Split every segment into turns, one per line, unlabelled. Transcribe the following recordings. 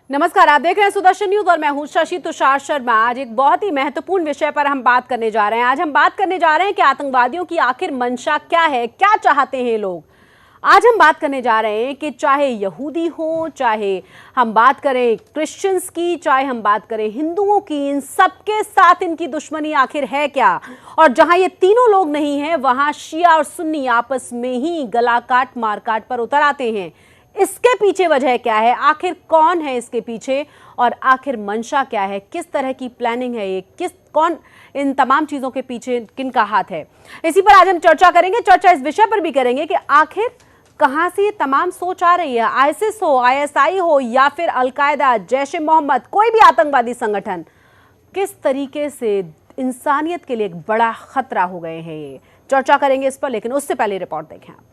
नमस्कार, आप देख रहे हैं सुदर्शन न्यूज और मैं हूं शशि तुषार शर्मा। आज एक बहुत ही महत्वपूर्ण विषय पर हम बात करने जा रहे हैं। आज हम बात करने जा रहे हैं कि आतंकवादियों की आखिर मंशा क्या है, क्या चाहते हैं ये लोग। आज हम बात करने जा रहे हैं कि चाहे यहूदी हो, चाहे हम बात करें क्रिश्चियंस की, चाहे हम बात करें हिंदुओं की, इन सबके साथ इनकी दुश्मनी आखिर है क्या। और जहां ये तीनों लोग नहीं हैं वहां शिया और सुन्नी आपस में ही गला काट मार काट पर उतर आते हैं। इसके पीछे वजह क्या है, आखिर कौन है इसके पीछे, और आखिर मंशा क्या है, किस तरह की प्लानिंग है ये, कौन इन तमाम चीजों के पीछे किनका हाथ है। इसी पर आज हम चर्चा करेंगे। चर्चा इस विषय पर भी करेंगे कि आखिर कहां से ये तमाम सोच आ रही है। आईएसआई हो, आईएसआई हो या फिर अलकायदा, जैश ए मोहम्मद, कोई भी आतंकवादी संगठन किस तरीके से इंसानियत के लिए एक बड़ा खतरा हो गए हैं, ये चर्चा करेंगे इस पर। लेकिन उससे पहले रिपोर्ट देखें आप।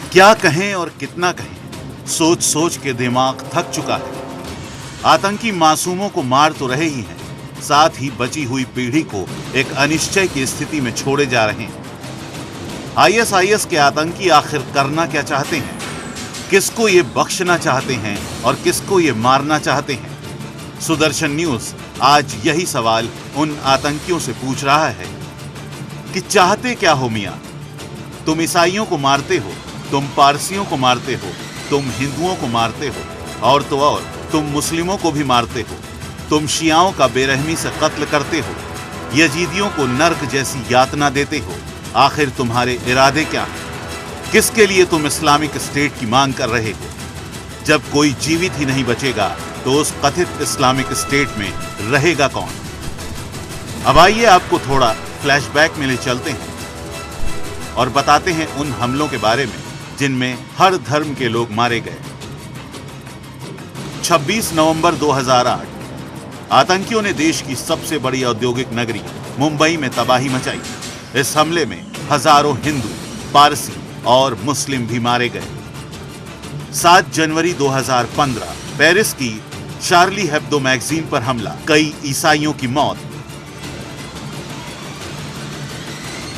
क्या कहें और कितना कहें, सोच सोच के दिमाग थक चुका है। आतंकी मासूमों को मार तो रहे ही हैं, साथ ही बची हुई पीढ़ी को एक अनिश्चय की स्थिति में छोड़े जा रहे हैं। आईएसआईएस के आतंकी आखिर करना क्या चाहते हैं, किसको ये बख्शना चाहते हैं और किसको ये मारना चाहते हैं। सुदर्शन न्यूज आज यही सवाल उन आतंकियों से पूछ रहा है कि चाहते क्या हो मियां। तुम ईसाइयों को मारते हो, तुम पारसियों को मारते हो, तुम हिंदुओं को मारते हो, और तो और तुम मुस्लिमों को भी मारते हो। तुम शियाओं का बेरहमी से कत्ल करते हो, यजीदियों को नर्क जैसी यातना देते हो। आखिर तुम्हारे इरादे क्या हैं? किसके लिए तुम इस्लामिक स्टेट की मांग कर रहे हो? जब कोई जीवित ही नहीं बचेगा तो उस कथित इस्लामिक स्टेट में रहेगा कौन? अब आइए आपको थोड़ा फ्लैशबैक में ले चलते हैं और बताते हैं उन हमलों के बारे में जिनमें हर धर्म के लोग मारे गए। 26 नवंबर 2008 आतंकियों ने देश की सबसे बड़ी औद्योगिक नगरी मुंबई में तबाही मचाई। इस हमले में हजारों हिंदू, पारसी और मुस्लिम भी मारे गए। 7 जनवरी 2015 पेरिस की शार्ली हेब्दो मैगजीन पर हमला, कई ईसाइयों की मौत।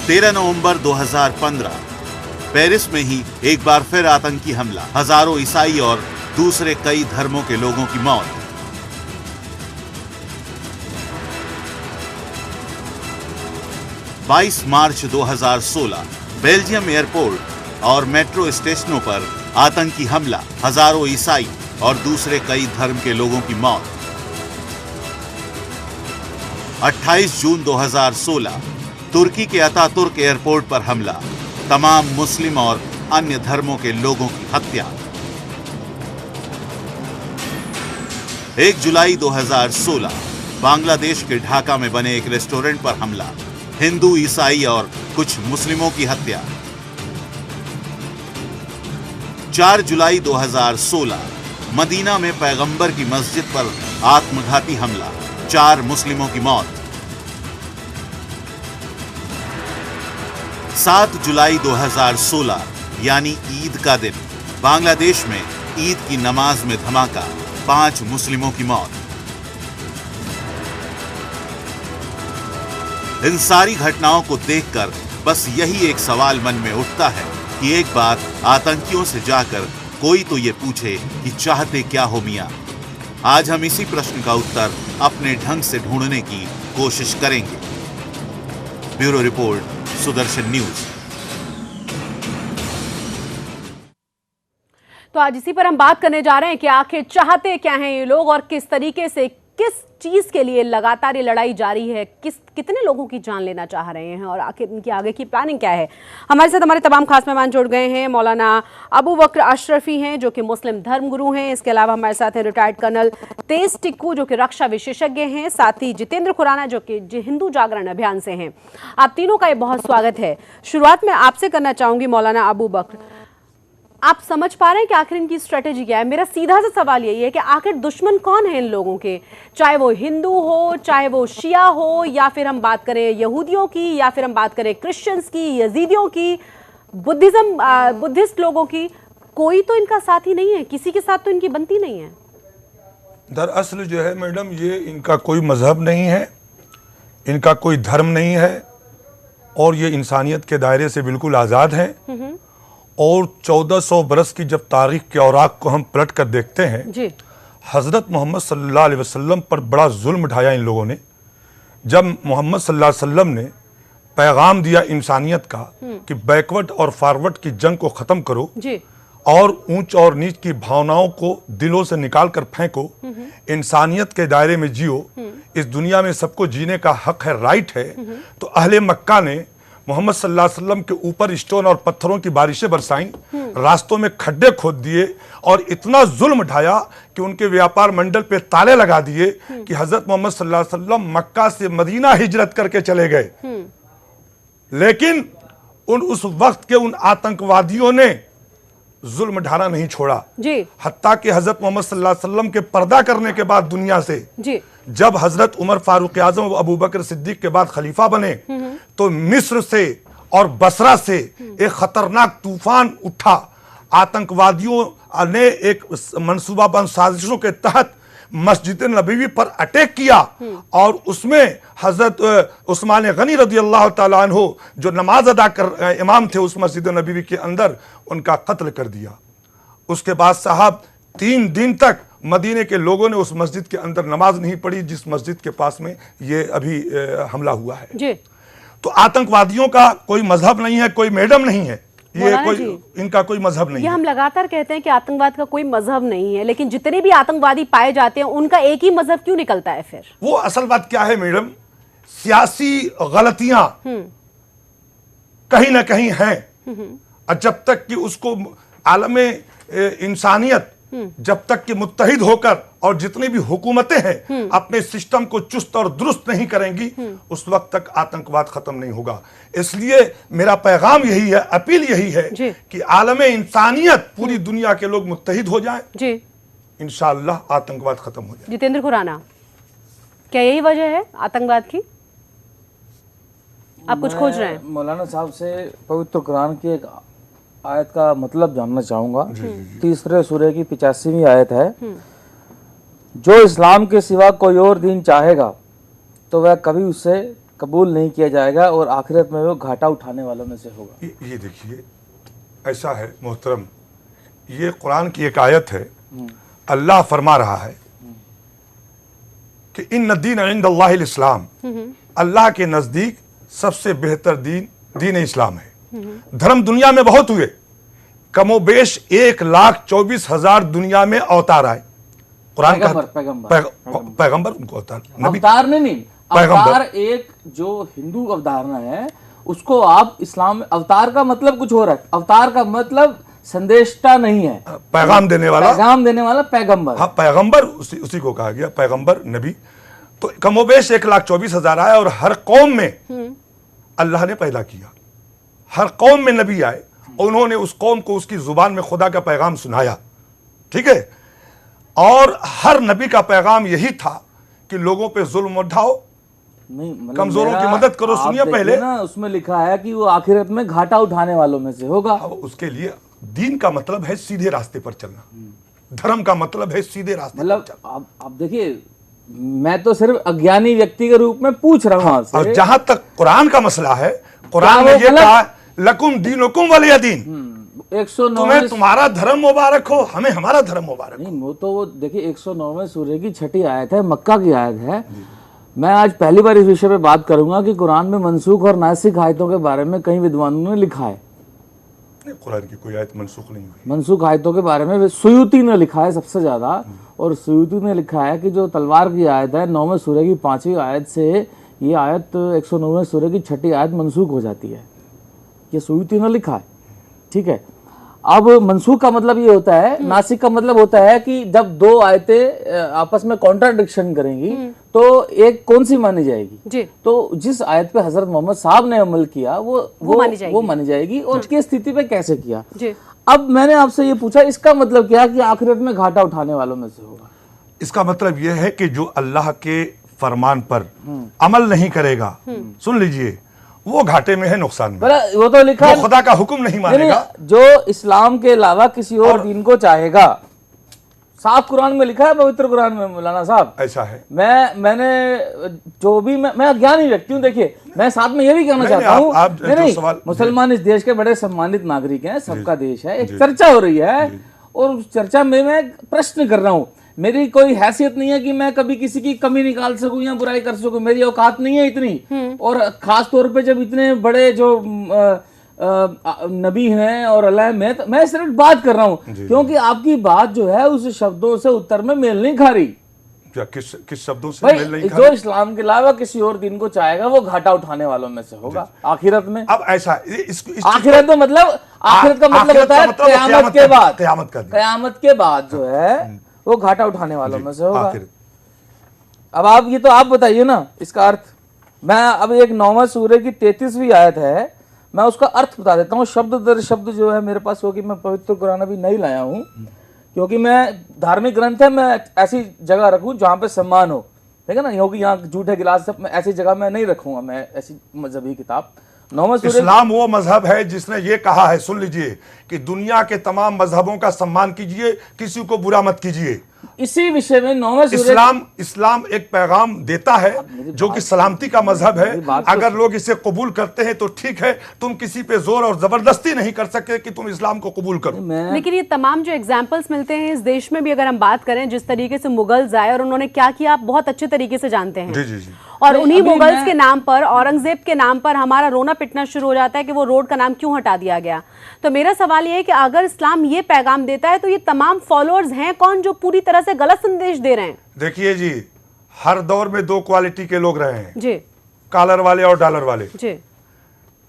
13 नवंबर 2015 पेरिस में ही एक बार फिर आतंकी हमला, हजारों ईसाई और दूसरे कई धर्मों के लोगों की मौत। 22 मार्च 2016 बेल्जियम एयरपोर्ट और मेट्रो स्टेशनों पर आतंकी हमला, हजारों ईसाई और दूसरे कई धर्म के लोगों की मौत। 28 जून 2016 तुर्की के अतातुर्क एयरपोर्ट पर हमला, तमाम मुस्लिम और अन्य धर्मों के लोगों की हत्या। 1 जुलाई 2016 बांग्लादेश के ढाका में बने एक रेस्टोरेंट पर हमला, हिंदू, ईसाई और कुछ मुस्लिमों की हत्या। 4 जुलाई 2016 मदीना में पैगंबर की मस्जिद पर आत्मघाती हमला, 4 मुस्लिमों की मौत। 7 जुलाई 2016 यानी ईद का दिन, बांग्लादेश में ईद की नमाज में धमाका, 5 मुस्लिमों की मौत। इन सारी घटनाओं को देखकर बस यही एक सवाल मन में उठता है कि एक बार आतंकियों से जाकर कोई तो ये पूछे कि चाहते क्या हो मियां। आज हम इसी प्रश्न का उत्तर अपने ढंग से ढूंढने की कोशिश करेंगे। Bureau report, Sudarshan news.
तो आज इसी पर हम बात करने जा रहे हैं कि आखिर चाहते क्या हैं ये लोग और किस तरीके से, किस चीज के लिए लगातार ये लड़ाई जारी है, कितने लोगों की जान लेना चाह रहे हैं और आखिर इनकी आगे की प्लानिंग क्या है। हमारे साथ हमारे तमाम खास मेहमान जुड़ गए हैं। मौलाना अबू बकर अशरफी हैं जो कि मुस्लिम धर्मगुरु हैं। इसके अलावा हमारे साथ हैं रिटायर्ड कर्नल तेज टिक्कू जो कि रक्षा विशेषज्ञ हैं। साथ ही जितेंद्र खुराना जो कि हिंदू जागरण अभियान से हैं। आप तीनों का ये बहुत स्वागत है। शुरुआत में आपसे करना चाहूंगी मौलाना अबू बकर, आप समझ पा रहे हैं कि आखिर इनकी स्ट्रेटेजी क्या है? मेरा सीधा सा सवाल यही है कि आखिर दुश्मन कौन है इन लोगों के, चाहे वो हिंदू हो, चाहे वो शिया हो, या फिर हम बात करें यहूदियों की, या फिर हम बात करें क्रिश्चियंस की, यजीदियों की, बुद्धिस्ट लोगों की। कोई तो इनका साथी नहीं है, किसी के साथ तो इनकी बनती नहीं है।
दरअसल जो है मैडम, ये इनका कोई मजहब नहीं है, इनका कोई धर्म नहीं है, और ये इंसानियत के दायरे से बिल्कुल आज़ाद हैं। और 1400 बरस की जब तारीख के औराक को हम पलट कर देखते हैं
जी।
हज़रत मोहम्मद सल्लल्लाहु अलैहि वसल्लम पर बड़ा जुल्म ढाया इन लोगों ने। जब मोहम्मद सल्लल्लाहु अलैहि वसल्लम ने पैगाम दिया इंसानियत का कि बैकवर्ड और फॉरवर्ड की जंग को ख़त्म करो
जी।
और ऊंच और नीच की भावनाओं को दिलों से निकाल कर फेंको, इंसानियत के दायरे में जियो, इस दुनिया में सबको जीने का हक है, राइट है। तो अहले मक्का ने मोहम्मद सल्लल्लाहु अलैहि वसल्लम के ऊपर स्टोन और पत्थरों की बारिशें बरसाईं, रास्तों में खड्डे खोद दिए और इतना जुल्म ढाया कि उनके व्यापार मंडल पे ताले लगा दिए कि हजरत मोहम्मद सल्लल्लाहु अलैहि वसल्लम मक्का से मदीना हिजरत करके चले गए। लेकिन उस वक्त के उन आतंकवादियों ने जुल्म ढाना नहीं छोड़ा
जी।
हत्ता कि हजरत मोहम्मद सल्लल्लाहु अलैहि वसल्लम के पर्दा करने के बाद दुनिया से
जी।
जब हजरत उमर फारूक आजम और अबू बकर सिद्दीक के बाद खलीफा बने तो मिस्र से और बसरा से एक खतरनाक तूफान उठा। आतंकवादियों ने एक मंसूबाबंद साजिशों के तहत मस्जिद नबवी पर अटैक किया और उसमें हजरत उस्मान गनी रज़ी अल्लाह ताला अन्हु जो नमाज अदा कर इमाम थे उस मस्जिद नबवी के अंदर, उनका कत्ल कर दिया। उसके बाद साहब 3 दिन तक मदीने के लोगों ने उस मस्जिद के अंदर नमाज नहीं पढ़ी जिस मस्जिद के पास में ये अभी हमला हुआ है
जी।
तो आतंकवादियों का कोई मजहब नहीं है, कोई मैडम नहीं है, ये कोई इनका कोई मजहब नहीं
ये
है।
हम लगातार कहते हैं कि आतंकवाद का कोई मजहब नहीं है, लेकिन जितने भी आतंकवादी पाए जाते हैं उनका एक ही मजहब क्यों निकलता है फिर?
वो असल बात क्या है मैडम, सियासी गलतियां कहीं ना कहीं हैं, और जब तक कि उसको आलमे इंसानियत जब तक कि मुत्तहिद होकर और जितनी भी हुकूमतें हैं अपने सिस्टम को चुस्त और दुरुस्त नहीं करेंगी उस वक्त तक आतंकवाद खत्म नहीं होगा। इसलिए मेरा पैगाम यही है, अपील यही है कि आलमे इंसानियत पूरी दुनिया के लोग मुत्तहिद हो जाएं जी, इंशाअल्लाह आतंकवाद खत्म हो जाए।
जितेंद्र खुराना, क्या यही वजह है आतंकवाद की? आप कुछ खोज रहे हैं?
मौलाना साहब से पवित्र कुरान की एक आयत का मतलब जानना चाहूंगा। तीसरे सूरे की 85वीं आयत है, जो इस्लाम के सिवा कोई और दीन चाहेगा तो वह कभी उससे कबूल नहीं किया जाएगा और आखिरत में वो घाटा उठाने वालों में से होगा।
ये देखिए ऐसा है मोहतरम, ये कुरान की एक आयत है, अल्लाह फरमा रहा है कि इन्न दीन इंदल्लाहिल इस्लाम, अल्लाह के नजदीक सबसे बेहतर दीन इस्लाम है। धर्म दुनिया में बहुत हुए, कमोबेश 1,24,000 दुनिया में अवतार आए। कुरान का पैगंबर उनको
अवतार नहीं, अवतार एक जो हिंदू अवधारणा है उसको आप इस्लाम में, अवतार का मतलब कुछ हो रहा है, अवतार का मतलब संदेशता नहीं है,
पैगाम देने वाला
पैगंबर।
हाँ, पैगंबर उसी को कहा गया, पैगंबर नबी। तो कमोबेश 1,24,000 आए और हर कौम में अल्लाह ने पैदा किया, हर कौम में नबी आए और उन्होंने उस कौम को उसकी जुबान में खुदा का पैगाम सुनाया, ठीक है। और हर नबी का पैगाम यही था कि लोगों पे जुल्म उठाओ, कमजोरों की मदद करो। सुनिए पहले
ना, उसमें लिखा है कि वो आखिरत में घाटा उठाने वालों में से होगा।
उसके लिए दीन का मतलब है सीधे रास्ते पर चलना, धर्म का मतलब है सीधे रास्ते
मतलब पर चलना। आप देखिए, मैं तो सिर्फ अज्ञानी व्यक्ति के रूप में पूछ रहा हूं।
और जहां तक कुरान का मसला है, कुरान में ये कहा लकुम दीनुकुम वलिय दीन,
109
तुम्हें तुम्हारा धर्म मुबारक हो, हमें हमारा धर्म मुबारक
नहीं। वो तो देखिए 109वें सूरे की 6ठी आयत है, मक्का की आयत है। मैं आज पहली बार इस विषय पे बात करूंगा कि कुरान में मनसूख और नासिख आयतों के बारे में कई विद्वानों ने लिखा है।
कुरान की कोई आयत मनसूख नहीं हुई।
मनसूख आयतों के बारे में सुयूती ने लिखा है सबसे ज्यादा, और सुयूती ने लिखा है कि जो तलवार की आयत है 9वें सूरे की 5वीं आयत से ये आयत 109वें सूरे की 6ठी आयत मनसूख हो जाती है। ये सुयूती ने लिखा है, ठीक है। अब मनसूख का मतलब ये होता है, नासिक का मतलब होता है कि जब दो आयतें आपस में कॉन्ट्राडिक्शन करेंगी तो एक कौन सी मानी जाएगी जी? तो जिस आयत पे हजरत मोहम्मद साहब ने अमल किया वो मानी जाएगी और उसकी स्थिति पे कैसे किया जी? अब मैंने आपसे ये पूछा, इसका मतलब क्या कि आखिरत में घाटा उठाने वालों में से होगा?
इसका मतलब यह है कि जो अल्लाह के फरमान पर अमल नहीं करेगा, सुन लीजिए, वो घाटे में है, नुकसान में।
वो तो लिखा
जो खुदा का हुक्म नहीं मानेगा,
जो इस्लाम के अलावा किसी और दीन को चाहेगा, साफ कुरान में लिखा है, पवित्र कुरान में मौलाना साहब।
ऐसा है।
मैंने जो भी मैं अज्ञानी व्यक्ति हूँ, देखिए मैं साथ में ये भी कहना चाहता हूँ, नहीं, मुसलमान इस देश के बड़े सम्मानित नागरिक हैं, सबका देश है, एक चर्चा हो रही है और उस चर्चा में मैं प्रश्न कर रहा हूँ। मेरी कोई हैसियत नहीं है कि मैं कभी किसी की कमी निकाल सकूं या बुराई कर सकूं, मेरी औकात नहीं है इतनी। और खास तौर पे जब इतने बड़े जो नबी हैं और अल्लाह में, तो मैं सिर्फ बात कर रहा हूं क्योंकि आपकी बात जो है उस शब्दों से उत्तर में मेल नहीं खा रही।
क्या किस शब्दों से
भाई,
मेल नहीं खा
जो इस्लाम के अलावा किसी और दिन को चाहेगा वो घाटा उठाने वालों में से होगा आखिरत में।
अब ऐसा
आखिरत में मतलब आखिरत का मतलब होता है कयामत के बाद,
कयामत
के बाद जो है वो घाटा उठाने वालों में से होगा। अब आप ये तो आप बताइए ना इसका अर्थ। मैं अब एक 9वां सूरे की 33वीं आयत है, मैं उसका अर्थ बता देता हूँ शब्द दर शब्द जो है मेरे पास, क्योंकि मैं पवित्र कुरान अभी नहीं लाया हूँ, क्योंकि मैं धार्मिक ग्रंथ है, मैं ऐसी जगह रखूँ जहाँ पे सम्मान हो, ठीक है ना, क्योंकि यहाँ झूठे गिलास सब मैं ऐसी जगह में नहीं रखूंगा, मैं ऐसी मजहबी किताब।
इस्लाम वो मजहब है जिसने ये कहा है, सुन लीजिए, कि दुनिया के तमाम मजहबों का सम्मान कीजिए, किसी को बुरा मत कीजिए।
इसी विषय में 9वें
इस्लाम एक पैगाम देता है जो कि सलामती का मजहब है। अगर लोग इसे कबूल करते हैं तो ठीक है, तुम किसी पे जोर और जबरदस्ती नहीं कर सकते कि तुम इस्लाम को कबूल करो।
लेकिन ये तमाम जो एग्जाम्पल्स मिलते हैं इस देश में भी, अगर हम बात करें जिस तरीके से मुगल्स आए और उन्होंने क्या किया, आप बहुत अच्छे तरीके से जानते हैं।
जी जी जी।
और उन्हीं मुगल्स के नाम पर, औरंगजेब के नाम पर हमारा रोना पिटना शुरू हो जाता है कि वो रोड का नाम क्यों हटा दिया गया। तो मेरा सवाल ये है कि अगर इस्लाम ये पैगाम देता है तो ये तमाम फॉलोअर्स हैं कौन जो पूरी तरह से गलत संदेश दे रहे हैं?
देखिए जी, हर दौर में दो क्वालिटी के लोग रहे हैं
जी,
कॉलर वाले और डॉलर वाले
जी।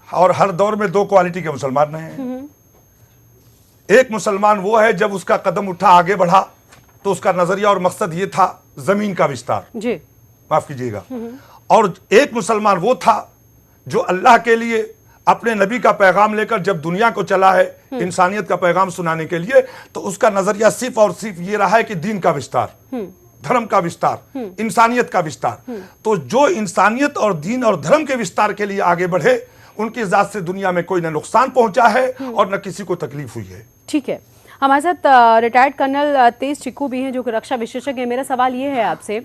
और हर दौर में दो क्वालिटी के मुसलमान रहे हैं। एक मुसलमान वो है जब उसका कदम उठा, आगे बढ़ा, तो उसका नजरिया और मकसद ये था जमीन का विस्तार,
जी,
माफ कीजिएगा। और एक मुसलमान वो था जो अल्लाह के लिए अपने नबी का पैगाम लेकर जब दुनिया को चला है इंसानियत का पैगाम सुनाने के लिए, तो उसका नजरिया सिर्फ और सिर्फ ये रहा है कि दीन का विस्तार, धर्म का विस्तार, इंसानियत का विस्तार। तो जो इंसानियत और दीन और धर्म के विस्तार के लिए आगे बढ़े, उनकी जात से दुनिया में कोई न नुकसान पहुंचा है और न किसी को तकलीफ हुई है।
ठीक है, हमारे साथ रिटायर्ड कर्नल तेज चिक्कू भी हैं जो कि रक्षा विशेषज्ञ हैं। मेरा सवाल ये है आपसे,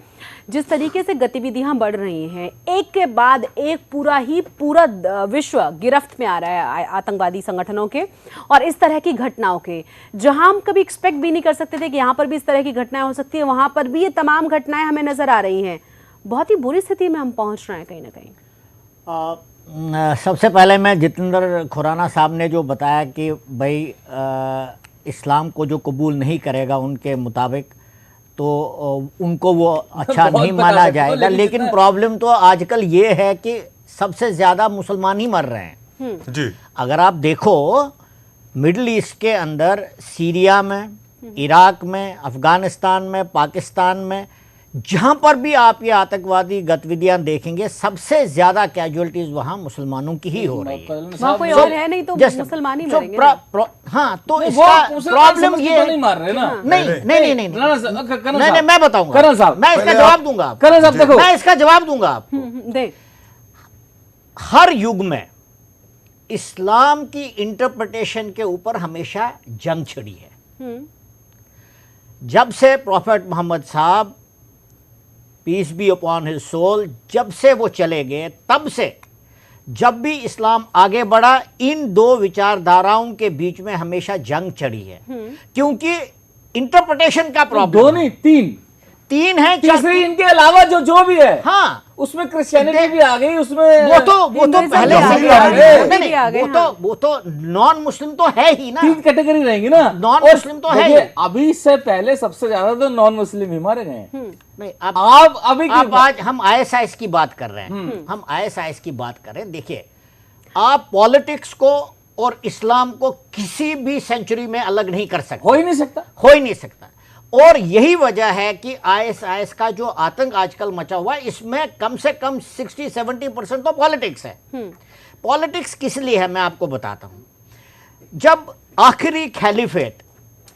जिस तरीके से गतिविधियां बढ़ रही हैं, एक के बाद एक पूरा विश्व गिरफ्त में आ रहा है आतंकवादी संगठनों के और इस तरह की घटनाओं के, जहां हम कभी एक्सपेक्ट भी नहीं कर सकते थे कि यहाँ पर भी इस तरह की घटनाएं हो सकती है, वहां पर भी ये तमाम घटनाएं हमें नजर आ रही हैं। बहुत ही बुरी स्थिति में हम पहुंच रहे हैं कहीं ना कहीं।
सबसे पहले मैं जितेंद्र खुराना साहब ने जो बताया कि भाई इस्लाम को जो कबूल नहीं करेगा उनके मुताबिक, तो उनको वो अच्छा नहीं माना जाएगा। लेकिन प्रॉब्लम तो आजकल ये है कि सबसे ज़्यादा मुसलमान ही मर रहे हैं
जी।
अगर आप देखो मिडल ईस्ट के अंदर, सीरिया में, इराक में, अफ़गानिस्तान में, पाकिस्तान में, जहाँ पर भी आप ये आतंकवादी गतिविधियां देखेंगे, सबसे ज्यादा कैजुअलिटीज वहाँ मुसलमानों की ही हो रही है।
वहाँ कोई और है नहीं तो मुसलमान ही मरेंगे।
हाँ, तो इसका प्रॉब्लम ये
नहीं मार रहे ना।
नहीं, मैं बताऊंगा, मैं इसका जवाब दूंगा, मैं इसका जवाब दूंगा आपको। हर युग में इस्लाम की इंटरप्रिटेशन के ऊपर हमेशा जंग छिड़ी है। जब से प्रॉफेट मोहम्मद साहब, peace be upon his soul, जब से वो चले गए, तब से जब भी इस्लाम आगे बढ़ा, इन दो विचारधाराओं के बीच में हमेशा जंग चढ़ी है, क्योंकि इंटरप्रिटेशन का प्रॉब्लम।
दो नहीं, तीन है, तीसरी इनके अलावा जो भी है, हाँ, उसमें क्रिश्चियनिटी भी आ गई, उसमें
वो तो पहले वो तो नॉन मुस्लिम तो है ही ना,
3 कैटेगरी रहेंगी ना,
नॉन मुस्लिम तो है।
अभी से पहले सबसे ज्यादा तो नॉन मुस्लिम ही मारे गए।
नहीं, आप अभी आज हम ISIS की बात कर रहे हैं, हम ISIS की बात कर रहे हैं। देखिए, आप पॉलिटिक्स को और इस्लाम को किसी भी सेंचुरी में अलग नहीं कर सकते,
हो ही नहीं सकता।
और यही वजह है कि ISIS का जो आतंक आजकल मचा हुआ है, इसमें कम से कम 60-70% तो पॉलिटिक्स है। पॉलिटिक्स किस लिए है मैं आपको बताता हूं। जब आखिरी खैलिफेट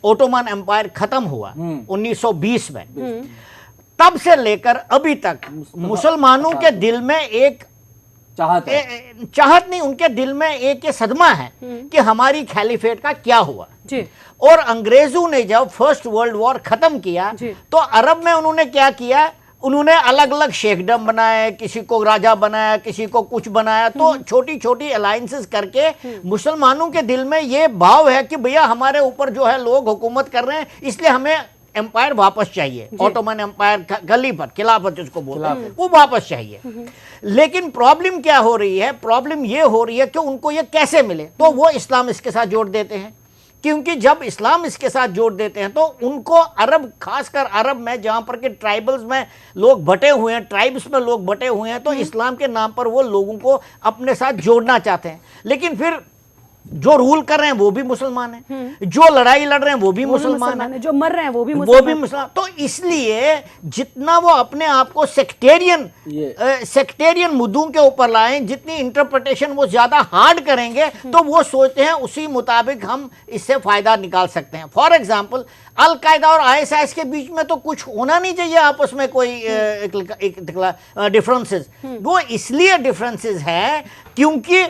ओटोमन एम्पायर खत्म हुआ 1920 में, तब से लेकर अभी तक मुसलमानों के दिल में एक चाहत नहीं, उनके दिल में एक ये सदमा है कि हमारी खैलीफेट का क्या हुआ
जी।
और अंग्रेजों ने जब फर्स्ट वर्ल्ड वॉर खत्म किया तो अरब में उन्होंने क्या किया, उन्होंने अलग अलग शेखडम बनाए, किसी को राजा बनाया, किसी को कुछ बनाया, तो छोटी छोटी अलायंसेस करके मुसलमानों के दिल में ये भाव है कि भैया हमारे ऊपर जो है लोग हुकूमत कर रहे हैं, इसलिए हमें एम्पायर वापस चाहिए, ऑटोमन एम्पायर, खलीफत, खिलाफत जिसको बोलते हैं, वो वापस चाहिए। लेकिन प्रॉब्लम क्या हो रही है, प्रॉब्लम ये हो रही है कि उनको ये कैसे मिले, तो वो इस्लाम इसके साथ जोड़ देते हैं, क्योंकि जब इस्लाम इसके साथ जोड़ देते हैं तो उनको अरब, खासकर अरब में जहां पर के ट्राइबल्स में लोग बटे हुए हैं, ट्राइब्स में लोग बटे हुए हैं, तो इस्लाम के नाम पर वो लोगों को अपने साथ जोड़ना चाहते हैं। लेकिन फिर जो रूल कर रहे हैं वो भी मुसलमान हैं, जो लड़ाई लड़ रहे हैं वो भी मुसलमान हैं,
जो मर रहे हैं वो भी
मुसलमान। तो इसलिए जितना वो अपने आप को सेक्टेरियन मुद्दों के ऊपर लाएं, जितनी इंटरप्रिटेशन वो ज्यादा हार्ड करेंगे तो वो सोचते हैं उसी मुताबिक हम इससे फायदा निकाल सकते हैं। फॉर एग्जाम्पल अल-कायदा और आईएसआईएस के बीच में तो कुछ होना नहीं चाहिए आपस में कोई डिफरेंसेस, वो इसलिए डिफरेंसेस है क्योंकि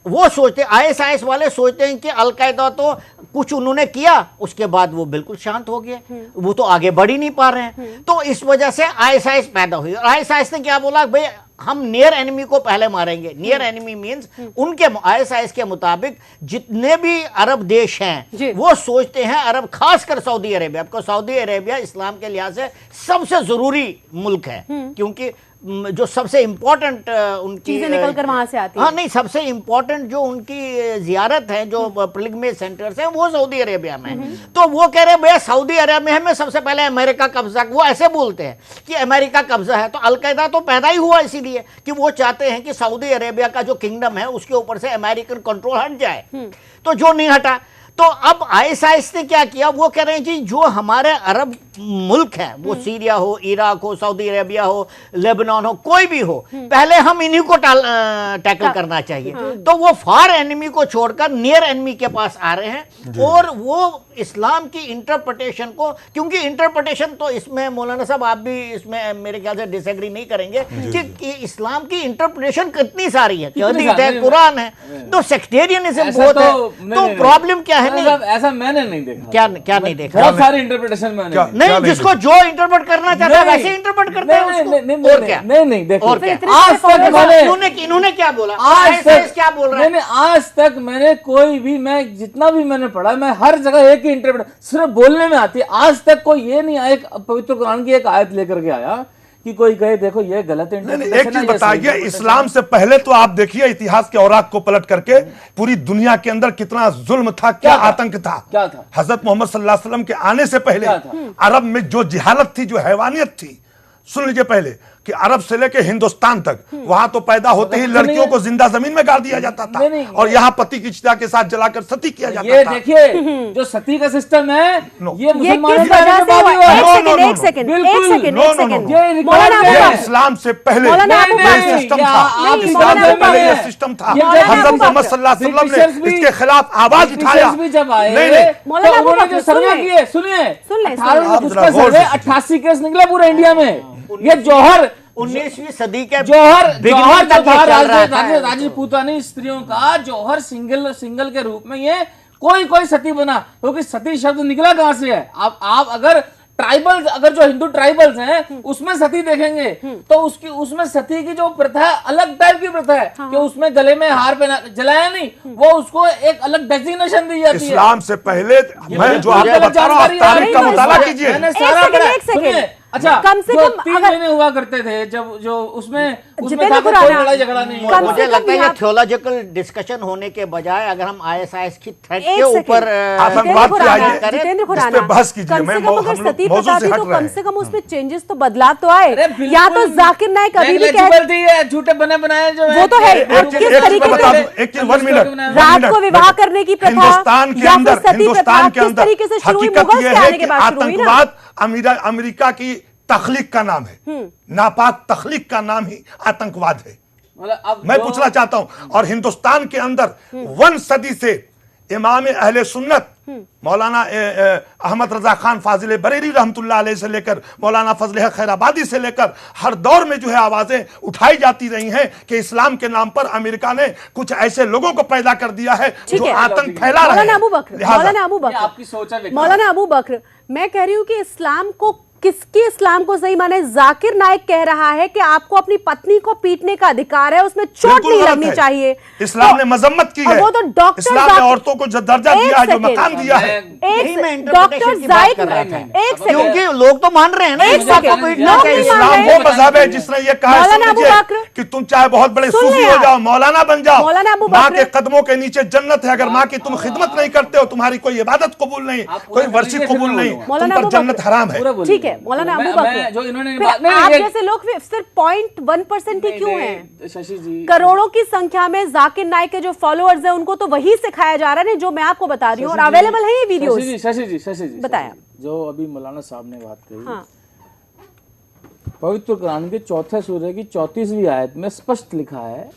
वो सोचते, आईएसआईएस वाले सोचते हैं कि अल-कायदा तो कुछ उन्होंने किया उसके बाद वो बिल्कुल शांत हो गया, वो तो आगे बढ़ ही नहीं पा रहे हैं, तो इस वजह से आईएसआईएस पैदा हुई। और आईएसआईएस ने क्या बोला, भाई हम नियर एनिमी को पहले मारेंगे। नियर एनिमी मींस उनके आईएसआईएस के मुताबिक जितने भी अरब देश हैं वो सोचते हैं, अरब खासकर सऊदी अरेबिया, आपको सऊदी अरेबिया इस्लाम के लिहाज से सबसे जरूरी मुल्क है, क्योंकि जो सबसे इंपॉर्टेंट उनकी
चीजें निकलकर वहां से आती हैं।
हाँ नहीं, सबसे इंपॉर्टेंट जो उनकी जियारत है, जो पिलग्रिमेज सेंटर्स हैं, वो सऊदी अरेबिया में है। तो वो कह रहे हैं भैया सऊदी अरेबिया में सबसे पहले अमेरिका कब्जा, वो ऐसे बोलते हैं कि अमेरिका कब्जा है। तो अलकायदा तो पैदा ही हुआ इसीलिए कि वो चाहते हैं कि सऊदी अरेबिया का जो किंगडम है उसके ऊपर से अमेरिकन कंट्रोल हट जाए, तो जो नहीं हटा। तो अब आईएसआईएस ने क्या किया, वो कह रहे हैं जी जो हमारे अरब मुल्क हैं, वो सीरिया हो, इराक हो, सऊदी अरेबिया हो, लेबनान हो, कोई भी हो, पहले हम इन्हीं को टैकल करना चाहिए। तो वो फार एनिमी को छोड़कर नियर एनिमी के पास आ रहे हैं और वो इस्लाम की इंटरप्रिटेशन को, क्योंकि इंटरप्रिटेशन तो इसमें मौलाना साहब आप भी इसमें मेरे ख्याल से डिसएग्री नहीं करेंगे कि इस्लाम की इंटरप्रिटेशन कितनी सारी है, हदीस है, कुरान है, तो सेक्टेरियनिज्म बहुत है। तो प्रॉब्लम क्या है,
ऐसा मैंने नहीं देखा।
क्या नहीं देखा,
बहुत सारे इंटरप्रिटेशन मैंने
नहीं, जिसको जो इंटरप्रेट करना चाहता है वैसे इंटरप्रेट करते हैं उसको। और क्या
नहीं देखो,
और क्या
आज तक
इन्होंने क्या बोला,
आज तक
क्या बोल रहे हैं,
आज तक मैंने कोई भी, मैं जितना भी मैंने पढ़ा, मैं हर जगह एक ही इंटरप्रेट सिर्फ बोलने में आती है। आज तक कोई ये नहीं आया, पवित्र कुरान की एक आयत लेकर के आया कि कोई कहे देखो ये गलत इंटरप्रिटेशन है।
एक चीज बताइए, इस्लाम से पहले तो आप देखिए इतिहास के औराक को पलट करके पूरी दुनिया के अंदर कितना जुल्म था, क्या आतंक था।
क्या था?
हजरत मोहम्मद सल्लल्लाहु अलैहि वसल्लम के आने से पहले अरब में जो जिहालत थी, जो हैवानियत थी, सुन लीजिए पहले कि अरब से लेके हिंदुस्तान तक वहां तो पैदा होते ही लड़कियों को जिंदा जमीन में गाड़ दिया जाता था और यहाँ पति की चिता के साथ जलाकर सती किया जाता था।
ये देखिए जो सती का सिस्टम है ये मुसलमानों का
इस्लाम से पहले ये सिस्टम था, इस्लाम से पहले ये सिस्टम था। हजरत मोहम्मद सल्लल्लाहु अलैहि वसल्लम ने इसके खिलाफ आवाज उठाया।
जब आए तो उन्होंने जो सर्वे किए, सुनिए 88 केस निकला पूरे इंडिया में। ये जौहर
19वीं सदी के
जौहर राजपूतानी स्त्रियों का जौहर सिंगल के रूप में ये कोई सती बना, क्योंकि सती शब्द निकला कहां से है। आप अगर ट्राइबल्स, अगर जो हिंदू ट्राइबल्स हैं उसमें सती देखेंगे तो उसमें सती की जो प्रथा है अलग टाइप की प्रथा है कि उसमें गले में हार पहना, जलाया नहीं, वो उसको एक अलग डेजिग्नेशन दी जाती है।
इस्लाम से पहले मैं जो आपको बता रहा हूं, तारीख का मुताला कीजिए।
मैंने सारा अच्छा, कम से कम 3 महीने हुआ करते थे जब जो उसमें कोई लड़ाई झगड़ा नहीं हुआ।
मुझे लगता है थियोलॉजिकल डिस्कशन होने के बजाय अगर हम आईएसआईएस की थ्रेट के ऊपर
आतंकवाद की बहस कीजिए, मैं
सती प्रथा थी तो कम से कम उसमें चेंजेस तो, बदलाव तो आए। या तो जाकिर नाइक अभी भी कहती
है झूठे बने बनाए जो
वो तो है, किस तरीके से
1 मिनट
रात को विवाह करने की प्रथा,
हिंदुस्तान के अंदर
किस तरीके से शुरू हुई, मुगल्स के आने के बाद शुरू हुई ना।
आतंकवाद अमेरिका की तखलीक का नाम है, नापाक तखलीक का नाम ही आतंकवाद है। मैं पूछना चाहता हूं, और हिंदुस्तान के अंदर 1 सदी से इमाम अहले सुन्नत मौलाना अहमद रजा खान फाजिल बरेली रहमतुल्लाह अलैह से लेकर मौलाना फजल हक खैराबादी से लेकर हर दौर में जो है आवाजें उठाई जाती रही हैं कि इस्लाम के नाम पर अमेरिका ने कुछ ऐसे लोगों को पैदा कर दिया है जो आतंक फैला रहे हैं।
मौलाना अबू बकर, मैं कह रही हूँ कि इस्लाम को, किसके इस्लाम को सही माने? जाकिर नाइक कह रहा है कि आपको अपनी पत्नी को पीटने का अधिकार है, उसमें चोट नहीं लगनी चाहिए।
इस्लाम ने मजम्मत की है,
वो तो डॉक्टर
इस्लाम ने औरतों को जो दर्जा दिया है, जो मकाम दिया है।
डॉक्टर जाकिर, एक सेकंड,
क्योंकि लोग तो मान रहे हैं ना,
इस्लाम वो मजहब है जिसने ये कहा कि तुम चाहे बहुत बड़े सूफी हो जाओ, मौलाना बन जाओ, माँ के कदमों के नीचे जन्नत है। अगर माँ की तुम खिदमत नहीं करते हो, तुम्हारी कोई इबादत कबूल नहीं, कोई वर्षी कबूल नहीं, तुम पर जन्नत हराम है।
ठीक है मौलाना अबू बकर,
जो इन्होंने
आप जैसे लोग सिर्फ 0.1% ही क्यों हैं?
शशि जी,
करोड़ों की संख्या में जाकिर नाइक के जो फॉलोअर्स हैं उनको तो वही सिखाया जा रहा है जो मैं आपको बता रही हूँ, और अवेलेबल है ये वीडियोस।
शशि जी
बताया
जो अभी मौलाना साहब ने बात कही,
हाँ।
पवित्र कुरान के 4 सूरह की 34वीं आयत में स्पष्ट लिखा है,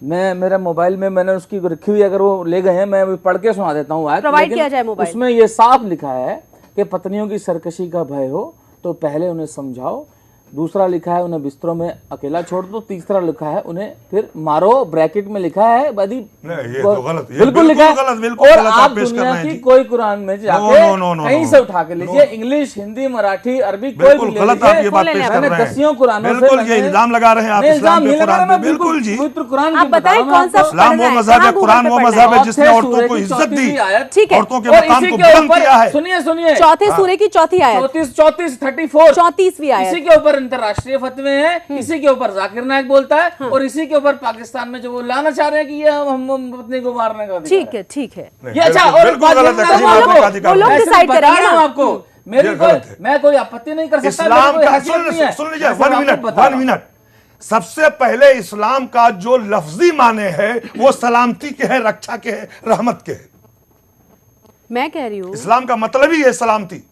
मैं मेरे मोबाइल में मैंने उसकी रखी हुई, अगर वो ले गए हैं मैं पढ़ के सुना देता हूँ आयत,
प्रोवाइड किया जाए मोबाइल।
उसमें ये साफ लिखा है कि पत्नियों की सरकशी का भय हो तो पहले उन्हें समझाओ, दूसरा लिखा है उन्हें बिस्तरों में अकेला छोड़ दो, तीसरा लिखा है उन्हें फिर मारो, ब्रैकेट में लिखा है बदी,
ये तो गलत,
बिल्कुल लिखा है। और आप
पेश
दुनिया
की
कोई कुरान में जाके कहीं से उठा के लीजिए, इंग्लिश, हिंदी, मराठी, अरबी, कोई भी ले
गलत आप ये बात पेश कर रहे हैं।
दसियों कुरानों से
बिल्कुल ये इल्जाम लगा रहे हैं आप इस्लाम पे, कुरान पे। बिल्कुल जी,
पवित्र कुरान
आप बताएं कौन सा
इस्लाम वो मजहब है, कुरान वो मजहब है जिसने औरतों को इज्जत दी,
ठीक है,
औरतों के मकाम को बुलंद किया है।
सुनिए
4 सूरह की 4 आयत, 34वीं आयत,
इसी के ऊपर अंतरराष्ट्रीय फतवे हैं, इसी के ऊपर जाकिर नाइक बोलता है, और इसी के ऊपर पाकिस्तान में जो वो लाना चाह रहे हैं कि ये हम पत्नी को मारने का,
ठीक है ठीक है,
ये अच्छा। और
वो लोग डिसाइड करेंगे ना
आपको, मेरी मैं कोई आपत्ति नहीं कर सकता।
इस्लाम का सुन लीजिए 1 मिनट, सबसे पहले इस्लाम का जो लफ्जी माने है वो सलामती के है, रक्षा के है, रहमत के है।
मैं कह रही हूँ
इस्लाम का मतलब ही है सलामती।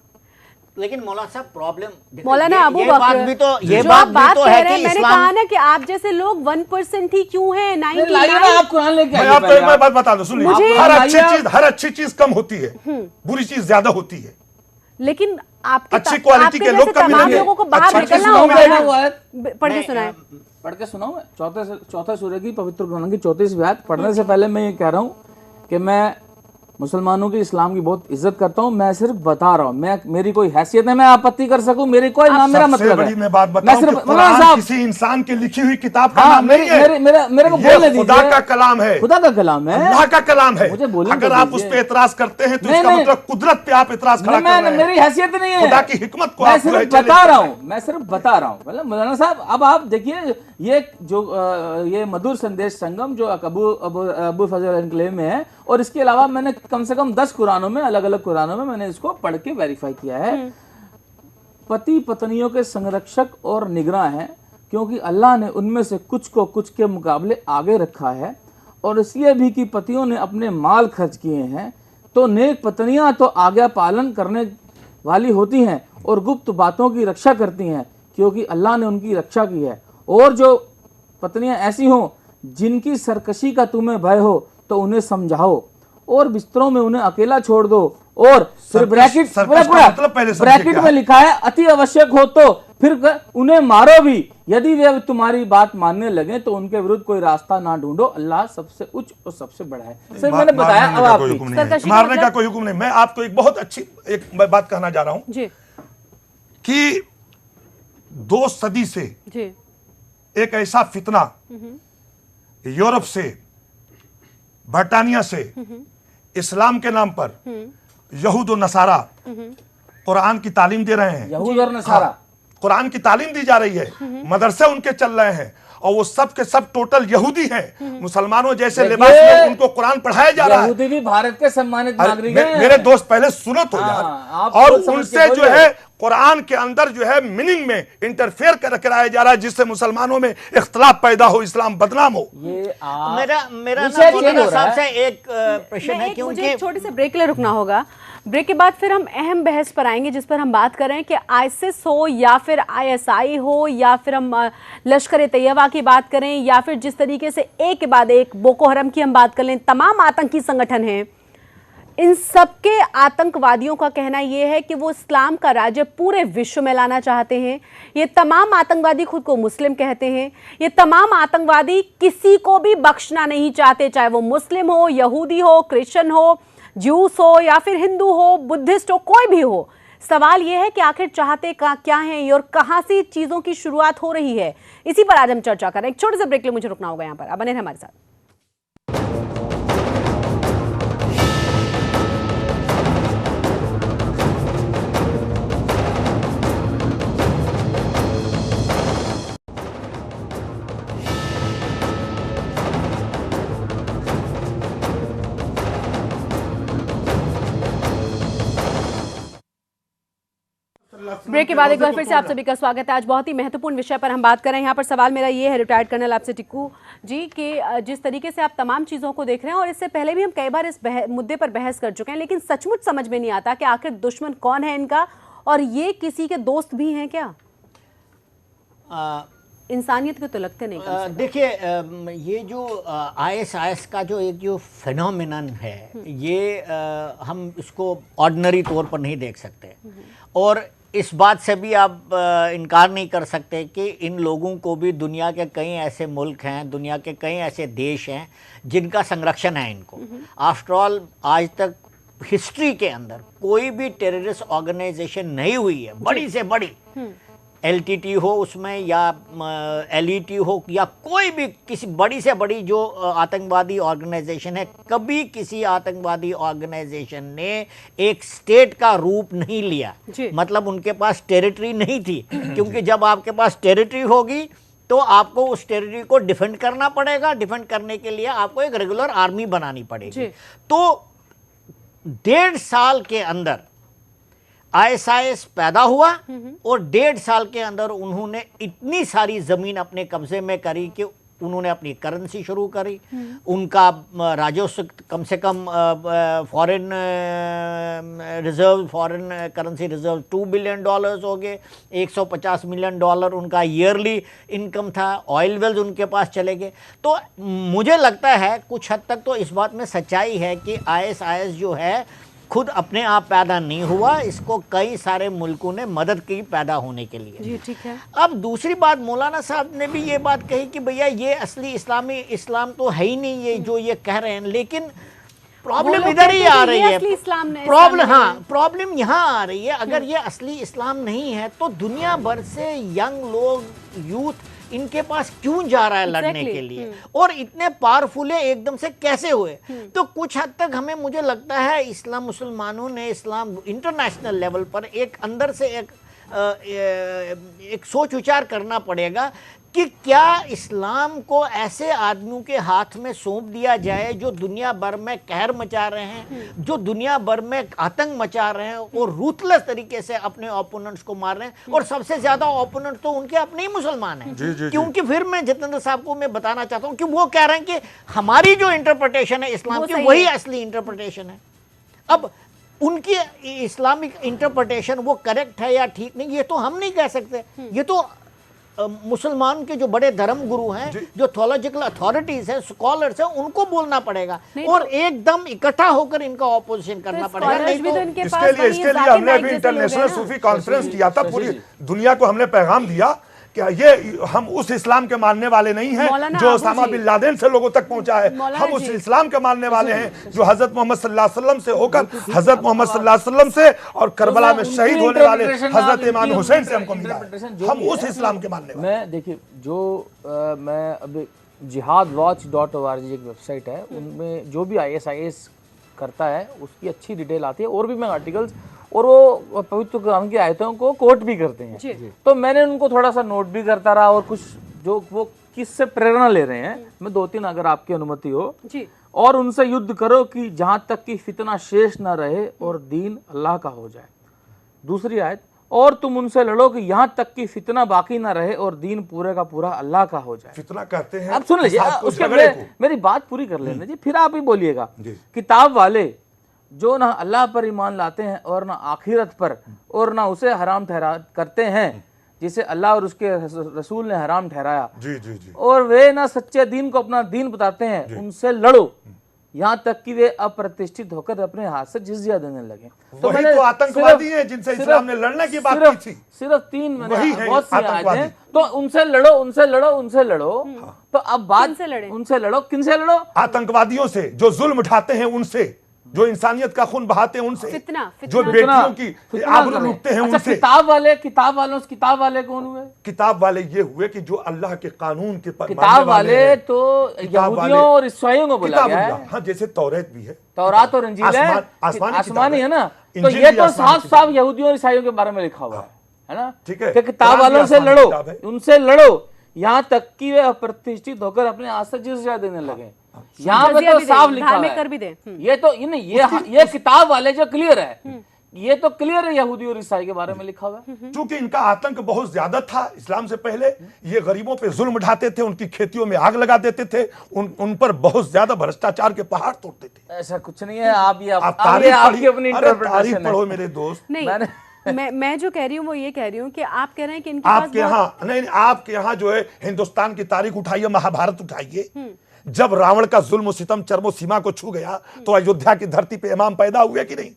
लेकिन मौलाना साहब प्रॉब्लम,
मौलाना अबू बकर,
ये
जो
बात
आप बात
भी तो
कह
है
रहे हैं,
कि
मैंने
इस्लाम,
कहा ना कि आप जैसे लोग 1% ही क्यों हैं, 99
आप कुरान लेके
मैं आपको एक बात बता दूं, सुन लीजिए, हर अच्छी चीज कम होती है, बुरी चीज ज्यादा होती है।
लेकिन आपके
अच्छी क्वालिटी के लोग कम
तमाम
मिलेंगे,
लोगों को बाहर
अच्छा
निकलना होगा। पढ़ के सुनाए,
पढ़ के सुनाऊं मैं? 4 सूरह की पवित्र कुरान की 34वीं आयत पढ़ने से पहले मैं ये कह रहा हूं कि मैं मुसलमानों की, इस्लाम की बहुत इज्जत करता हूं, मैं सिर्फ बता रहा हूं, मैं मेरी कोई हैसियत है मैं आपत्ति कर सकूं, मेरी कोई नाम, मेरा मतलब है।
मैं बात बताऊं कि कुरान किसी इंसान की लिखी हुई किताब का नाम नहीं है,
मेरे को बोलने दीजिए,
खुदा का कलाम है,
खुदा का कलाम है,
अल्लाह का कलाम है।
मुझे बोलने
अगर आप उस पे एतराज करते हैं तो इसका मतलब कुदरत पे आप एतराज खड़ा कर रहे हैं।
मेरी हैसियत नहीं है,
खुदा की हिकमत को
मैं सिर्फ बता रहा हूं, मैं सिर्फ बता रहा हूं। मतलब मौलाना साहब, अब आप देखिए ये जो ये मधुर संदेश संगम जो अबू फजल एनक्लेव में है, और इसके अलावा मैंने कम से कम 10 कुरानों में, अलग अलग कुरानों में मैंने इसको पढ़ के वेरीफाई किया है। पति पत्नियों के संरक्षक और निगरान हैं, क्योंकि अल्लाह ने उनमें से कुछ को कुछ के मुकाबले आगे रखा है, और इसलिए भी कि पतियों ने अपने माल खर्च किए हैं, तो नेक पत्नियां तो आज्ञा पालन करने वाली होती हैं और गुप्त बातों की रक्षा करती हैं, क्योंकि अल्लाह ने उनकी रक्षा की है। और जो पत्नियां ऐसी हों जिनकी सरकशी का तुम्हें भय हो तो उन्हें समझाओ, और बिस्तरों में उन्हें अकेला छोड़ दो। और फिर ब्रैकेट में लिखा है अति आवश्यक हो तो फिर उन्हें मारो भी, यदि वे तुम्हारी बात मानने लगे तो उनके विरुद्ध कोई रास्ता ना ढूंढो, अल्लाह सबसे उच्च और सबसे बड़ा है। सर मैंने बताया, अब आप
मारने का कोई हुक्म नहीं। मैं आपको एक बहुत अच्छी एक बात कहना जा रहा हूं कि 2 सदी से एक ऐसा फितना यूरोप से, बर्तानिया से, इस्लाम के नाम पर यहूद और नसारा कुरान की तालीम दे रहे हैं।
यहूद और नसारा
कुरान की तालीम दी जा रही है, मदरसे उनके चल रहे हैं, और वो सब के सब टोटल यहूदी हैं। मुसलमानों जैसे लिबास में उनको कुरान पढ़ाया जा रहा है।
यहूदी भी भारत के सम्मानित नागरिक हैं।
मेरे दोस्त पहले सुनो तो यार, और उनसे जो है कुरान के अंदर जो है मीनिंग में इंटरफेयर कराया जा रहा है, जिससे मुसलमानों में इख्तलाफ पैदा हो, इस्लाम बदनाम हो।
मेरा मौलाना साहब से एक प्रश्न है, क्योंकि
छोटे से ब्रेक ले रुकना होगा। ब्रेक के बाद फिर हम अहम बहस पर आएंगे, जिस पर हम बात कर रहे हैं कि आईसिस हो या फिर ISI हो, या फिर हम लश्कर तैयबा की बात करें, या फिर जिस तरीके से एक के बाद एक बोको हरम की हम बात कर लें, तमाम आतंकी संगठन हैं, इन सबके आतंकवादियों का कहना यह है कि वो इस्लाम का राज्य पूरे विश्व में लाना चाहते हैं। ये तमाम आतंकवादी खुद को मुस्लिम कहते हैं। ये तमाम आतंकवादी किसी को भी बख्शना नहीं चाहते, चाहे वो मुस्लिम हो, यहूदी हो, क्रिश्चियन हो, ज्यूस हो या फिर हिंदू हो, बुद्धिस्ट हो, कोई भी हो। सवाल यह है कि आखिर चाहते क्या हैं ये और कहां से चीजों की शुरुआत हो रही है। इसी पर आज हम चर्चा कर रहे हैं। एक छोटे से ब्रेक के लिए मुझे रुकना होगा यहाँ पर। अब बने रहें हमारे साथ। ब्रेक के बाद एक बार फिर से आप सभी का स्वागत है। आज बहुत ही महत्वपूर्ण विषय पर हम बात कर रहे हैं। यहाँ पर सवाल मेरा ये है रिटायर्ड कर्नल आपसे टिक्कू जी कि जिस तरीके से आप तमाम चीज़ों को देख रहे हैं और इससे पहले भी हम कई बार इस मुद्दे पर बहस कर चुके हैं, लेकिन सचमुच समझ में नहीं आता कि आखिर दुश्मन कौन है इनका और ये किसी के दोस्त भी हैं क्या? इंसानियत के तो लगते नहीं।
देखिए, ये जो ISIS का जो फिनोमिनन है, ये हम इसको ऑर्डिनरी तौर पर नहीं देख सकते और इस बात से भी आप इनकार नहीं कर सकते कि इन लोगों को भी दुनिया के कई ऐसे मुल्क हैं, दुनिया के कई ऐसे देश हैं जिनका संरक्षण है इनको। आफ्टर ऑल आज तक हिस्ट्री के अंदर कोई भी टेररिस्ट ऑर्गेनाइजेशन नहीं हुई है बड़ी से बड़ी, LTT हो उसमें या LET हो या कोई भी किसी बड़ी से बड़ी जो आतंकवादी ऑर्गेनाइजेशन है, कभी किसी आतंकवादी ऑर्गेनाइजेशन ने एक स्टेट का रूप नहीं लिया। मतलब उनके पास टेरिटरी नहीं थी, क्योंकि जब आपके पास टेरिटरी होगी तो आपको उस टेरिटरी को डिफेंड करना पड़ेगा। डिफेंड करने के लिए आपको एक रेगुलर आर्मी बनानी पड़ेगी। तो 1.5 साल के अंदर ISIS पैदा हुआ और 1.5 साल के अंदर उन्होंने इतनी सारी जमीन अपने कब्जे में करी कि उन्होंने अपनी करेंसी शुरू करी। उनका राजस्व कम से कम फॉरेन करेंसी रिजर्व $2 बिलियन हो गए। $150 मिलियन उनका ईयरली इनकम था। ऑयल वेल्स उनके पास चले गए। तो मुझे लगता है कुछ हद तक तो इस बात में सच्चाई है कि ISIS जो है खुद अपने आप पैदा नहीं हुआ, इसको कई सारे मुल्कों ने मदद की पैदा होने के लिए।
जी ठीक है।
अब दूसरी बात, मौलाना साहब ने भी ये बात कही कि भैया ये असली इस्लाम तो है ही नहीं, ये जो ये कह रहे हैं। लेकिन प्रॉब्लम इधर ही आ रही है। प्रॉब्लम यहाँ आ रही है। अगर ये असली इस्लाम नहीं है तो दुनिया भर से यंग लोग, यूथ इनके पास क्यों जा रहा है लड़ने के लिए, और इतने पावरफुल है एकदम से कैसे हुए? तो कुछ हद तक मुझे लगता है इस्लाम, मुसलमानों ने इस्लाम इंटरनेशनल लेवल पर एक अंदर से एक सोच विचार करना पड़ेगा कि क्या इस्लाम को ऐसे आदमियों के हाथ में सौंप दिया जाए जो दुनिया भर में कहर मचा रहे हैं, जो दुनिया भर में आतंक मचा रहे हैं और रूथलेस तरीके से अपने ओपोनेंट्स को मार रहे हैं, और सबसे ज्यादा ओपोनेंट तो उनके अपने ही मुसलमान हैं। क्योंकि फिर मैं जितेंद्र साहब को मैं बताना चाहता हूं कि वो कह रहे हैं कि हमारी जो इंटरप्रिटेशन है इस्लाम की वही असली इंटरप्रिटेशन है। अब उनकी इस्लामिक इंटरप्रिटेशन वो करेक्ट है या ठीक नहीं, ये तो हम नहीं कह सकते। ये तो मुसलमान के जो बड़े धर्म गुरु हैं, जो थियोलॉजिकल अथॉरिटीज हैं, स्कॉलर्स हैं, उनको बोलना पड़ेगा और एकदम इकट्ठा होकर इनका ऑपोजिशन करना पड़ेगा। नहीं तो
इसके लिए हमने अभी इंटरनेशनल सूफी कॉन्फ्रेंस किया था, पूरी दुनिया को हमने पैगाम दिया कि ये हम उस इस्लाम के मानने वाले नहीं हैं जो ओसामा बिन लादेन से लोगों तक पहुंचा है। हम उस इस्लाम के मानने वाले हैं जो हजरत मोहम्मद सल्लल्लाहु अलैहि वसल्लम से होकर हजरत मोहम्मद सल्लल्लाहु अलैहि वसल्लम से और करबला में शहीद होने वाले हजरत इमाम हुसैन से हमको मिला है। हम उस इस्लाम के मानने वाले।
मैं देखिए, जो मैं अभी jihadwatch.org एक वेबसाइट है, उनमें जो भी ISIS करता है उसकी अच्छी डिटेल आती है, और भी मैं आर्टिकल्स, और वो पवित्र कुरान की आयतों को कोट भी करते हैं। तो मैंने उनको थोड़ा सा नोट भी करता रहा, और कुछ जो वो किससे प्रेरणा ले रहे हैं, मैं 2-3 अगर आपकी अनुमति हो जी। और उनसे युद्ध करो कि जहां तक कि फितना शेष ना रहे और दीन अल्लाह का हो जाए। दूसरी आयत, और तुम उनसे लड़ो कि यहाँ तक कि फितना बाकी ना रहे और दीन पूरे का पूरा अल्लाह का हो जाए।
फितना कहते हैं,
अब सुन लीजिए, उसके मेरी बात पूरी कर लेने जी, फिर आप ही बोलिएगा। किताब वाले जो ना अल्लाह पर ईमान लाते हैं और ना आखिरत पर, और ना उसे हराम ठहरा करते हैं जिसे अल्लाह और उसके रसूल ने हराम ठहराया,
जी जी जी,
और वे ना सच्चे दीन को अपना दीन बताते हैं, उनसे लड़ो। यहाँ तक कि वे अप्रतिष्ठित होकर अपने हाथ से जिजिया देने लगे।
तो वही तो आतंकवादी हैं जिनसे इस्लाम ने लड़ने की बात की थी।
सिर्फ 3
वही हैं
बहुत सी
आतंकवादी।
आयतें, तो उनसे लड़ो, उनसे लड़ो, उनसे लड़ो। तो अब बात उनसे लड़ो, किनसे लड़ो?
आतंकवादियों से, जो जुल्म उठाते हैं उनसे, जो इंसानियत का खून बहाते हैं उनसे, जो बेटियों की आबरू लूटते हैं उनसे।
किताब वाले कौन हुए?
किताब वाले ये हुए कि जो अल्लाह के कानून के
किताब वाले तो यहूदियों और ईसाइयों को बोला गया है।
हाँ, जैसे तौरात भी है,
तौरात और इंजील है, आसमानी है ना। तो ये तो साफ साफ यहूदियों और ईसाइयों के बारे में लिखा हुआ है ना।
ठीक है,
कि किताब वालों से लड़ो, उनसे लड़ो, यहाँ तक कि वे अप्रतिष्ठित होकर अपने हाथ से जिजिया देने लगे। यहाँ पे तो साफ लिखा है। ये तो ये किताब वाले जो क्लियर है, ये तो क्लियर है यहूदी और ईसाई के बारे में लिखा हुआ है।
क्योंकि इनका आतंक बहुत ज्यादा था इस्लाम से पहले। ये गरीबों पे जुल्म उठाते थे, उनकी खेतियों में आग लगा देते थे, उन पर बहुत ज्यादा भ्रष्टाचार के पहाड़ तोड़ते थे।
ऐसा कुछ नहीं है। आप
आपकी अपनी तारीफ पढ़ो मेरे दोस्त।
मैं जो कह रही हूँ वो ये कह रही हूँ कि आप कह रहे हैं कि इनके
आपके यहाँ नहीं, आपके यहाँ जो है हिंदुस्तान की तारीख उठाइए, महाभारत उठाइए। जब रावण का जुल्म सितम चरमो सीमा को छू गया तो अयोध्या की धरती पे इमाम पैदा हुए कि नहीं?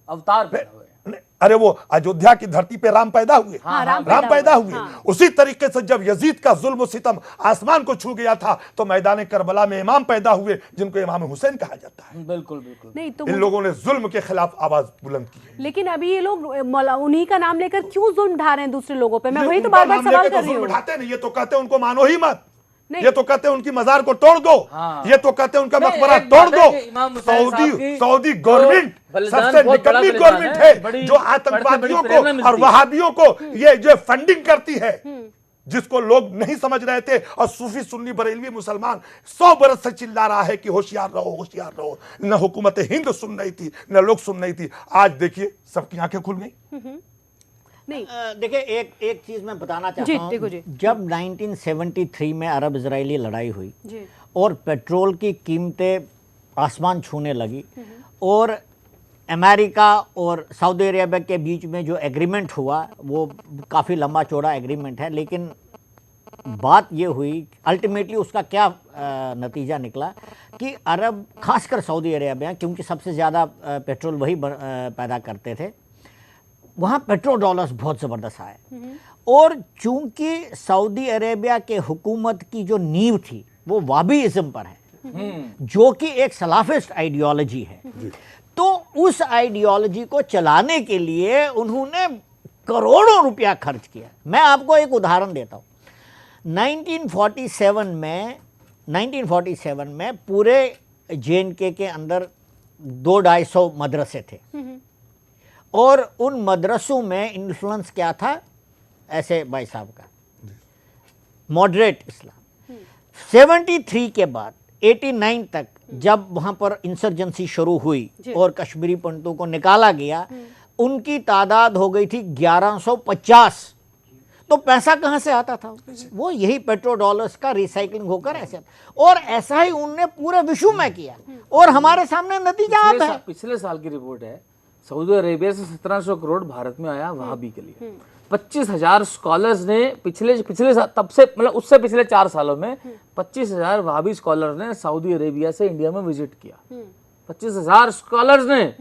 अवतार पैदा हुए।
अरे वो अयोध्या की धरती पे राम पैदा हुए। राम पैदा हुए। उसी तरीके से जब यजीद का जुल्म सितम आसमान को छू गया था तो मैदान करबला में इमाम पैदा हुए जिनको इमाम हुसैन कहा जाता है।
बिल्कुल बिल्कुल।
नहीं तो
इन लोगों ने जुल्म के खिलाफ आवाज बुलंद की है।
लेकिन अभी ये लोग उन्हीं का नाम लेकर क्यों जुल्म ढा रहे हैं दूसरे लोगों पे? मैं वही तो बार बार सवाल कर रही हूँ।
उठाते नहीं, ये तो कहते हैं उनको मानो ही मत, ये तो कहते हैं उनकी मजार को तोड़ दो, ये तो कहते हैं उनका मकबरा तोड़ दो। सऊदी गवर्नमेंट सबसे निकम्मी गवर्नमेंट है जो आतंकवादियों को और वहाबियों को ये जो फंडिंग करती है, जिसको लोग नहीं समझ रहे थे। और सूफी सुन्नी बरेलवी मुसलमान 100 बरस से चिल्ला रहा है कि होशियार रहो, होशियार रहो। न हुकूमत हिंद सुन रही थी, न लोग सुन रही थी। आज देखिए सबकी आंखें खुल गई।
देखिए एक चीज मैं बताना चाहता हूँ। जब 1973 में अरब इजरायली लड़ाई हुई और पेट्रोल की कीमतें आसमान छूने लगी और अमेरिका और सऊदी अरेबिया के बीच में जो एग्रीमेंट हुआ वो काफ़ी लंबा चौड़ा एग्रीमेंट है, लेकिन बात ये हुई अल्टीमेटली उसका क्या नतीजा निकला कि अरब, खासकर सऊदी अरेबिया, क्योंकि सबसे ज़्यादा पेट्रोल वही पैदा करते थे, वहाँ पेट्रोल डॉलर्स बहुत ज़बरदस्त आए। और चूंकि सऊदी अरेबिया के हुकूमत की जो नींव थी वो वाबीइज्म पर है, जो कि एक सलाफिस्ट आइडियोलॉजी है, तो उस आइडियोलॉजी को चलाने के लिए उन्होंने करोड़ों रुपया खर्च किया। मैं आपको एक उदाहरण देता हूँ। 1947 में पूरे JNK के अंदर 200-250 मदरसे थे और उन मदरसों में इन्फ्लुएंस क्या था? ऐसे भाई साहब का मॉडरेट इस्लाम। 73 के बाद 89 तक जब वहाँ पर इंसर्जेंसी शुरू हुई और कश्मीरी पंडितों को निकाला गया, उनकी तादाद हो गई थी 1150। तो पैसा कहाँ से आता था? वो यही पेट्रोल डॉलर्स का रिसाइकलिंग होकर ऐसे, और ऐसा ही उनने पूरे विश्व में किया और हमारे सामने नतीजा आता है।
पिछले साल की रिपोर्ट है, सऊदी अरेबिया से 1700 करोड़ भारत में आया वहाबी के लिए। 25,000 स्कॉलर्स ने पिछले तब से मतलब उससे पिछले 4 सालों में 25,000 वहाबी स्कॉलर ने सऊदी अरेबिया से इंडिया में विजिट किया। 25,000 स्कॉलर्स ने,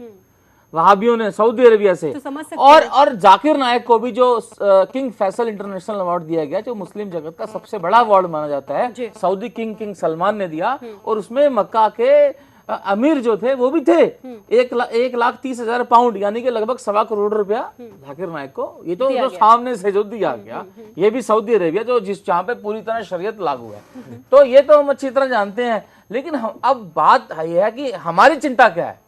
वहाबियों ने, सऊदी अरेबिया से।
तो
और जाकिर नायक को भी जो किंग फैसल इंटरनेशनल अवार्ड दिया गया, जो मुस्लिम जगत का सबसे बड़ा अवार्ड माना जाता है, सऊदी किंग सलमान ने दिया। और उसमें मक्का के अमीर जो थे वो भी थे। 1,30,000 पाउंड यानी कि लगभग 1.25 करोड़ रुपया जाकिर नायक को, ये तो जो सामने से जो दिया गया, ये भी सऊदी अरेबिया जो जहाँ पे पूरी तरह शरीयत लागू है। तो ये तो हम अच्छी तरह जानते हैं। लेकिन अब बात यह है कि हमारी चिंता क्या है।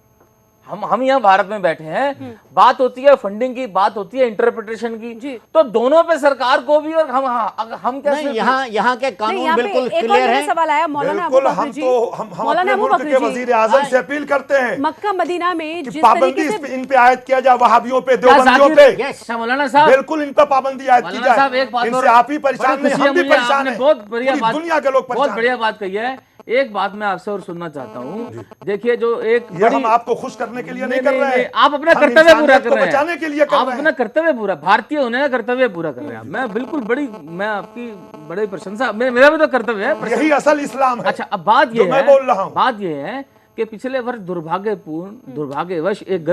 हम यहाँ भारत में बैठे हैं, बात होती है फंडिंग की, बात होती है इंटरप्रिटेशन की, तो दोनों पे सरकार को भी और हम कैसे?
यहाँ के कानून बिल्कुल क्लियर है।
सवाल आया मौलाना अबू बकर जी,
हम अपने मुल्क के वजीर आजम से अपील करते हैं
मक्का मदीना में जिस
पाबंदी इन पे आयद किया जाए, वहाबियों पे, देवबंदियों पे।
मौलाना साहब
बिल्कुल इन पर पाबंदी आयद की जाए। इनसे आप ही परेशान नहीं, हम भी परेशान हैं,
बहुत बढ़िया बात,
दुनिया के लोग
बहुत बढ़िया बात कही है। एक बात मैं आपसे और सुनना चाहता हूँ। देखिए, जो एक
हम आपको खुश करने के लिए नहीं कर रहे हैं,
आप अपना कर्तव्य पूरा कर रहे हैं,
बचाने के लिए कर रहे हैं।
आप अपना कर्तव्य पूरा, भारतीय होने का कर्तव्य पूरा कर रहे हैं। मैं बिल्कुल मैं आपकी बड़ी प्रशंसा, मेरा भी तो कर्तव्य है।
यही असल इस्लाम है।
अच्छा, अब बात ये है कि पिछले वर्ष दुर्भाग्यवश एक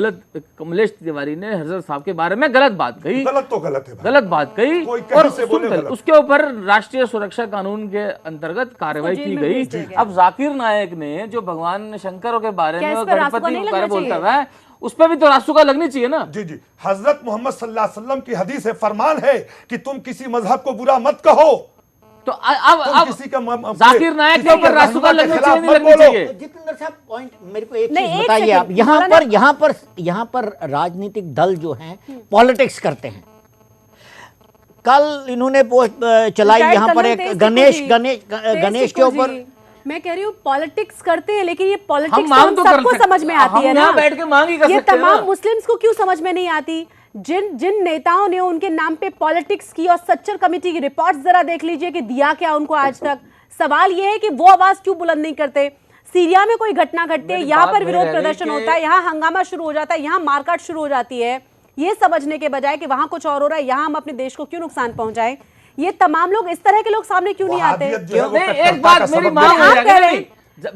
कमलेश तिवारी ने हजरत साहब के बारे में गलत बात कही।
गलत तो गलत है भाई।
गलत बात कही
कोई
और
कहीं से बोले गलत।
उसके ऊपर राष्ट्रीय सुरक्षा कानून के अंतर्गत कार्रवाई की गई। अब जाकिर नायक ने जो भगवान शंकर के बारे में गणपति के बारे में बोलता है, उस पर भी तो रासुका लगनी चाहिए ना।
जी जी, हजरत मोहम्मद सल्लल्लाहु अलैहि वसल्लम की हदीस है, फरमान है कि तुम किसी मजहब को बुरा मत कहो।
तो अब
किसी का
जाकिर नायक के ऊपर रासुका लगनी चाहिए, नहीं लगनी चाहिए?
जितेंद्र साहब पॉइंट मेरे को एक चीज बताइए आप, यहाँ पर राजनीतिक दल जो हैं पॉलिटिक्स करते हैं। कल इन्होंने पोस्ट चलाई यहाँ पर एक गणेश के ऊपर।
मैं कह रही हूँ पॉलिटिक्स करते हैं, लेकिन ये पॉलिटिक्स
तो
सबको समझ में आती है ना।
बैठ के मांग ही कर
ये
सकते हैं
तमाम मुस्लिम्स को क्यों समझ में नहीं आती? जिन नेताओं ने उनके नाम पे पॉलिटिक्स की, और सच्चर कमेटी की रिपोर्ट्स जरा देख लीजिए कि दिया क्या उनको आज तक। सवाल ये है कि वो आवाज क्यों बुलंद नहीं करते? सीरिया में कोई घटना घटती है, यहाँ पर विरोध प्रदर्शन होता है, यहाँ हंगामा शुरू हो जाता है, यहाँ मारकाट शुरू हो जाती है, ये समझने के बजाय कि वहां कुछ और हो रहा है, यहाँ हम अपने देश को क्यों नुकसान पहुंचाएं, ये तमाम लोग, इस तरह के लोग सामने क्यों नहीं आते?
एक बात मेरी मांग है,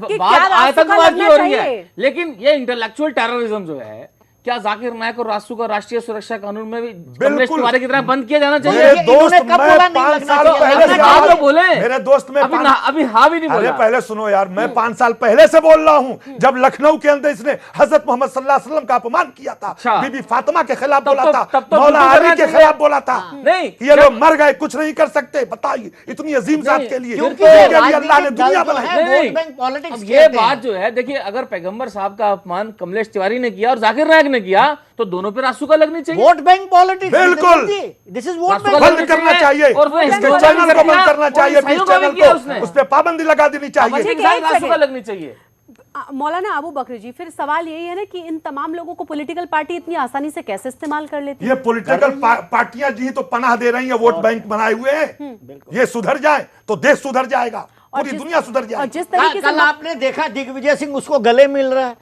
बात आतंकवादी हो रही है, लेकिन ये इंटेलेक्चुअल टेररिज्म जो है, क्या जाकिर नायक और रासुका राष्ट्रीय सुरक्षा कानून में भी कमलेश तिवारी की तरह बंद किया जाना चाहिए?
मेरे दोस्त, मैं 5 साल पहले
तो बोले,
मेरे दोस्त में
अभी हाँ भी नहीं बोला।
पहले सुनो यार, मैं 5 साल पहले से बोल रहा हूँ, जब लखनऊ के अंदर इसने हजरत मोहम्मद सल्लल्लाहु अलैहि वसल्लम का अपमान किया था, बीबी फातिमा के खिलाफ बोला था, मौला अली के खिलाफ बोला था,
नहीं
ये लोग मर गए, कुछ नहीं कर सकते। बताइए, इतनी अजीम जात के लिए अल्लाह ने दुनिया बनाई।
ये बात जो है, देखिए, अगर पैगंबर साहब का अपमान कमलेश तिवारी ने किया और जाकिर नायक ने किया, तो दोनों पे रासुका लगनी चाहिए।
वोट बैंक पॉलिटिक्स,
बिल्कुल,
दिस इज वोट बैंक।
बंद करना चाहिए, इसके चैनल को बंद करना चाहिए, उस पर पाबंदी लगा देनी चाहिए,
रासुका लगनी चाहिए।
मौलाना अबू बकर जी, फिर सवाल यही है ना कि इन तमाम लोगों को पॉलिटिकल पार्टी इतनी आसानी से कैसे इस्तेमाल कर लेती है?
ये पॉलिटिकल पार्टियां जी तो पनाह दे रही हैं, वोट बैंक बनाए हुए हैं। ये सुधर जाए तो देश सुधर जाएगा, पूरी दुनिया सुधर जाएगी।
जिस तरीके से
कल आपने देखा दिग्विजय सिंह उसको गले मिल रहा है,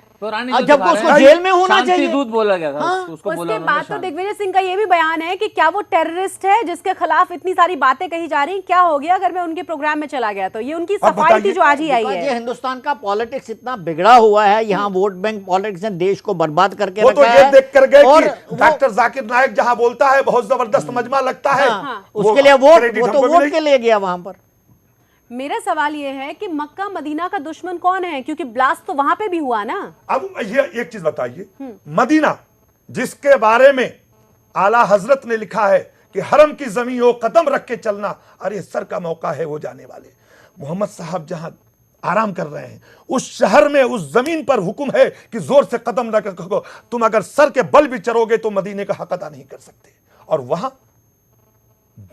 जब
उसको जेल में होना चाहिए,
दूध बोला गया था।
उसके बाद तो दिग्विजय सिंह का ये भी बयान है कि क्या वो टेररिस्ट है जिसके खिलाफ इतनी सारी बातें कही जा रही हैं? क्या हो गया अगर मैं उनके प्रोग्राम में चला गया? तो ये उनकी सफाई थी जो आज ही आई है।
हिंदुस्तान का पॉलिटिक्स इतना बिगड़ा हुआ है, यहाँ वोट बैंक पॉलिटिक्स ने देश को बर्बाद करके
वो तो ये देख कर गए कि डॉक्टर जाकिर नायक जहाँ बोलता है बहुत जबरदस्त मजमा लगता है,
उसके लिए वोट के लिए गया वहां पर।
मेरा सवाल ये है कि मक्का मदीना का दुश्मन कौन है? क्योंकि ब्लास्ट तो वहां पे भी हुआ ना।
अब ये एक चीज बताइए, मदीना जिसके बारे में आला हजरत ने लिखा है कि हरम की जमीन हो कदम रख के चलना, अरे सर का मौका है वो जाने वाले। मोहम्मद साहब जहां आराम कर रहे हैं, उस शहर में, उस जमीन पर हुक्म है कि जोर से कदम रख रखो, तुम अगर सर के बल भी चरोगे तो मदीने का हक अदा नहीं कर सकते। और वहां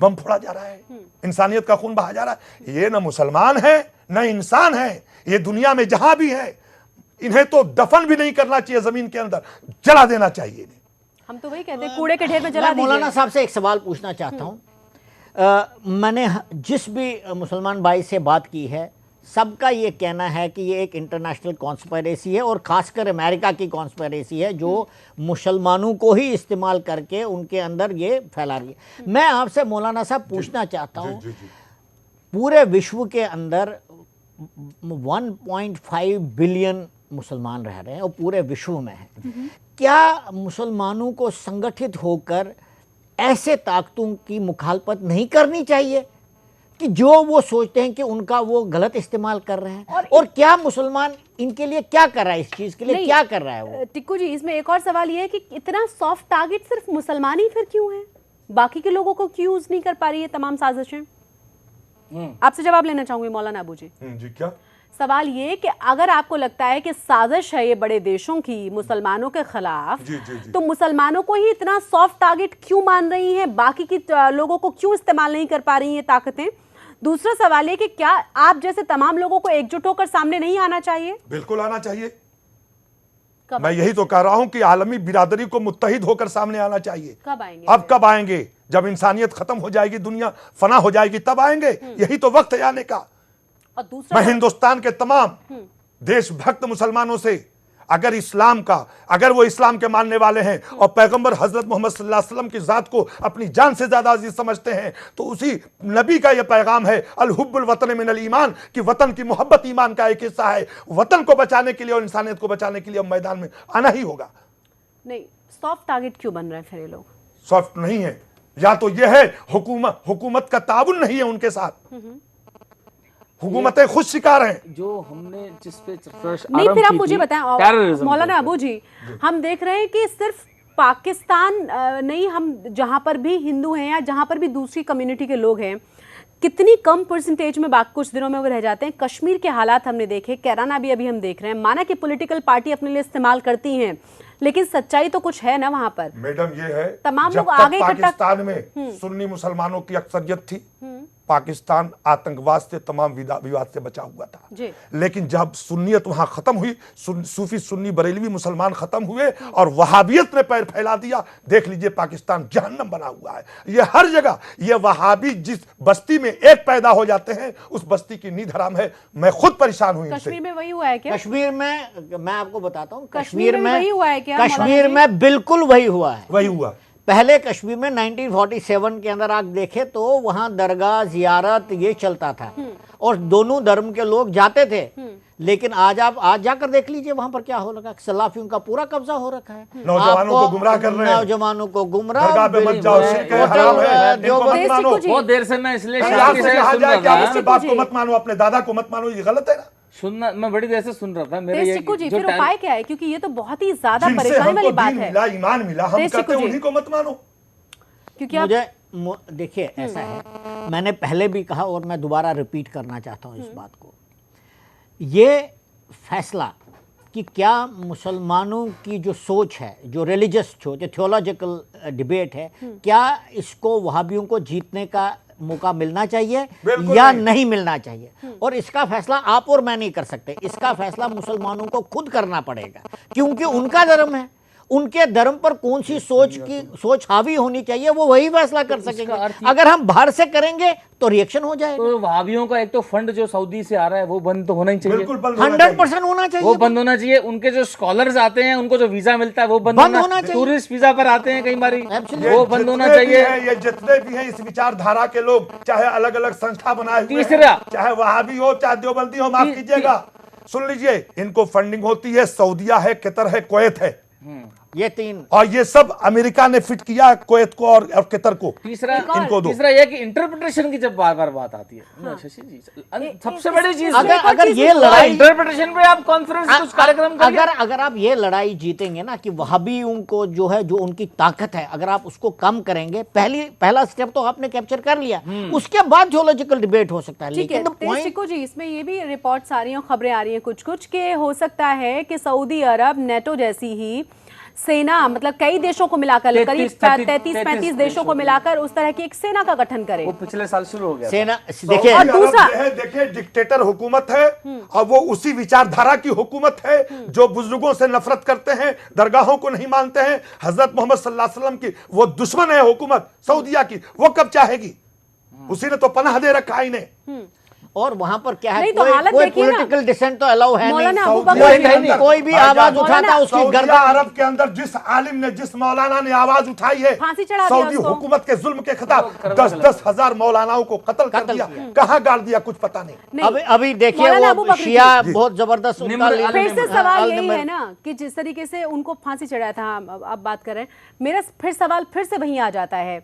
बम फोड़ा जा रहा है, इंसानियत का खून बहा जा रहा है। ये ना मुसलमान है ना इंसान है, ये दुनिया में जहां भी है, इन्हें तो दफन भी नहीं करना चाहिए, जमीन के अंदर जला देना चाहिए।
हम तो वही कहते हैं, कूड़े के ढेर में जला दीजिए।
मौलाना साहब से एक सवाल पूछना चाहता हूं। मैंने जिस भी मुसलमान भाई से बात की है, सबका ये कहना है कि ये एक इंटरनेशनल कॉन्स्पिरेसी है, और खासकर अमेरिका की कॉन्स्पिरेसी है जो मुसलमानों को ही इस्तेमाल करके उनके अंदर ये फैला रही है। मैं आपसे मौलाना साहब पूछना चाहता हूँ, पूरे विश्व के अंदर 1.5 बिलियन मुसलमान रह रहे हैं और पूरे विश्व में हैं। क्या मुसलमानों को संगठित होकर ऐसे ताकतों की मुखालफत नहीं करनी चाहिए कि जो वो सोचते हैं कि उनका वो गलत इस्तेमाल कर रहे हैं? और क्या मुसलमान इनके लिए क्या कर रहा है, इस चीज के लिए क्या कर रहा है वो?
टिक्कू जी, इसमें एक और सवाल ये है कि इतना सॉफ्ट टारगेट सिर्फ मुसलमान ही फिर क्यों है? बाकी के लोगों को क्यों यूज नहीं कर पा रही है तमाम साजिशें? आपसे जवाब लेना चाहूंगी मौलाना अबू जी।
जी क्या
सवाल ये कि अगर आपको लगता है कि साजिश है ये बड़े देशों की मुसलमानों के खिलाफ, तो मुसलमानों को ही इतना सॉफ्ट टारगेट क्यों मान रही हैं? बाकी की लोगों को क्यों इस्तेमाल नहीं कर पा रही हैं ताकतें? दूसरा सवाल ये कि क्या आप जैसे तमाम लोगों को एकजुट होकर सामने नहीं आना चाहिए?
बिल्कुल आना चाहिए। मैं यही तो कह रहा हूं कि आलमी बिरादरी को मुत्तहिद होकर सामने आना चाहिए।
कब आएंगे?
अब कब आएंगे? जब इंसानियत खत्म हो जाएगी, दुनिया फना हो जाएगी, तब आएंगे। यही तो वक्त है आने का।
और दूसरा,
मैं हिंदुस्तान के तमाम देशभक्त मुसलमानों से अगर इस्लाम का, अगर वो इस्लाम के मानने वाले हैं और पैगंबर हजरत मोहम्मद सल्लल्लाहु अलैहि वसल्लम की जात को अपनी जान से ज्यादा अजीज समझते हैं, तो उसी नबी का यह पैगाम है अल हुब्बुल वतन मिनल ईमान, कि वतन की मोहब्बत ईमान का एक हिस्सा है। वतन को बचाने के लिए और इंसानियत को बचाने के लिए मैदान में आना ही होगा।
नहीं, सॉफ्ट टारगेट क्यों बन रहे हैं फिर ये लोग?
सॉफ्ट नहीं है, या तो यह है हुकूमत का ताउन नहीं है उनके साथ, हुकूमतें खुद शिकार हैं।
जो हमने जिस पे
नहीं, फिर आप मुझे बताएं मौलाना अबू जी, हम देख रहे हैं कि सिर्फ पाकिस्तान नहीं, हम जहां पर भी हिंदू हैं या जहां पर भी दूसरी कम्युनिटी के लोग हैं, कितनी कम परसेंटेज में कुछ दिनों में वो रह जाते हैं। कश्मीर के हालात हमने देखे, कैराना भी अभी हम देख रहे हैं। माना कि पॉलिटिकल पार्टी अपने लिए इस्तेमाल करती हैं, लेकिन सच्चाई तो कुछ है ना वहां पर।
मैडम ये है,
तमाम
जब
लोग
तक
आगे
पाकिस्तान में सुन्नी मुसलमानों की अक्सरियत थी, पाकिस्तान आतंकवाद से, तमाम विवाद से बचा हुआ था। लेकिन जब सुन्नियत वहां खत्म हुई, सूफी सुन्नी बरेलवी मुसलमान खत्म हुए और वहाबियत ने पैर फैला दिया, देख लीजिए पाकिस्तान जहन्नम बना हुआ है। ये हर जगह ये वहाबी जिस बस्ती में एक पैदा हो जाते हैं, उस बस्ती की नींद हराम है। मैं खुद परेशान हुई।
कश्मीर में वही हुआ है क्या?
कश्मीर में मैं आपको बताता हूँ,
कश्मीर में वही हुआ है क्या?
कश्मीर में बिल्कुल वही हुआ है।
वही हुआ।
पहले कश्मीर में 1947 के अंदर आप देखें तो वहां दरगाह जियारत ये चलता था और दोनों धर्म के लोग जाते थे। लेकिन आज आप जाकर देख लीजिए वहां पर क्या हो रखा है। सलाफियों का पूरा कब्जा हो रखा है।
नौजवानों को गुमराह कर रहे हैं।
नौजवानों को गुमराह।
बहुत देर से मैं इसलिए
बाप को मत मानो, अपने दादा को मत मानो, ये गलत है ना।
सुनना, मैं बड़ी देर से सुन रहा था। मेरे
चिक्कू जी, फिर उपाय क्या है? क्योंकि ये तो बहुत ही ज्यादा परेशानी वाली बात है।
मिला, ईमान मिला, हम कहते हैं उन्हीं को मत मानो।
क्योंकि
मुझे देखिए ऐसा है, मैंने पहले भी कहा और मैं दोबारा रिपीट करना चाहता हूं इस बात को। ये फैसला कि क्या मुसलमानों की जो सोच है, जो रिलीजियस सोच, जो थियोलॉजिकल डिबेट है, क्या इसको वहाबियों को जीतने का मौका मिलना चाहिए या नहीं मिलना चाहिए? और इसका फैसला आप और मैं नहीं कर सकते। इसका फैसला मुसलमानों को खुद करना पड़ेगा, क्योंकि उनका धर्म है। उनके धर्म पर कौन सी सोच हावी होनी चाहिए, वो वही फैसला कर सकेंगे। अगर हम बाहर से करेंगे तो रिएक्शन हो जाएगा।
तो वहाबियों का एक तो फंड जो सऊदी से आ रहा है वो बंद तो होना ही चाहिए,
100% होना चाहिए।
वो बंद होना चाहिए। उनके जो स्कॉलर्स आते हैं, उनको जो वीजा मिलता है वो बंद होना चाहिए। टूरिस्ट वीजा पर आते हैं कई बार, वो बंद होना चाहिए।
ये जितने भी हैं इस विचारधारा के लोग, चाहे अलग अलग संस्था बनाए हुए, चाहे वहाबी हो चाहे देवबंदी हो, माफ कीजिएगा, सुन लीजिए, इनको फंडिंग होती है सऊदिया है, कतर है, कुवैत है,
ये तीन, और
ये सब अमेरिका ने फिट किया कुवैत को और कतर को।
तीसरा यह कि इंटरप्रिटेशन की जब बार बार बात आती है, शशि जी, सबसे बड़ी चीज
अगर ये लड़ाई
इंटरप्रिटेशन पे आप कॉन्फ्रेंस कुछ कार्यक्रम
अगर आप ये लड़ाई जीतेंगे ना कि वहाबियों को जो है, जो उनकी ताकत है, अगर आप उसको कम करेंगे, पहला स्टेप तो आपने कैप्चर कर लिया, उसके बाद थियोलॉजिकल डिबेट हो सकता है। लेकिन
चिक्कू जी, इसमें ये भी रिपोर्ट्स आ रही हैं, खबरें आ रही हैं कुछ के, हो सकता है कि सऊदी अरब नेटो जैसी ही सेना, मतलब कई देशों को मिलाकर, करीब 33-35 देशों को मिलाकर उस तरह की एक सेना का गठन करे।
वो पिछले साल शुरू हो गया
सेना।
देखिए, और दूसरा देखिए, डिक्टेटर हुकूमत है और वो उसी विचारधारा की हुकूमत है जो बुजुर्गों से नफरत करते हैं, दरगाहों को नहीं मानते हैं, हजरत मोहम्मद सल्लल्लाहु अलैहि वसल्लम की वो दुश्मन है हुकूमत सऊदिया की। वो कब चाहेगी? उसी ने तो पनाह दे रखा इन्हें।
और वहां पर क्या है,
तो
कोई पॉलिटिकल डिसेंट तो अलाउ है नहीं। कोई भी आवाज उठाता उसकी गर्दन।
अरब के अंदर जिस आलिम ने, जिस मौलाना ने आवाज उठाई है सऊदी हुकूमत के जुल्म के खिलाफ, 10-10 हजार मौलानाओं को कत्ल कर दिया, कहाँ गाड़ दिया कुछ पता नहीं।
अभी देखिए वो शिया बहुत जबरदस्त।
फिर से सवाल यही है ना कि जिस तरीके से उनको फांसी चढ़ाया था, आप बात कर रहे हैं, मेरा फिर सवाल फिर से वहीं आ जाता है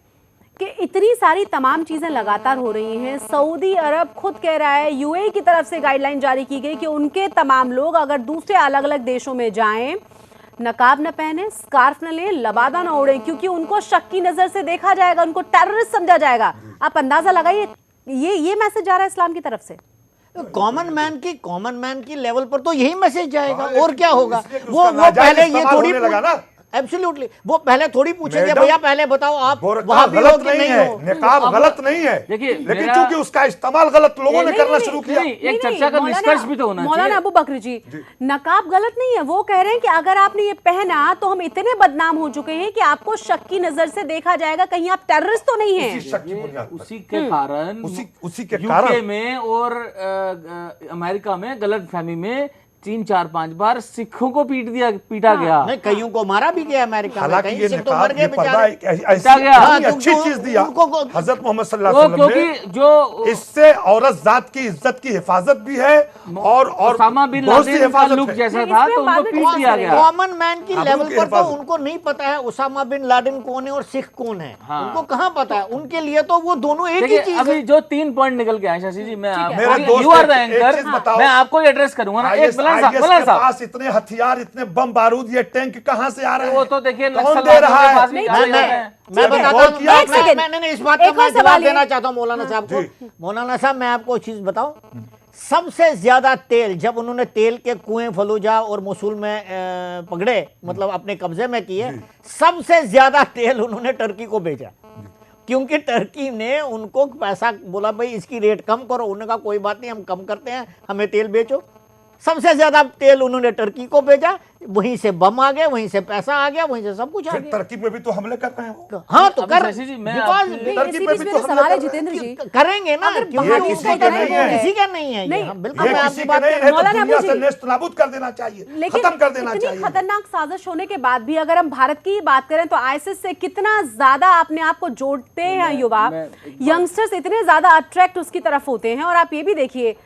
कि इतनी सारी तमाम चीजें लगातार हो रही हैं। सऊदी अरब खुद कह रहा है, यूएई की तरफ से गाइडलाइन जारी की गई कि उनके तमाम लोग अगर दूसरे अलग अलग देशों में जाएं, नकाब न पहने, स्कार्फ न लें, लबादा न ओढ़े, क्योंकि उनको शक की नजर से देखा जाएगा, उनको टेररिस्ट समझा जाएगा। आप अंदाजा लगाइए, ये मैसेज जा रहा है इस्लाम की तरफ से।
कॉमन मैन की लेवल पर तो यही मैसेज जाएगा। और क्या होगा? वो पहले ये थोड़ी लगा ना, एब्सोल्युटली, वो पहले थोड़ी पूछेंगे भैया पहले बताओ आप वहां भी
गलत नहीं है, निकाब गलत नहीं है, लेकिन चूंकि उसका इस्तेमाल गलत लोगों ने करना शुरू किया।
एक चर्चा का निष्कर्ष भी तो होना चाहिए।
मौलाना अबू बकर जी, नकाब गलत नहीं है, वो कह रहे हैं कि अगर आपने ये पहना तो हम इतने बदनाम हो चुके हैं कि आपको शक की नजर से देखा जाएगा, कहीं आप टेररिस्ट तो नहीं है।
उसी के कारण यूके में और अमेरिका में गलतफहमी में 3-4-5 बार सिखों को पीटा गया।
नहीं, कईयों को मारा भी गया अमेरिका में,
हालांकि
कई
ये
सिख तो
निकाब,
मर गए
ये पर्दा
बेचारे।
एक ऐसी अच्छी चीज दिया हजरत मोहम्मद सल्लल्लाहु अलैहि वसल्लम ने,
जो
इससे औरत जात की इज्जत की हिफाजत भी है और
उसामा बिन
बहुत सी
लादेन का
हिफाजत
लुक
है।
जैसा था तो उनको पीट दिया गया।
कॉमन मैन की
अब
लेवल
उनकी
पर तो
हिफाजत।
उनको नहीं पता है उसामा बिन लादेन कौन है और सिख कौन है, उनको कहाँ पता है। उनके लिए तो वो दोनों एक ही
देखिए
चीज
अभी
है।
जो 3 पॉइंट निकल के आए शशि जी, मैं
मेरे दोस्त,
यू आर द
एक
एंकर,
चीज बताओ।
मैं आपको ही एड्रेस करूंगा ना। एक
IS के पास इतने हथियार, इतने बम बारूद, ये टैंक कहाँ से आ रहे हैं?
वो तो देखिए
कौन दे रहा है?
मैं बताता हूँ, मैं इस बात का मैं जवाब देना चाहता हूँ मौलाना साहब को। मौलाना साहब, मैं आपको चीज बताऊं, सबसे ज्यादा तेल जब उन्होंने तेल के कुएं फलूजा और मोसूल में पकड़े, मतलब अपने कब्जे में किए, सबसे ज्यादा तेल उन्होंने टर्की को भेजा, क्योंकि टर्की ने उनको पैसा बोला, भाई इसकी रेट कम करो। उन्होंने कहा कोई बात नहीं, हम कम करते हैं, हमें तेल बेचो। सबसे ज्यादा तेल उन्होंने टर्की को भेजा, वहीं से बम आ गया, वहीं से पैसा आ गया, वहीं से सब कुछ आ गया।
टर्की पे भी तो हमले कर रहे हैं वो।
हाँ तो कर
शशि जी, मैं
टर्की पे भी तो
सवाल है जितेंद्र जी,
करेंगे ना,
अगर
क्योंकि
बाहर
किसी का नहीं है।
किसी का नहीं है।
नहीं,
ये, हाँ, बिल्कुल
ये
मैं
किसी
आपकी
का
बात
नहीं
कर
है, तो
मौलाना
दुनिया
अबू
से
जी,
नेस्त नाबूद कर देना चाहिए,
लेकिन
खत्म कर देना
इतनी
चाहिए।
खतरनाक साजिश होने के बाद भी अगर हम भारत की बात करें तो आईएसआईएस से कितना ज्यादा अपने आप को जोड़ते हैं युवा, यंगस्टर्स इतने ज्यादा अट्रैक्ट उसकी तरफ होते हैं। और आप ये भी देखिए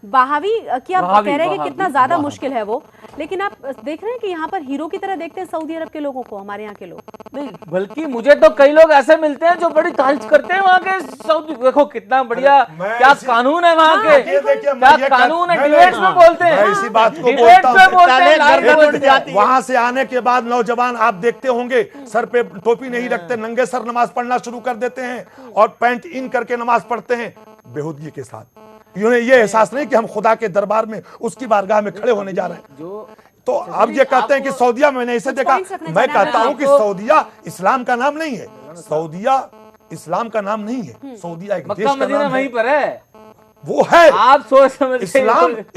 बहावी की आप कह रहे हैं कि कितना ज्यादा मुश्किल है वो, लेकिन आप देख रहे हैं कि यहाँ पर हीरो की तरह देखते हैं सऊदी अरब के लोगों को, हमारे यहाँ के लोग
नहीं, बल्कि मुझे तो कई लोग ऐसे मिलते हैं जो बड़ी तारीफ करते हैं वहाँ के सऊदी। देखो कितना बढ़िया, क्या कानून है वहाँ के, क्या कानून है, डिबेट्स में बोलते हैं,
मैं इसी बात को
डिबेट्स
बोलता
में
हूँ।
बोलते हैं, लाल कलर की जाती है।
वहां से आने के बाद नौजवान आप देखते होंगे सर पे टोपी नहीं रखते, नंगे सर नमाज पढ़ना शुरू कर देते हैं और पैंट इन करके नमाज पढ़ते हैं बेहूदगी के साथ। उन्हें ये एहसास नहीं कि हम खुदा के दरबार में उसकी बारगाह में खड़े होने जा रहे हैं। तो अब ये कहते हैं कि सऊदिया, मैंने इसे देखा, मैं कहता हूं कि सऊदिया इस्लाम का नाम नहीं है, सऊदिया इस्लाम का नाम नहीं है, सऊदिया एक देश का नाम
वहीं
है,
पर है,
वो है।
आप सोच समझ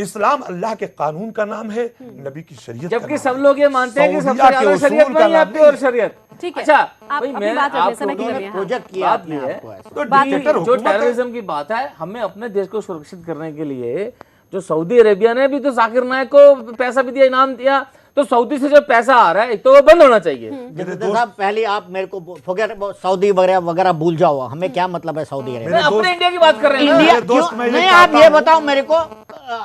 इस्लाम अल्लाह के कानून का नाम है, नबी की शरीयत,
जबकि सब लोग ये मानते हैं कि सबसे ज्यादा शरीयत वही आपकी और शरीयत।
ठीक है,
अच्छा,
आप
भाई
अपनी
मैं
बात रख लें, समय की
आप
कमी है।
प्रोजेक्ट किया
बात
आपने
ये है,
आपको ऐसे।
तो
बात
डिक्टेटर
जो
हुकूमत है।
टेररिज्म की बात है, हमें अपने देश को सुरक्षित करने के लिए जो सऊदी अरेबिया ने भी तो जाकिर नायक को पैसा भी दिया, इनाम दिया, तो सऊदी से जो पैसा आ रहा है तो वो बंद होना चाहिए।
जितेंद्र साहब, पहले आप मेरे को सऊदी वगैरह वगैरह भूल जाओ, हमें क्या मतलब है सऊदी अरेबिया।
अपने इंडिया की बात कर रहे हैं ना।
इंडिया
दोस्त,
क्यों
मैं ये
नहीं,
कहता
आप ये
हूं-
बताओ मेरे को,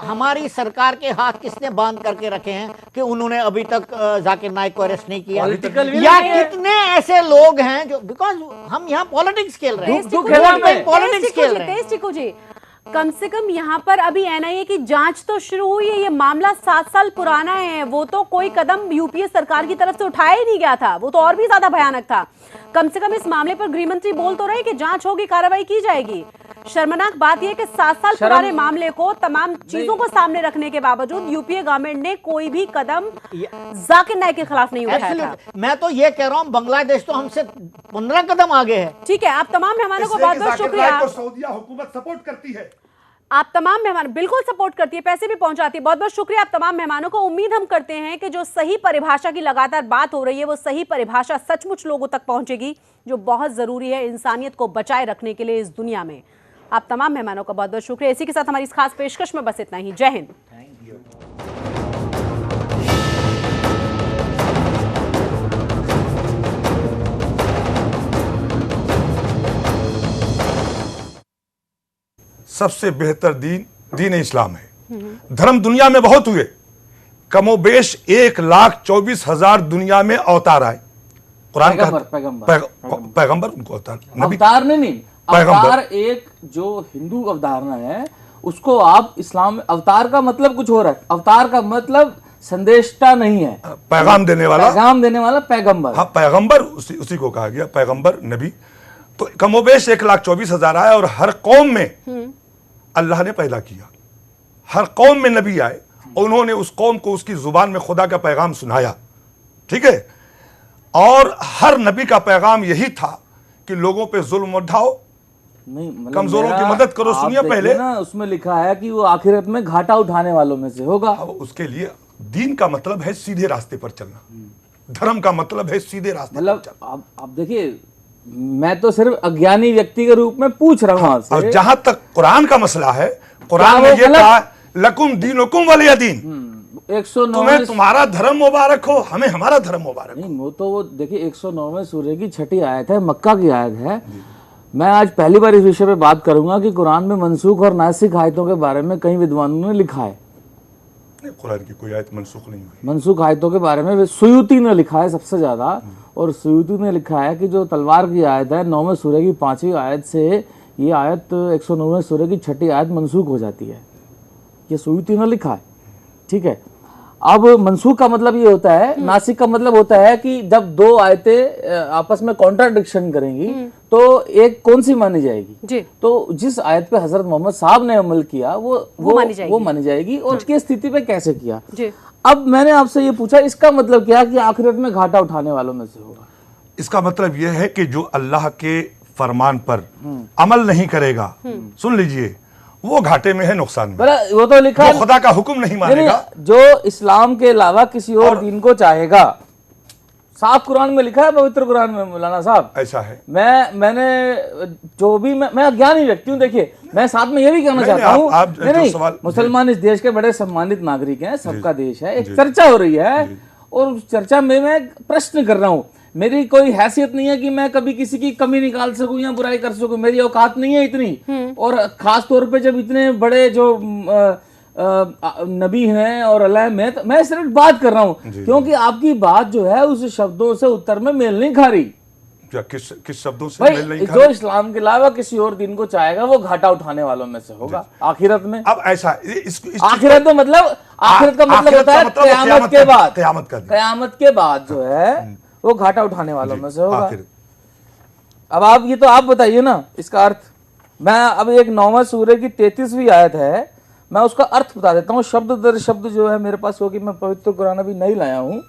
हमारी सरकार के हाथ किसने बांध करके रखे हैं कि उन्होंने अभी तक जाकिर नाइक को अरेस्ट नहीं किया,
पॉलिटिकल भी
या
नहीं है।
कितने ऐसे लोग हैं जो, बिकॉज हम यहाँ पॉलिटिक्स खेल रहे हैं, पॉलिटिक्स खेल रहे हैं।
टिकू जी, कम से कम यहाँ पर अभी एनआईए की जांच तो शुरू हुई है, ये मामला 7 साल पुराना है, वो तो कोई कदम यूपीए सरकार की तरफ से उठाया ही नहीं गया था, वो तो और भी ज्यादा भयानक था। कम से कम इस मामले पर गृह मंत्री बोल तो रहे कि जांच होगी, कार्रवाई की जाएगी। शर्मनाक बात यह कि 7 साल पुराने मामले को, तमाम चीजों को सामने रखने के बावजूद यूपीए गवर्नमेंट ने कोई भी कदम जाकिर नाइक के खिलाफ नहीं उठाया था।
मैं तो ये कह रहा हूँ, बांग्लादेश तो हमसे 15 कदम आगे है।
ठीक है, आप तमाम मेहमानों को बहुत बहुत शुक्रिया।
सऊदिया हुकूमत सपोर्ट करती है,
आप तमाम मेहमान बिल्कुल सपोर्ट करती है, पैसे भी पहुंचाती है। बहुत बहुत शुक्रिया आप तमाम मेहमानों को। उम्मीद हम करते हैं कि जो सही परिभाषा की लगातार बात हो रही है, वो सही परिभाषा सचमुच लोगों तक पहुंचेगी, जो बहुत जरूरी है इंसानियत को बचाए रखने के लिए इस दुनिया में। आप तमाम मेहमानों का बहुत बहुत शुक्रिया। इसी के साथ हमारी इस खास पेशकश में बस इतना ही। जय हिंद।
सबसे बेहतर दीन इस्लाम है। धर्म दुनिया में बहुत हुए, कमोबेश 1,24,000 दुनिया में अवतार आए। कुरान का पैगंबर उनको
अवतार नहीं, अवतार एक जो हिंदू अवधारणा है उसको आप इस्लाम में, अवतार का मतलब कुछ हो रहा है। अवतार का मतलब संदेशता नहीं है,
पैगाम देने वाला
पैगंबर।
हाँ, पैगंबर उसी को कहा गया, पैगंबर नबी। तो कमोबेश 1,24,000 आए और हर कौम में अल्लाह ने पैदा किया, हर कौम में नबी आए और उन्होंने उस कौम को उसकी जुबान में खुदा का पैगाम सुनाया। ठीक है, और हर नबी का पैगाम यही था कि लोगों पे जुल्म मत ढाओ,
नहीं,
कमजोरों की मदद करो। सुनिए पहले
ना, उसमें लिखा है कि वो आखिरत में घाटा उठाने वालों में से होगा।
उसके लिए दीन का मतलब है सीधे रास्ते पर चलना, धर्म का मतलब है सीधे रास्ते
मतलब
पर चलना।
आप देखिए, मैं तो सिर्फ अज्ञानी व्यक्ति के रूप में पूछ रहा हूं आपसे।
और जहां तक कुरान का मसला है, कुरान में ये कहा लकुम दीनुकुम वलिय दीन, तुम्हें तुम्हारा धर्म मुबारक हो, हमें हमारा धर्म मुबारक हो।
नहीं, वो तो देखिए 109वें सूरे की 6ठी आयत है, मक्का की आयत है। मैं आज पहली बार इस विषय पे बात करूंगा कि कुरान में मनसूख और नासिख आयतों के बारे में कई विद्वानों ने लिखा है।
कुरान की कोई आयत मनसूख नहीं हुई।
मनसूख आयतों के बारे में सुयूती ने लिखा है सबसे ज्यादा, और सुयूती ने लिखा है कि जो तलवार की आयत है 9वें सूरे की 5वीं आयत से ये आयत 109वें सूरे की 6ठी आयत मनसूख हो जाती है। ये सुयूती ने लिखा है, ठीक है। अब मनसूख का मतलब ये होता है, नासिक का मतलब होता है कि जब दो आयतें आपस में कॉन्ट्राडिक्शन करेंगी तो एक कौन सी मानी जाएगी जी? तो जिस आयत पे हजरत मोहम्मद साहब ने अमल किया वो मानी जाएगी और उसकी स्थिति पे कैसे किया जी? अब मैंने आपसे ये पूछा, इसका मतलब क्या कि आखिरत में घाटा उठाने वालों में से होगा?
इसका मतलब यह है कि जो अल्लाह के फरमान पर अमल नहीं करेगा, सुन लीजिए, वो घाटे में है, नुकसान में।
वो तो लिखा,
जो खुदा का हुक्म नहीं मानेगा,
जो इस्लाम के अलावा किसी और दीन को चाहेगा, साफ कुरान में लिखा है, पवित्र कुरान में मौलाना साहब।
ऐसा है।
मैंने जो भी मैं अज्ञानी व्यक्ति हूँ, देखिए मैं साथ में ये भी कहना चाहता हूँ, नहीं, मुसलमान इस देश के बड़े सम्मानित नागरिक हैं, सबका देश है, एक चर्चा हो रही है और उस चर्चा में मैं प्रश्न कर रहा हूँ। मेरी कोई हैसियत नहीं है कि मैं कभी किसी की कमी निकाल सकूं या बुराई कर सकूं, मेरी औकात नहीं है इतनी। और खास तौर पे जब इतने बड़े जो नबी हैं और अल्लाह में, तो मैं सिर्फ बात कर रहा हूं क्योंकि आपकी बात जो है उस शब्दों से उत्तर में मेल नहीं खा रही।
क्या किस शब्दों से मेल नहीं खा
रही? जो इस्लाम के अलावा किसी और दिन को चाहेगा वो घाटा उठाने वालों में से होगा आखिरत में।
अब ऐसा
आखिरत में मतलब, आखिरत का मतलब होता है कयामत के बाद, कयामत के बाद जो है वो घाटा उठाने वालों में से होगा। अब आप ये तो आप बताइए ना इसका अर्थ। मैं अब एक 9वें सूरे की 33वीं आयत है, मैं उसका अर्थ बता देता हूँ शब्द दर शब्द जो है मेरे पास, क्योंकि मैं पवित्र कुरान अभी नहीं लाया हूँ,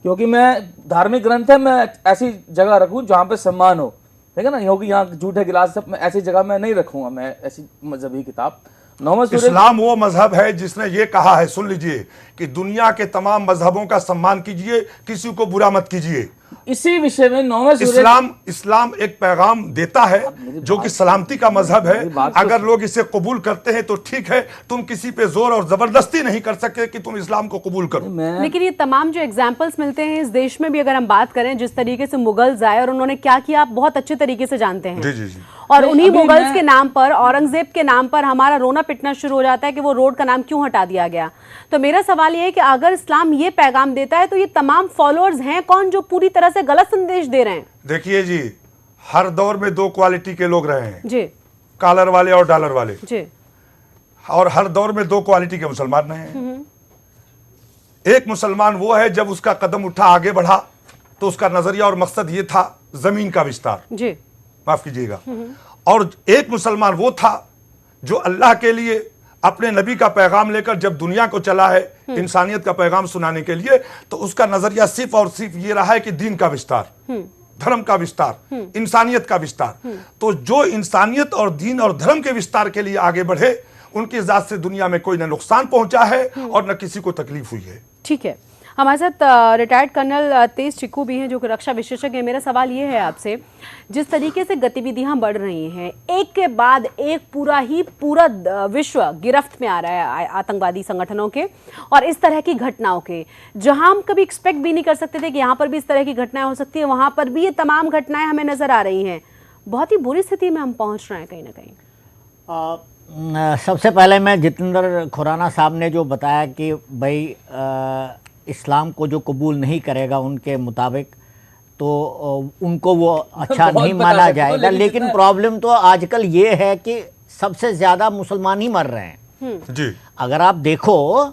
क्योंकि मैं धार्मिक ग्रंथ है, मैं ऐसी जगह रखूँ जहाँ पे सम्मान हो, ठीक है ना, क्योंकि यहाँ झूठे गिलास सब ऐसी जगह मैं नहीं रखूंगा, मैं ऐसी मजहबी किताब।
इस्लाम वो मजहब है जिसने ये कहा है, सुन लीजिए, कि दुनिया के तमाम मजहबों का सम्मान कीजिए, किसी को बुरा मत कीजिए।
इसी विषय में 9वें सूरे
इस्लाम एक पैगाम देता है जो कि सलामती का मजहब है। अगर लोग इसे कबूल करते हैं तो ठीक है, तुम किसी पे जोर और जबरदस्ती नहीं कर सकते कि तुम इस्लाम को कबूल करो।
लेकिन ये तमाम जो एग्जाम्पल्स मिलते हैं इस देश में भी, अगर हम बात करें जिस तरीके से मुगल्स आए और उन्होंने क्या किया, आप बहुत अच्छे तरीके से जानते हैं।
जी जी जी।
और उन्हीं मुगल्स के नाम पर, औरंगजेब के नाम पर हमारा रोना पिटना शुरू हो जाता है कि वो रोड का नाम क्यों हटा दिया गया। तो मेरा सवाल ये है कि अगर इस्लाम ये पैगाम देता है तो ये तमाम फॉलोअर्स हैं कौन जो पूरी तरह से गलत संदेश दे रहे हैं?
देखिए जी, हर दौर में दो क्वालिटी के लोग रहे हैं
जी,
कॉलर वाले और डॉलर वाले
जी,
और हर दौर में दो क्वालिटी के मुसलमान रहे हैं। एक मुसलमान वो है जब उसका कदम उठा, आगे बढ़ा, तो उसका नजरिया और मकसद ये था जमीन का विस्तार,
जी,
माफ कीजिएगा। और एक मुसलमान वो था जो अल्लाह के लिए अपने नबी का पैगाम लेकर जब दुनिया को चला है इंसानियत का पैगाम सुनाने के लिए, तो उसका नजरिया सिर्फ और सिर्फ ये रहा है कि दीन का विस्तार, धर्म का विस्तार, इंसानियत का विस्तार। तो जो इंसानियत और दीन और धर्म के विस्तार के लिए आगे बढ़े, उनकी जात से दुनिया में कोई न नुकसान पहुंचा है और न किसी को तकलीफ हुई है।
ठीक है, हमारे साथ रिटायर्ड कर्नल तेज चिक्कू भी हैं जो कि रक्षा विशेषज्ञ हैं। मेरा सवाल ये है आपसे, जिस तरीके से गतिविधियां बढ़ रही हैं, एक के बाद एक पूरा विश्व गिरफ्त में आ रहा है आतंकवादी संगठनों के और इस तरह की घटनाओं के, जहां हम कभी एक्सपेक्ट भी नहीं कर सकते थे कि यहाँ पर भी इस तरह की घटनाएं हो सकती है, वहां पर भी ये तमाम घटनाएं हमें नजर आ रही हैं। बहुत ही बुरी स्थिति में हम पहुंच रहे हैं कहीं ना कहीं।
सबसे पहले मैं जितेंद्र खुराना साहब ने जो बताया कि भाई इस्लाम को जो कबूल नहीं करेगा उनके मुताबिक, तो उनको वो अच्छा नहीं माना जाएगा। लेकिन प्रॉब्लम तो आजकल ये है कि सबसे ज़्यादा मुसलमान ही मर रहे हैं
जी।
अगर आप देखो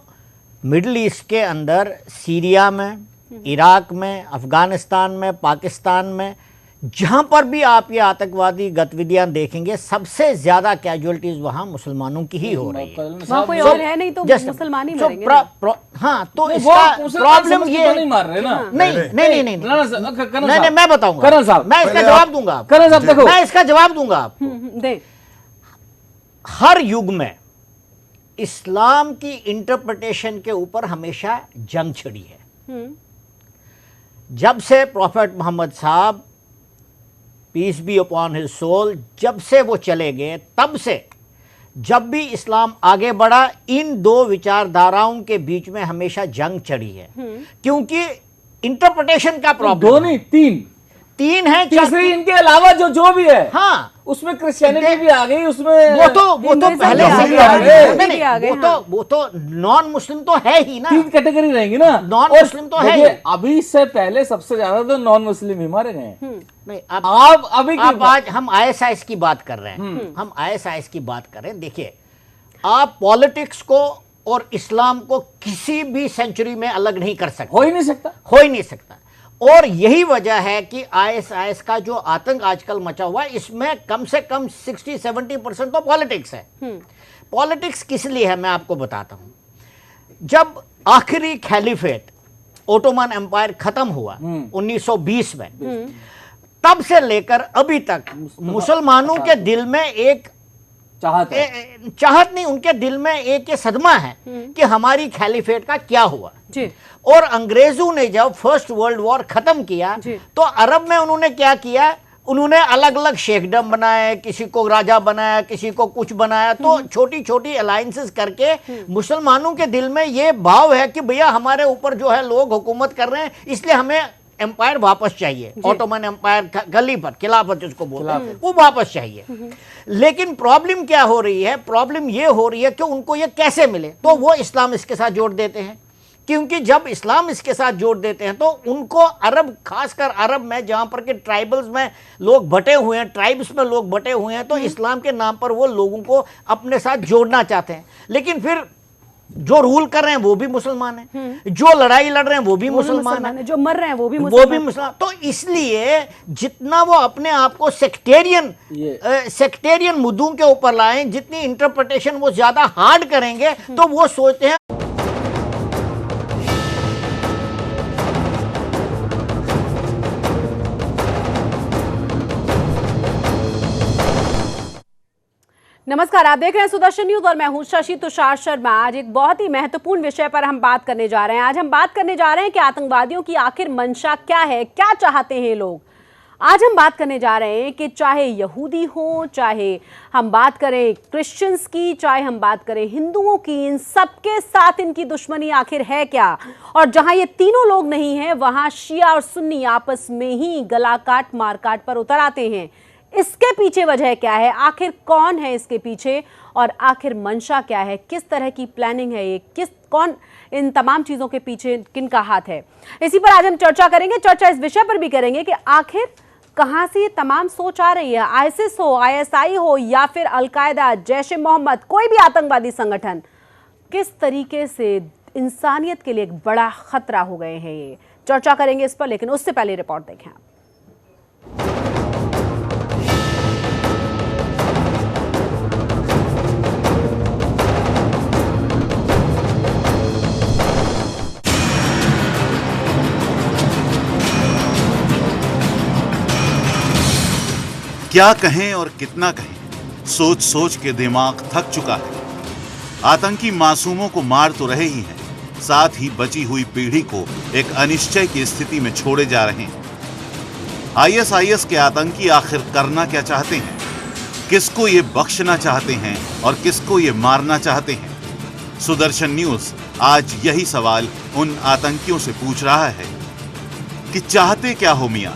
मिडल ईस्ट के अंदर, सीरिया में, इराक में, अफ़गानिस्तान में, पाकिस्तान में, जहाँ पर भी आप ये आतंकवादी गतिविधियां देखेंगे, सबसे ज़्यादा कैजुअलिटीज़ वहाँ मुसलमानों की ही हो रही है।
वहाँ कोई और है नहीं तो मुसलमान ही मरेंगे।
हाँ, तो इसका प्रॉब्लम ये
नहीं मार रहे ना।
नहीं, मैं बताऊंगा, मैं इसका जवाब दूंगा। देखो, मैं इसका जवाब दूंगा आपको। हर युग में इस्लाम की इंटरप्रिटेशन के ऊपर हमेशा जंग छिड़ी है। जब से प्रॉफेट मोहम्मद साहब, peace be upon his soul, जब से वो चले गए, तब से जब भी इस्लाम आगे बढ़ा, इन दो विचारधाराओं के बीच में हमेशा जंग चढ़ी है, क्योंकि इंटरप्रिटेशन का प्रॉब्लम।
दो नहीं, तीन
है,
तीसरी इनके अलावा जो भी है,
हाँ,
उसमें क्रिश्चियनिटी भी आ गई, उसमें
वो तो पहले से ही आ गए, वो तो नॉन मुस्लिम तो है ही ना,
3 कैटेगरी रहेंगी ना,
नॉन मुस्लिम तो है।
अभी से पहले सबसे ज्यादा तो नॉन मुस्लिम ही मारे गए।
नहीं,
आप अभी
आज हम ISIS की बात कर रहे हैं, हम ISIS की बात कर रहे हैं। देखिए, आप पॉलिटिक्स को और इस्लाम को किसी भी सेंचुरी में अलग नहीं कर सकते,
हो ही नहीं सकता।
और यही वजह है कि ISIS का जो आतंक आजकल मचा हुआ है, इसमें कम से कम 60-70% तो पॉलिटिक्स है। पॉलिटिक्स किस लिए है, मैं आपको बताता हूं। जब आखिरी खैलिफेट ओटोमन एम्पायर खत्म हुआ 1920 में, तब से लेकर अभी तक मुसलमानों के दिल में एक चाहत नहीं, उनके दिल में एक ये सदमा है कि हमारी खैलिफेट का क्या हुआ जी। और अंग्रेजों ने जब फर्स्ट वर्ल्ड वॉर खत्म किया तो अरब में उन्होंने क्या किया, उन्होंने अलग अलग शेखडम बनाए, किसी को राजा बनाया, किसी को कुछ बनाया, तो छोटी छोटी अलायंसेस करके मुसलमानों के दिल में ये भाव है कि भैया हमारे ऊपर जो है लोग हुकूमत कर रहे हैं, इसलिए हमें एम्पायर वापस चाहिए, ऑटोमन एम्पायर खिलाफत जिसको बोलते हैं, वो वापस चाहिए। लेकिन प्रॉब्लम क्या हो रही है, प्रॉब्लम ये हो रही है कि उनको ये कैसे मिले, तो वो इस्लाम इसके साथ जोड़ देते हैं, क्योंकि जब इस्लाम इसके साथ जोड़ देते हैं तो उनको अरब, खासकर अरब में जहां पर के ट्राइबल्स में लोग बटे हुए हैं, ट्राइब्स में लोग बटे हुए हैं, तो इस्लाम के नाम पर वो लोगों को अपने साथ जोड़ना चाहते हैं। लेकिन फिर जो रूल कर रहे हैं वो भी मुसलमान हैं, जो लड़ाई लड़ रहे हैं वो भी मुसलमान हैं,
जो मर रहे हैं वो भी
मुसलमान। तो इसलिए जितना वो अपने आप को सेक्टेरियन मुद्दों के ऊपर लाएं, जितनी इंटरप्रिटेशन वो ज्यादा हार्ड करेंगे, तो वो सोचते हैं।
नमस्कार, आप देख रहे हैं सुदर्शन न्यूज और मैं हूं शशि तुषार शर्मा। आज एक बहुत ही महत्वपूर्ण विषय पर हम बात करने जा रहे हैं। आज हम बात करने जा रहे हैं कि आतंकवादियों की आखिर मंशा क्या है, क्या चाहते हैं लोग। आज हम बात करने जा रहे हैं कि चाहे यहूदी हो, चाहे हम बात करें क्रिश्चियंस की, चाहे हम बात करें हिंदुओं की, इन सबके साथ इनकी दुश्मनी आखिर है क्या। और जहां ये तीनों लोग नहीं हैं, वहां शिया और सुन्नी आपस में ही गला काट मार काट पर उतर आते हैं। इसके पीछे वजह क्या है, आखिर कौन है इसके पीछे, और आखिर मंशा क्या है, किस तरह की प्लानिंग है ये, कौन इन तमाम चीजों के पीछे किनका हाथ है, इसी पर आज हम चर्चा करेंगे। चर्चा इस विषय पर भी करेंगे कि आखिर कहां से ये तमाम सोच आ रही है। आईसिस हो, ISI हो, या फिर अलकायदा, जैश ए मोहम्मद, कोई भी आतंकवादी संगठन किस तरीके से इंसानियत के लिए एक बड़ा खतरा हो गए हैं, ये चर्चा करेंगे इस पर। लेकिन उससे पहले रिपोर्ट देखें आप।
क्या कहें और कितना कहें, सोच सोच के दिमाग थक चुका है। आतंकी मासूमों को मार तो रहे ही हैं, साथ ही बची हुई पीढ़ी को एक अनिश्चय की स्थिति में छोड़े जा रहे हैं। ISIS के आतंकी आखिर करना क्या चाहते हैं, किसको ये बख्शना चाहते हैं और किसको ये मारना चाहते हैं। सुदर्शन न्यूज आज यही सवाल उन आतंकियों से पूछ रहा है कि चाहते क्या हो मियां।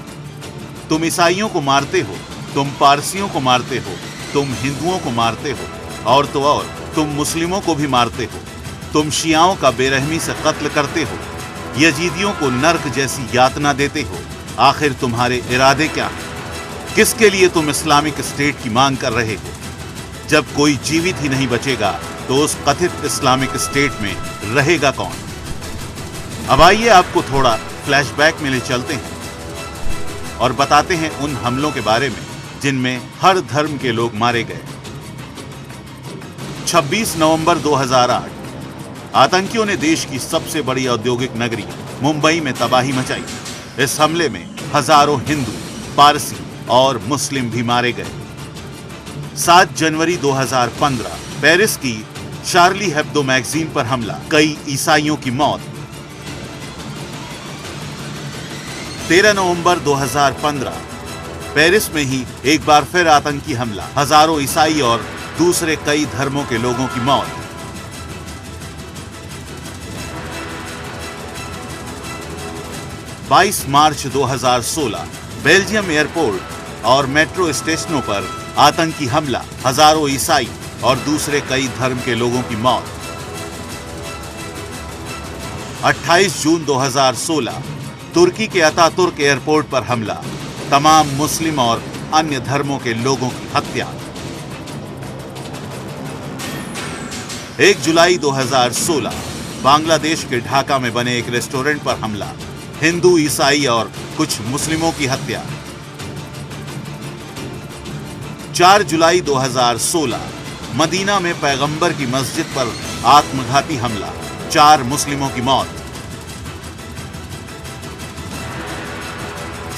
तुम ईसाइयों को मारते हो, तुम पारसियों को मारते हो, तुम हिंदुओं को मारते हो, और तो और तुम मुस्लिमों को भी मारते हो। तुम शियाओं का बेरहमी से कत्ल करते हो, यजीदियों को नर्क जैसी यातना देते हो। आखिर तुम्हारे इरादे क्या हैं? किसके लिए तुम इस्लामिक स्टेट की मांग कर रहे हो? जब कोई जीवित ही नहीं बचेगा तो उस कथित इस्लामिक स्टेट में रहेगा कौन? अब आइए आपको थोड़ा फ्लैशबैक में ले चलते हैं और बताते हैं उन हमलों के बारे में जिनमें हर धर्म के लोग मारे गए। 26 नवंबर 2008 आतंकियों ने देश की सबसे बड़ी औद्योगिक नगरी मुंबई में तबाही मचाई। इस हमले में हजारों हिंदू, पारसी और मुस्लिम भी मारे गए। 7 जनवरी 2015 पेरिस की शार्ली हेब्दो मैगजीन पर हमला, कई ईसाइयों की मौत। 13 नवंबर 2015 पेरिस में ही एक बार फिर आतंकी हमला, हजारों ईसाई और दूसरे कई धर्मों के लोगों की मौत। बाईस मार्च 2016 बेल्जियम एयरपोर्ट और मेट्रो स्टेशनों पर आतंकी हमला, हजारों ईसाई और दूसरे कई धर्म के लोगों की मौत। 28 जून 2016 तुर्की के अतातुर्क एयरपोर्ट पर हमला, तमाम मुस्लिम और अन्य धर्मों के लोगों की हत्या। 1 जुलाई 2016 बांग्लादेश के ढाका में बने एक रेस्टोरेंट पर हमला, हिंदू, ईसाई और कुछ मुस्लिमों की हत्या। 4 जुलाई 2016 मदीना में पैगंबर की मस्जिद पर आत्मघाती हमला, 4 मुस्लिमों की मौत।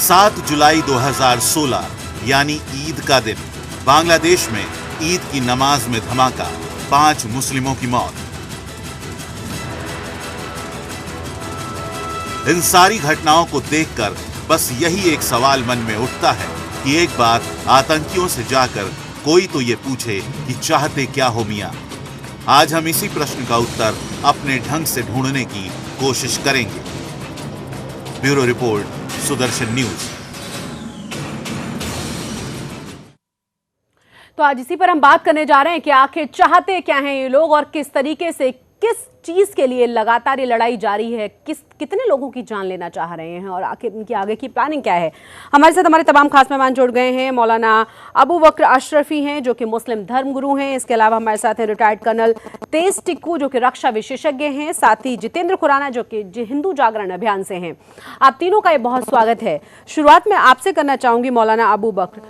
7 जुलाई 2016 यानी ईद का दिन, बांग्लादेश में ईद की नमाज में धमाका, 5 मुस्लिमों की मौत। इन सारी घटनाओं को देखकर बस यही एक सवाल मन में उठता है कि एक बार आतंकियों से जाकर कोई तो ये पूछे कि चाहते क्या हो मियां। आज हम इसी प्रश्न का उत्तर अपने ढंग से ढूंढने की कोशिश करेंगे। Bureau report, Sudarshan news.
तो आज इसी पर हम बात करने जा रहे हैं कि आखिर चाहते क्या हैं ये लोग और किस तरीके से, किस चीज के लिए लगातार ये लड़ाई जारी है, कितने लोगों की जान लेना चाह रहे हैं और आखिर इनकी आगे की प्लानिंग क्या है। हमारे साथ हमारे तमाम खास मेहमान जुड़ गए हैं। मौलाना अबू बकर अशरफी हैं जो कि मुस्लिम धर्मगुरु हैं। इसके अलावा हमारे साथ हैं रिटायर्ड कर्नल तेज टिक्कू जो कि रक्षा विशेषज्ञ हैं। साथ ही जितेंद्र खुराना जो कि हिंदू जागरण अभियान से हैं। आप तीनों का ये बहुत स्वागत है। शुरुआत में आपसे करना चाहूंगी मौलाना अबू बकर,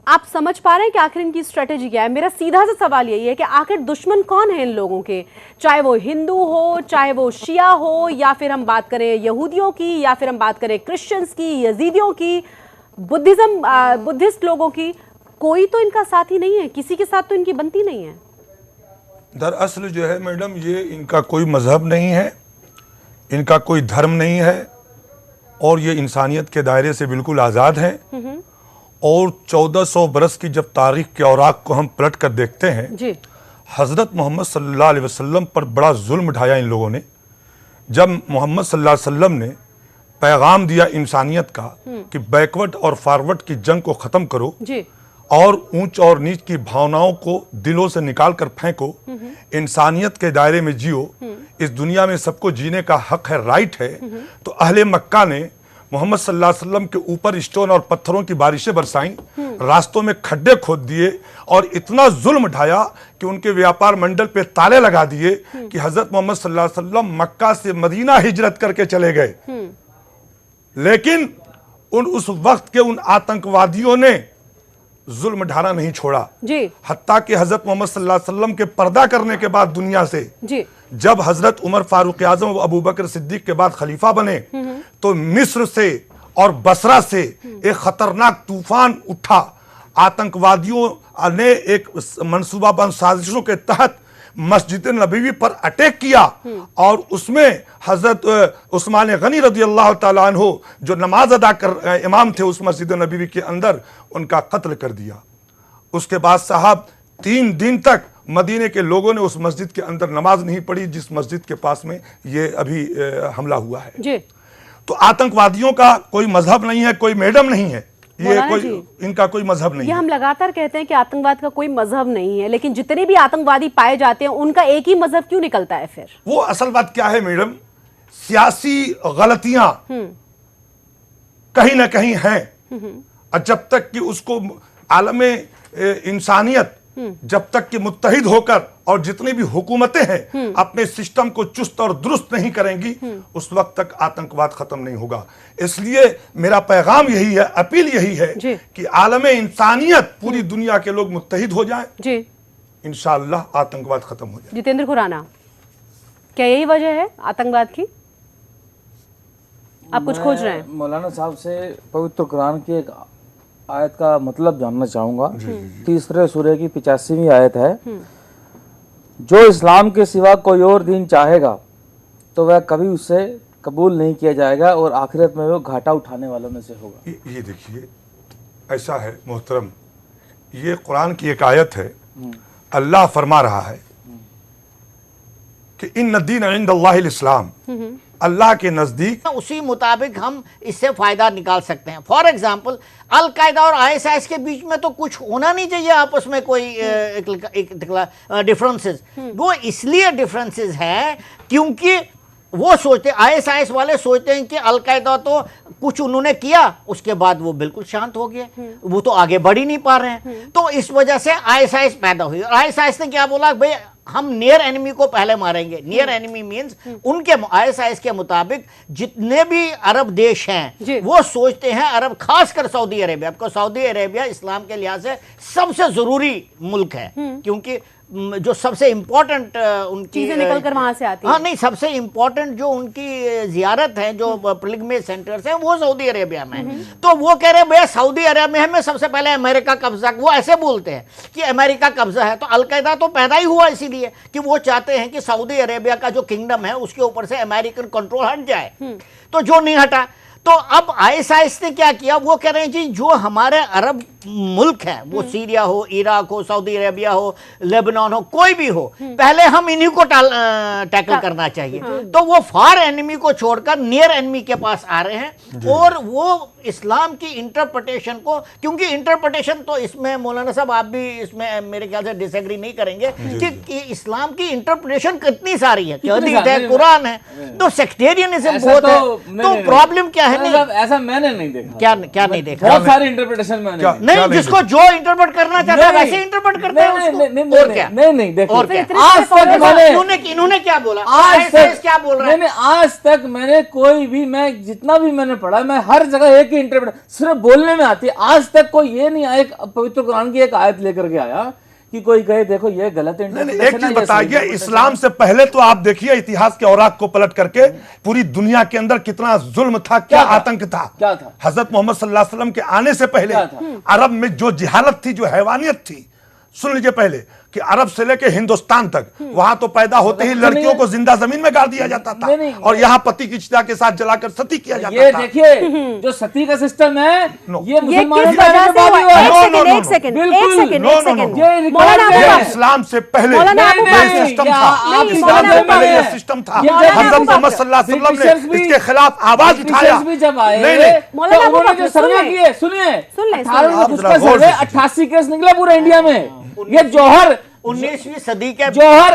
आप समझ पा रहे हैं कि आखिर इनकी स्ट्रेटेजी क्या है? मेरा सीधा सा सवाल यही है कि आखिर दुश्मन कौन है इन लोगों के, चाहे वो हिंदू हो, चाहे वो शिया हो, या फिर हम बात करें यहूदियों की, या फिर हम बात करें क्रिश्चियंस की, यजीदियों की, बुद्धिस्ट लोगों की। कोई तो इनका साथी नहीं है, किसी के साथ तो इनकी बनती नहीं है।
दरअसल जो है मैडम, ये इनका कोई मजहब नहीं है, इनका कोई धर्म नहीं है और ये इंसानियत के दायरे से बिल्कुल आज़ाद हैं। और 1400 बरस की जब तारीख के औराक को हम पलट कर देखते हैं जी, हज़रत मोहम्मद सल्लल्लाहु अलैहि वसल्लम पर बड़ा जुल्म ढाया इन लोगों ने। जब मोहम्मद सल्लल्लाहु अलैहि वसल्लम ने पैगाम दिया इंसानियत का कि बैकवर्ड और फॉरवर्ड की जंग को ख़त्म करो जी, और ऊंच और नीच की भावनाओं को दिलों से निकाल कर फेंको, इंसानियत के दायरे में जियो, इस दुनिया में सबको जीने का हक है, राइट है। तो अहले मक्का ने मोहम्मद सल्लल्लाहु अलैहि वसल्लम के ऊपर स्टोन और पत्थरों की बारिशें बरसाईं, रास्तों में खड्डे खोद दिए और इतना जुल्म ढाया कि उनके व्यापार मंडल पे ताले लगा दिए कि हजरत मोहम्मद सल्लल्लाहु अलैहि वसल्लम मक्का से मदीना हिजरत करके चले गए। लेकिन उस वक्त के उन आतंकवादियों ने जुल्म ढाना नहीं छोड़ा जी, हत्ता कि हजरत मोहम्मद सल्लल्लाहु अलैहि वसल्लम के पर्दा करने के बाद दुनिया से जी, जब हजरत उमर फारूक आजम और अबू बकर सिद्दीक के बाद खलीफा बने तो मिस्र से और बसरा से एक खतरनाक तूफान उठा। आतंकवादियों ने एक मंसूबाबंद साजिशों के तहत मस्जिद नबवी पर अटैक किया और उसमें हजरत उस्मान गनी रज़ी अल्लाह ताला अन्हु जो नमाज अदा कर इमाम थे उस मस्जिद नबवी के अंदर, उनका कत्ल कर दिया। उसके बाद साहब 3 दिन तक मदीने के लोगों ने उस मस्जिद के अंदर नमाज नहीं पढ़ी जिस मस्जिद के पास में ये अभी हमला हुआ है जी। तो आतंकवादियों का कोई मजहब नहीं है, कोई मैडम नहीं है, ये कोई इनका कोई मजहब नहीं है।
हम लगातार कहते हैं कि आतंकवाद का कोई मजहब नहीं है, लेकिन जितने भी आतंकवादी पाए जाते हैं उनका एक ही मजहब क्यों निकलता है फिर?
वो असल बात क्या है मैडम, सियासी गलतियां कहीं ना कहीं हैं और जब तक कि उसको आलमे इंसानियत जब तक कि मुत्तहिद होकर और जितनी भी हुकूमतें हैं अपने सिस्टम को चुस्त और दुरुस्त नहीं करेंगी उस वक्त तक आतंकवाद खत्म नहीं होगा। इसलिए मेरा पैगाम यही है, अपील यही है कि आलमे इंसानियत पूरी दुनिया के लोग मुत्तहिद हो जाएं जी, इंशाअल्लाह आतंकवाद खत्म हो जाए।
जितेंद्र खुराना, क्या यही वजह है आतंकवाद की? आप कुछ खोज रहे हैं?
मौलाना साहब से पवित्र कुरान की एक आयत का मतलब जानना चाहूंगा। तीसरे सूरे की 85वीं आयत है, जो इस्लाम के सिवा कोई और दीन चाहेगा तो वह कभी उससे कबूल नहीं किया जाएगा और आखिरत में वो घाटा उठाने वालों में से होगा।
ये देखिए, ऐसा है मोहतरम, ये कुरान की एक आयत है अल्लाह फरमा रहा है कि इन दीन इंदल्लाहिल इस्लाम, अल्लाह के नजदीक
उसी मुताबिक हम इससे फायदा निकाल सकते हैं। फॉर एग्जाम्पल अल-कायदा और आईएसआईएस के बीच में तो कुछ होना नहीं चाहिए आपस में कोई डिफरेंसेस। वो इसलिए डिफरेंसेस है क्योंकि वो सोचते, आईएसआईएस वाले सोचते हैं कि अल-कायदा तो कुछ उन्होंने किया उसके बाद वो बिल्कुल शांत हो गए, वो तो आगे बढ़ ही नहीं पा रहे हैं। तो इस वजह से आईएसआईएस पैदा हुई। और आईएसआईएस ने क्या बोला, भाई हम नियर एनिमी को पहले मारेंगे। नियर एनिमी मींस उनके आईएसआईएस के मुताबिक जितने भी अरब देश हैं वो सोचते हैं, अरब खासकर सऊदी अरेबिया, आपको सऊदी अरेबिया इस्लाम के लिहाज से सबसे जरूरी मुल्क है क्योंकि जो सबसे इंपॉर्टेंट उनकी
चीजें निकल कर वहां से आती
हाँ नहीं, सबसे इंपॉर्टेंट जो उनकी जियारत है, जो पिलग्रिमेज सेंटर्स हैं, वो सऊदी अरेबिया में है। तो वो कह रहे हैं भैया सऊदी अरेबिया में सबसे पहले अमेरिका कब्जा, वो ऐसे बोलते हैं कि अमेरिका कब्जा है। तो अलकायदा तो पैदा ही हुआ इसीलिए कि वो चाहते हैं कि सऊदी अरेबिया का जो किंगडम है उसके ऊपर से अमेरिकन कंट्रोल हट जाए। तो जो नहीं हटा, तो अब आईएसआईएस ने क्या किया, वो कह रहे हैं जी जो हमारे अरब मुल्क हैं, वो सीरिया हो, इराक हो, सऊदी अरेबिया हो, लेबनान हो, कोई भी हो, पहले हम इन्हीं को टैकल करना चाहिए। तो वो फार एनिमी को छोड़कर नियर एनिमी के पास आ रहे हैं और वो इस्लाम की इंटरप्रिटेशन को, क्योंकि इंटरप्रिटेशन तो इसमें मौलाना साहब आप भी इसमें मेरे ख्याल से डिसएग्री नहीं करेंगे कि इस्लाम की इंटरप्रिटेशन कितनी सारी है, हदीस है, कुरान है, तो सेक्टेरियनिज्म बहुत है। तो प्रॉब्लम क्या है?
ऐसा मैंने नहीं देखा।
क्या नहीं देखा?
बहुत सारे इंटरप्रिटेशन मैंने
नहीं, जिसको जो इंटरप्रेट करना चाहता है वैसे इंटरप्रेट करते हैं उसको। और क्या?
नहीं देखो,
और क्या?
आज तक
इन्होंने क्या बोला,
आज तक
क्या बोल रहे हैं?
आज तक मैंने कोई भी, मैं जितना भी मैंने पढ़ा, मैं हर जगह एक ही इंटरप्रेट सिर्फ बोलने में आती है। आज तक कोई ये नहीं आया, पवित्र कुरान की एक आयत लेकर के आया कि कोई कहे देखो ये गलत इंटरप्रिटेशन।
एक चीज बताइए, इस्लाम से पहले तो आप देखिए इतिहास के औराक को पलट करके पूरी दुनिया के अंदर कितना जुल्म था, क्या आतंक था।
क्या था?
हजरत मोहम्मद सल्लल्लाहु अलैहि वसल्लम के आने से पहले अरब में जो जिहालत थी, जो हैवानियत थी, सुन लीजिए पहले कि अरब से लेके हिंदुस्तान तक वहां तो पैदा होते ही लड़कियों को जिंदा जमीन में गाड़ दिया जाता था और यहाँ पति की चिता के साथ जलाकर सती किया जाता था।
ये देखिए जो सती का सिस्टम है ये मुसलमानों
किस वजह से हुआ? एक सेकंड
ये इस्लाम से पहले ये सिस्टम था, इस्लाम से पहले ये सिस्टम था। हजरत मोहम्मद सल्लल्लाहु अलैहि वसल्लम ने इसके खिलाफ आवाज उठाया।
जब आए तो उन्होंने जो सर्वे किए, सुनिए 88 केस निकला पूरे इंडिया में। ये जौहर
19वीं सदी के
जौहर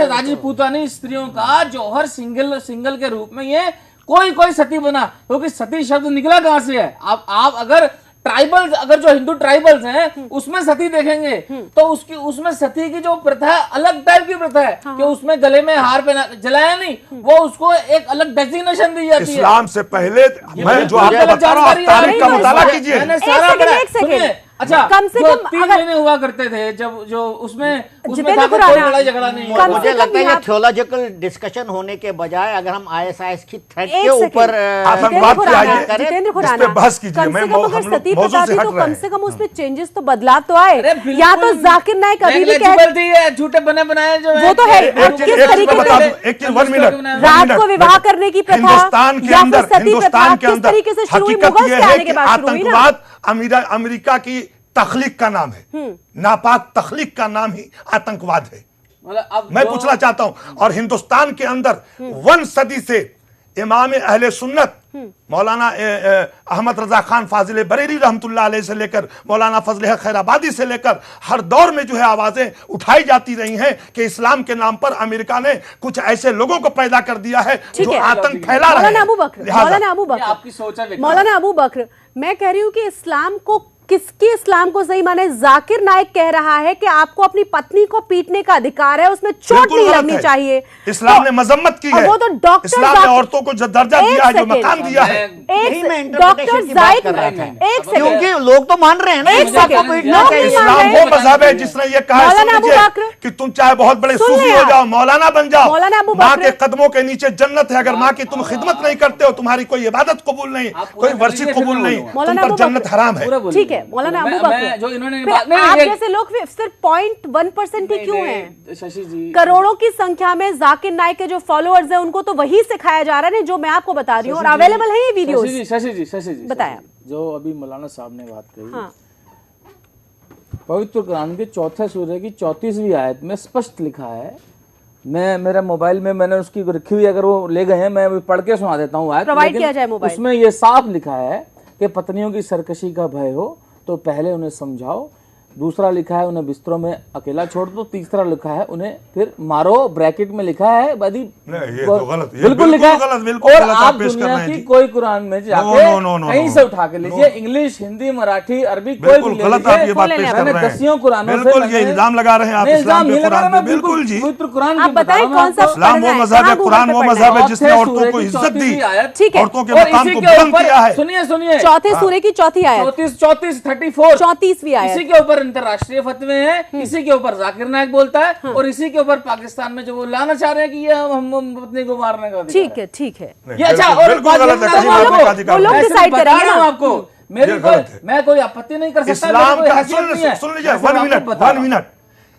राजपूतानी स्त्रियों का जौहर सिंगल के रूप में ये कोई सती बना, क्योंकि सती शब्द निकला कहां से है? आप अगर ट्राइबल्स, अगर जो हिंदू ट्राइबल्स हैं उसमें सती देखेंगे तो उसमें सती की जो प्रथा है अलग टाइप की प्रथा है कि उसमें गले में हार पहना, जलाया नहीं, वो उसको एक अलग डेजिग्नेशन दी जाती है।
इस्लाम से पहले मैं जो आपको बता रहा हूं, तारीख का मुताला कीजिए।
मैंने सारा अच्छा कम से कम 3 महीने हुआ करते थे जब जो उसमें कोई लड़ाई झगड़ा नहीं।
मुझे लगता है थियोलॉजिकल डिस्कशन होने के बजाय अगर हम आईएसआईएस की थ्रेट के ऊपर
आतंकवाद पे बहस कीजिए, मैं
सती प्रथा थी तो कम से कम उसमें चेंजेस तो, बदलाव तो आए। या तो जाकिर नाइक अभी भी
झूठे बने बनाए जो
वो तो है, किस तरीके से रात को विवाह करने की प्रथा
हिंदुस्तान के अंदर, हिंदुस्तान के अंदर
तरीके से शुरू हुई,
हकीकत
मुगल
यह
के
है
आने
कि
के बाद शुरू हुई ना।
आतंकवाद अमेरिका की तख्लीक का नाम है, नापाक तख्लीक का नाम ही आतंकवाद है। मैं पूछना चाहता हूं, और हिंदुस्तान के अंदर 1 सदी से इमाम अहले सुन्नत मौलाना अहमद रजा खान फाजिल बरेली रहमतुल्लाह अलैह से लेकर मौलाना फजल हक खैराबादी से लेकर हर दौर में जो है आवाजें उठाई जाती रही हैं कि इस्लाम के नाम पर अमेरिका ने कुछ ऐसे लोगों को पैदा कर दिया है जो आतंक फैला रहे हैं।
मौलाना अबू बकर, मैं कह रही हूँ कि इस्लाम को, किसकी इस्लाम को सही माने? जाकिर नाइक कह रहा है कि आपको अपनी पत्नी को पीटने का अधिकार है, उसमें चोट नहीं लगनी चाहिए।
इस्लाम ने मजम्मत की है,
वो तो डॉक्टर
इस्लाम ने औरतों को जो दर्जा दिया है, जो मकाम दिया है।
डॉक्टर जाकिर, एक सेकंड,
क्योंकि लोग तो मान रहे हैं ना
इस्लाम वो मजहब है जिसने ये कहा कि तुम चाहे बहुत बड़े सूफी हो जाओ, मौलाना बन जाओ, माँ के कदमों के नीचे जन्नत है। अगर माँ की तुम खिदमत नहीं करते हो, तुम्हारी कोई इबादत कबूल नहीं, कोई वर्षी कबूल नहीं, तुम पर जन्नत हराम है।
ठीक है मौलाना अबू बकर,
जो इन्होंने
आप जैसे लोग सिर्फ 0.1% ही क्यों हैं?
शशि जी,
करोड़ों की संख्या में जाकिर नाइक के जो फॉलोअर्स हैं उनको तो वही सिखाया जा रहा है जो मैं आपको बता रही हूँ, और अवेलेबल है ये वीडियोस।
शशि जी
बताया
जो अभी मौलाना साहब ने बात कही, पवित्र कुरान के चौथे सूरे की 34वीं आयत में स्पष्ट लिखा है, मैं मेरा मोबाइल में मैंने उसकी रखी हुई, अगर वो ले गए हैं मैं पढ़ के सुना देता हूँ आयत,
प्रोवाइड किया जाए मोबाइल।
उसमें ये साफ लिखा है कि पत्नियों की सरकशी का भय हो तो पहले उन्हें समझाओ, दूसरा लिखा है उन्हें बिस्तरों में अकेला छोड़ दो, तीसरा लिखा है उन्हें फिर मारो, ब्रैकेट में लिखा है बदी
ये तो गलत, ये
बिल्कुल लिखा है।
बिल्कुल
और
गलत
आप
पेश कर
दुनिया
रहे हैं
की
जी।
कोई कुरान में जाके कहीं से उठा के लीजिए, इंग्लिश, हिंदी, मराठी, अरबी, कोई भी ले
गलत आप ये बात पेश कर
मैंने
रहे हैं।
दसियों कुरानों से
बिल्कुल ये इल्जाम लगा रहे हैं आप इस्लाम पे, कुरान पे। बिल्कुल जी,
पवित्र कुरान
आप बताएं कौन सा
इस्लाम वो मजहब है, कुरान वो मजहब है जिसने औरतों को इज्जत दी,
ठीक है।
औरतों के मकाम को बुलंद किया है।
सुनिए सुनिए,
चौथे सूरे की चौथी आयत, 34वीं आयत,
इसी के ऊपर अंतरराष्ट्रीय फतवे हैं, इसी के ऊपर जाकिर नायक बोलता है, और इसी के ऊपर पाकिस्तान में जो वो लाना चाह रहे हैं कि ये हम पत्नी को मारने का अधिकार
ठीक है, ठीक है।
ये अच्छा, और
बिल्कुल गलत है, कहीं
वो लोग
बात
डिसाइड करेंगे ना
आपको, मेरी मैं कोई आपत्ति नहीं कर सकता।
इस्लाम का सुन लीजिए, 1 मिनट।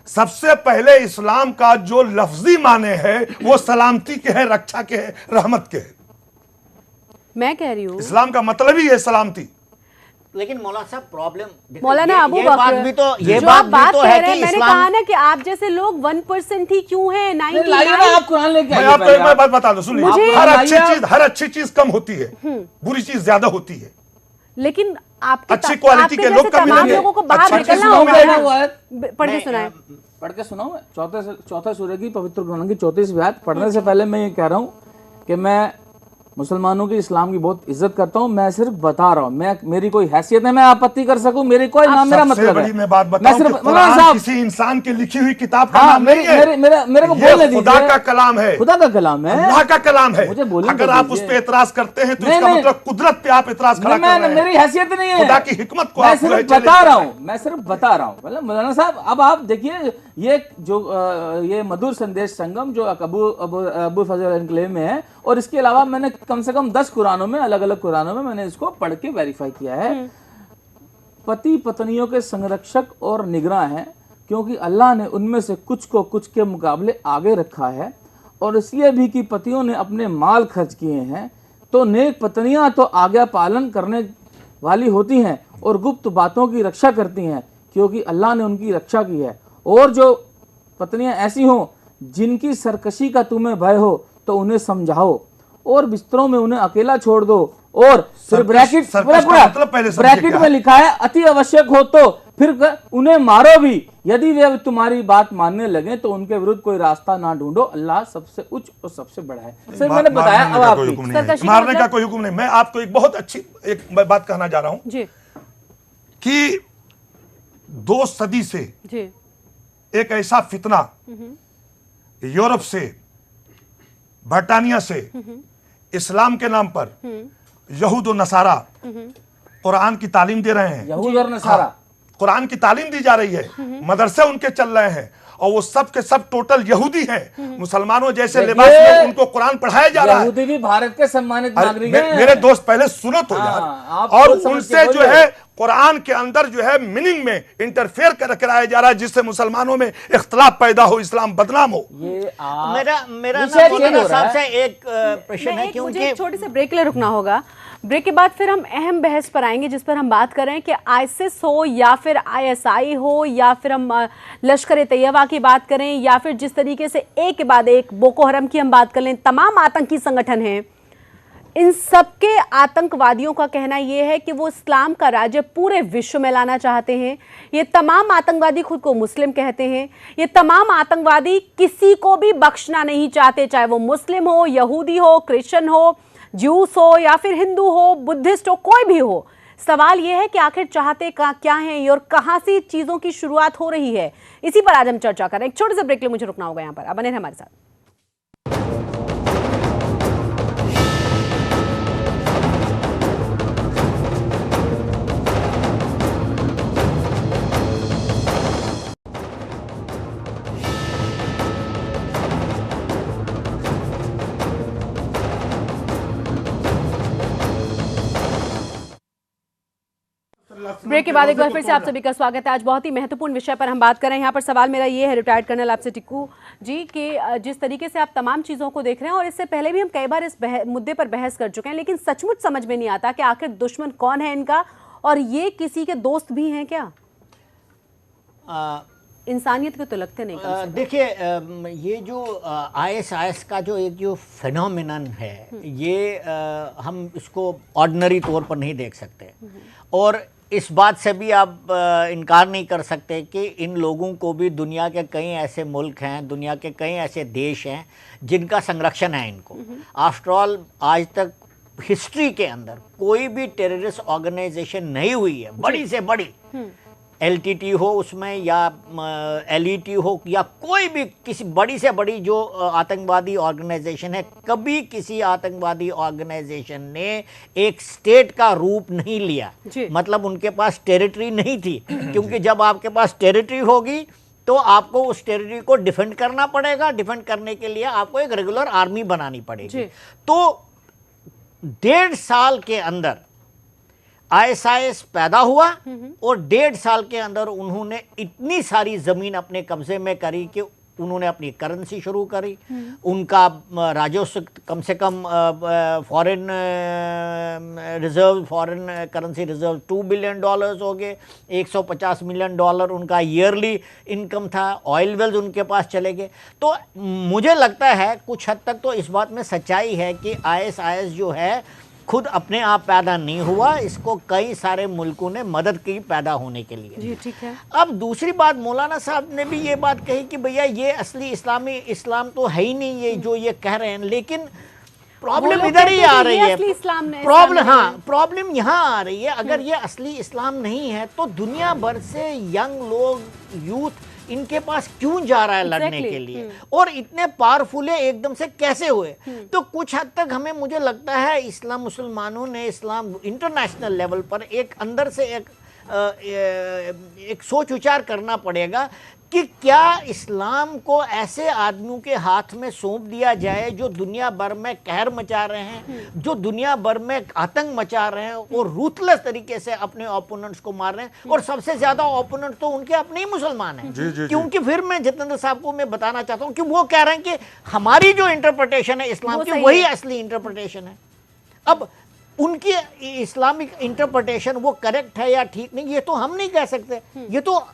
सबसे पहले इस्लाम का जो लफ्जी माने है वो सलामती के है, रक्षा के है, रहमत के है।
मैं कह रही हूँ
इस्लाम का मतलब ही है सलामती।
लेकिन मौलाना साहब प्रॉब्लम,
मौलाना अबू बकर,
ये
जो
बात
आप
भी
बात
तो
कह
है
रहे
कि
हैं, मैंने कहा ना कि आप जैसे लोग 1% ही क्यों हैं, 99
आप कुरान लेके
मैं आपको एक बात बता दूं, सुन लीजिए, हर अच्छी चीज कम होती है, बुरी चीज ज्यादा होती है।
लेकिन आपके
अच्छी क्वालिटी के लोग कम
तमाम
मिलेंगे,
लोगों को बाहर
अच्छा
निकलना होगा ना। पढ़ के सुनाए,
पढ़ के सुनाओ। चौथे सूरे की पवित्र कुरान की 34वीं आयत पढ़ने से पहले मैं ये कह रहा हूँ कि मैं मुसलमानों की, इस्लाम की बहुत इज्जत करता हूं, मैं सिर्फ बता रहा हूं, मेरी कोई हैसियत है मैं आपत्ति कर सकूं, मेरी कोई नाम, मेरा मतलब है।
मैं बात बताऊं कि कुरान किसी इंसान की लिखी हुई किताब का नाम नहीं है,
मेरे को बोलने दीजिए,
खुदा का कलाम है,
खुदा का कलाम है,
अल्लाह का कलाम है।
मुझे बोलने
अगर आप उस पे एतराज करते हैं तो इसका मतलब कुदरत पे आप एतराज खड़ा कर रहे हैं।
मेरी हैसियत नहीं है,
खुदा की हिकमत को
मैं सिर्फ बता रहा हूं, मैं सिर्फ बता रहा हूं। मतलब मौलाना साहब, अब आप देखिए ये जो ये मधुर संदेश संगम जो अबू फजल एनक्लेव में है, और इसके अलावा मैंने कम से कम 10 कुरानों में, अलग अलग कुरानों में मैंने इसको पढ़ के वेरीफाई किया है। पति पत्नियों के संरक्षक और निगरान हैं, क्योंकि अल्लाह ने उनमें से कुछ को कुछ के मुकाबले आगे रखा है, और इसलिए भी कि पतियों ने अपने माल खर्च किए हैं, तो नेक पत्नियां तो आज्ञा पालन करने वाली होती हैं और गुप्त बातों की रक्षा करती हैं, क्योंकि अल्लाह ने उनकी रक्षा की है। और जो पत्नियां ऐसी हों जिनकी सरकशी का तुम्हें भय हो तो उन्हें समझाओ, और बिस्तरों में उन्हें अकेला छोड़ दो, और फिर ब्रैकेट में लिखा है अति आवश्यक हो तो फिर उन्हें मारो भी, यदि वे तुम्हारी बात मानने लगे तो उनके विरुद्ध कोई रास्ता ना ढूंढो, अल्लाह सबसे उच्च और सबसे बड़ा है। सिर्फ मैंने बताया, अब आप
मारने का कोई हुक्म नहीं। मैं आपको एक बहुत अच्छी एक बात कहना जा रहा हूं कि 2 सदी से एक ऐसा फितना यूरोप से, बर्तानिया से, इस्लाम के नाम पर यहूद और नसारा कुरान की तालीम दे रहे हैं।
यहूद और नसारा
कुरान की तालीम दी जा रही है, मदरसे उनके चल रहे हैं, और वो सब के सब टोटल यहूदी हैं। मुसलमानों जैसे लिबास में उनको कुरान पढ़ाया जा रहा है।
यहूदी भी भारत के सम्मानित नागरिक हैं।
मेरे दोस्त पहले सुनो तो यार, और उनसे जो है कुरान के अंदर जो है मीनिंग में इंटरफेयर कराया जा रहा है, जिससे मुसलमानों में इख्तलाफ पैदा हो, इस्लाम बदनाम हो।
मेरा साहब से एक प्रश्न है, क्योंकि
छोटे से ब्रेक ले रुकना होगा। ब्रेक के बाद फिर हम अहम बहस पर आएंगे, जिस पर हम बात कर रहे हैं कि आईसिस हो या फिर आईएसआई हो, या फिर हम लश्कर तैयबा की बात करें, या फिर जिस तरीके से एक के बाद एक बोको हरम की हम बात कर लें, तमाम आतंकी संगठन हैं, इन सबके आतंकवादियों का कहना यह है कि वो इस्लाम का राज्य पूरे विश्व में लाना चाहते हैं। ये तमाम आतंकवादी खुद को मुस्लिम कहते हैं। ये तमाम आतंकवादी किसी को भी बख्शना नहीं चाहते, चाहे वो मुस्लिम हो, यहूदी हो, क्रिश्चियन हो, ज्यूस हो, या फिर हिंदू हो, बुद्धिस्ट हो, कोई भी हो। सवाल यह है कि आखिर चाहते क्या हैं ये, और कहां से चीजों की शुरुआत हो रही है। इसी पर आज हम चर्चा करें। एक छोटे से ब्रेक ले मुझे रुकना होगा यहाँ पर, अब बने रहें हमारे साथ। ब्रेक के बाद एक बार फिर से आप सभी का स्वागत है। आज बहुत ही महत्वपूर्ण विषय पर हम बात कर रहे हैं। यहाँ पर सवाल मेरा ये है रिटायर्ड कर्नल आपसे टिक्कू जी, कि जिस तरीके से आप तमाम चीज़ों को देख रहे हैं, और इससे पहले भी हम कई बार इस मुद्दे पर बहस कर चुके हैं, लेकिन सचमुच समझ में नहीं आता कि आखिर दुश्मन कौन है इनका, और ये किसी के दोस्त भी हैं क्या? इंसानियत को तो लगते नहीं कम से कम।
देखिए, ये जो ISIS का जो एक जो फिनोमिनन है, ये हम इसको ऑर्डिनरी तौर पर नहीं देख सकते, और इस बात से भी आप इनकार नहीं कर सकते कि इन लोगों को भी दुनिया के कई ऐसे मुल्क हैं, दुनिया के कई ऐसे देश हैं जिनका संरक्षण है इनको। आफ्टर ऑल आज तक हिस्ट्री के अंदर कोई भी टेररिस्ट ऑर्गेनाइजेशन नहीं हुई है बड़ी से बड़ी, LTT हो उसमें या LET हो या कोई भी किसी बड़ी से बड़ी जो आतंकवादी ऑर्गेनाइजेशन है, कभी किसी आतंकवादी ऑर्गेनाइजेशन ने एक स्टेट का रूप नहीं लिया। मतलब उनके पास टेरिटरी नहीं थी, क्योंकि जब आपके पास टेरिटरी होगी तो आपको उस टेरिटरी को डिफेंड करना पड़ेगा। डिफेंड करने के लिए आपको एक रेगुलर आर्मी बनानी पड़ेगी। तो 1.5 साल के अंदर ISIS पैदा हुआ और 1.5 साल के अंदर उन्होंने इतनी सारी जमीन अपने कब्जे में करी कि उन्होंने अपनी करेंसी शुरू करी। उनका राजस्व कम से कम foreign reserve, foreign currency reserve $2 billion हो गए। $150 मिलियन उनका ईयरली इनकम था। ऑयल वेल्स उनके पास चले गए। तो मुझे लगता है कुछ हद तक तो इस बात में सच्चाई है कि ISIS जो है खुद अपने आप पैदा नहीं हुआ, इसको कई सारे मुल्कों ने मदद की पैदा होने के लिए।
जी ठीक है।
अब दूसरी बात, मौलाना साहब ने भी ये बात कही कि भैया ये असली इस्लाम तो है ही नहीं, ये जो ये कह रहे हैं। लेकिन प्रॉब्लम इधर ही आ रही है। प्रॉब्लम यहाँ आ रही है। अगर ये असली इस्लाम नहीं है तो दुनिया भर से यंग लोग, यूथ इनके पास क्यों जा रहा है लड़ने के लिए, और इतने पावरफुल है एकदम से कैसे हुए? तो कुछ हद तक हमें, मुझे लगता है इस्लाम, मुसलमानों ने इस्लाम इंटरनेशनल लेवल पर एक अंदर से एक सोच विचार करना पड़ेगा कि क्या इस्लाम को ऐसे आदमियों के हाथ में सौंप दिया जाए जो दुनिया भर में कहर मचा रहे हैं, जो दुनिया भर में आतंक मचा रहे हैं और रूथलेस तरीके से अपने ओपोनेंट्स को मार रहे हैं, और सबसे ज्यादा ओपोनेंट तो उनके अपने ही मुसलमान हैं। क्योंकि फिर मैं जितेंद्र साहब को मैं बताना चाहता हूं कि वो कह रहे हैं कि हमारी जो इंटरप्रिटेशन है इस्लाम की वही असली इंटरप्रिटेशन है। अब उनकी इस्लामिक इंटरप्रिटेशन वो करेक्ट है या ठीक नहीं, ये तो हम नहीं कह सकते। ये तो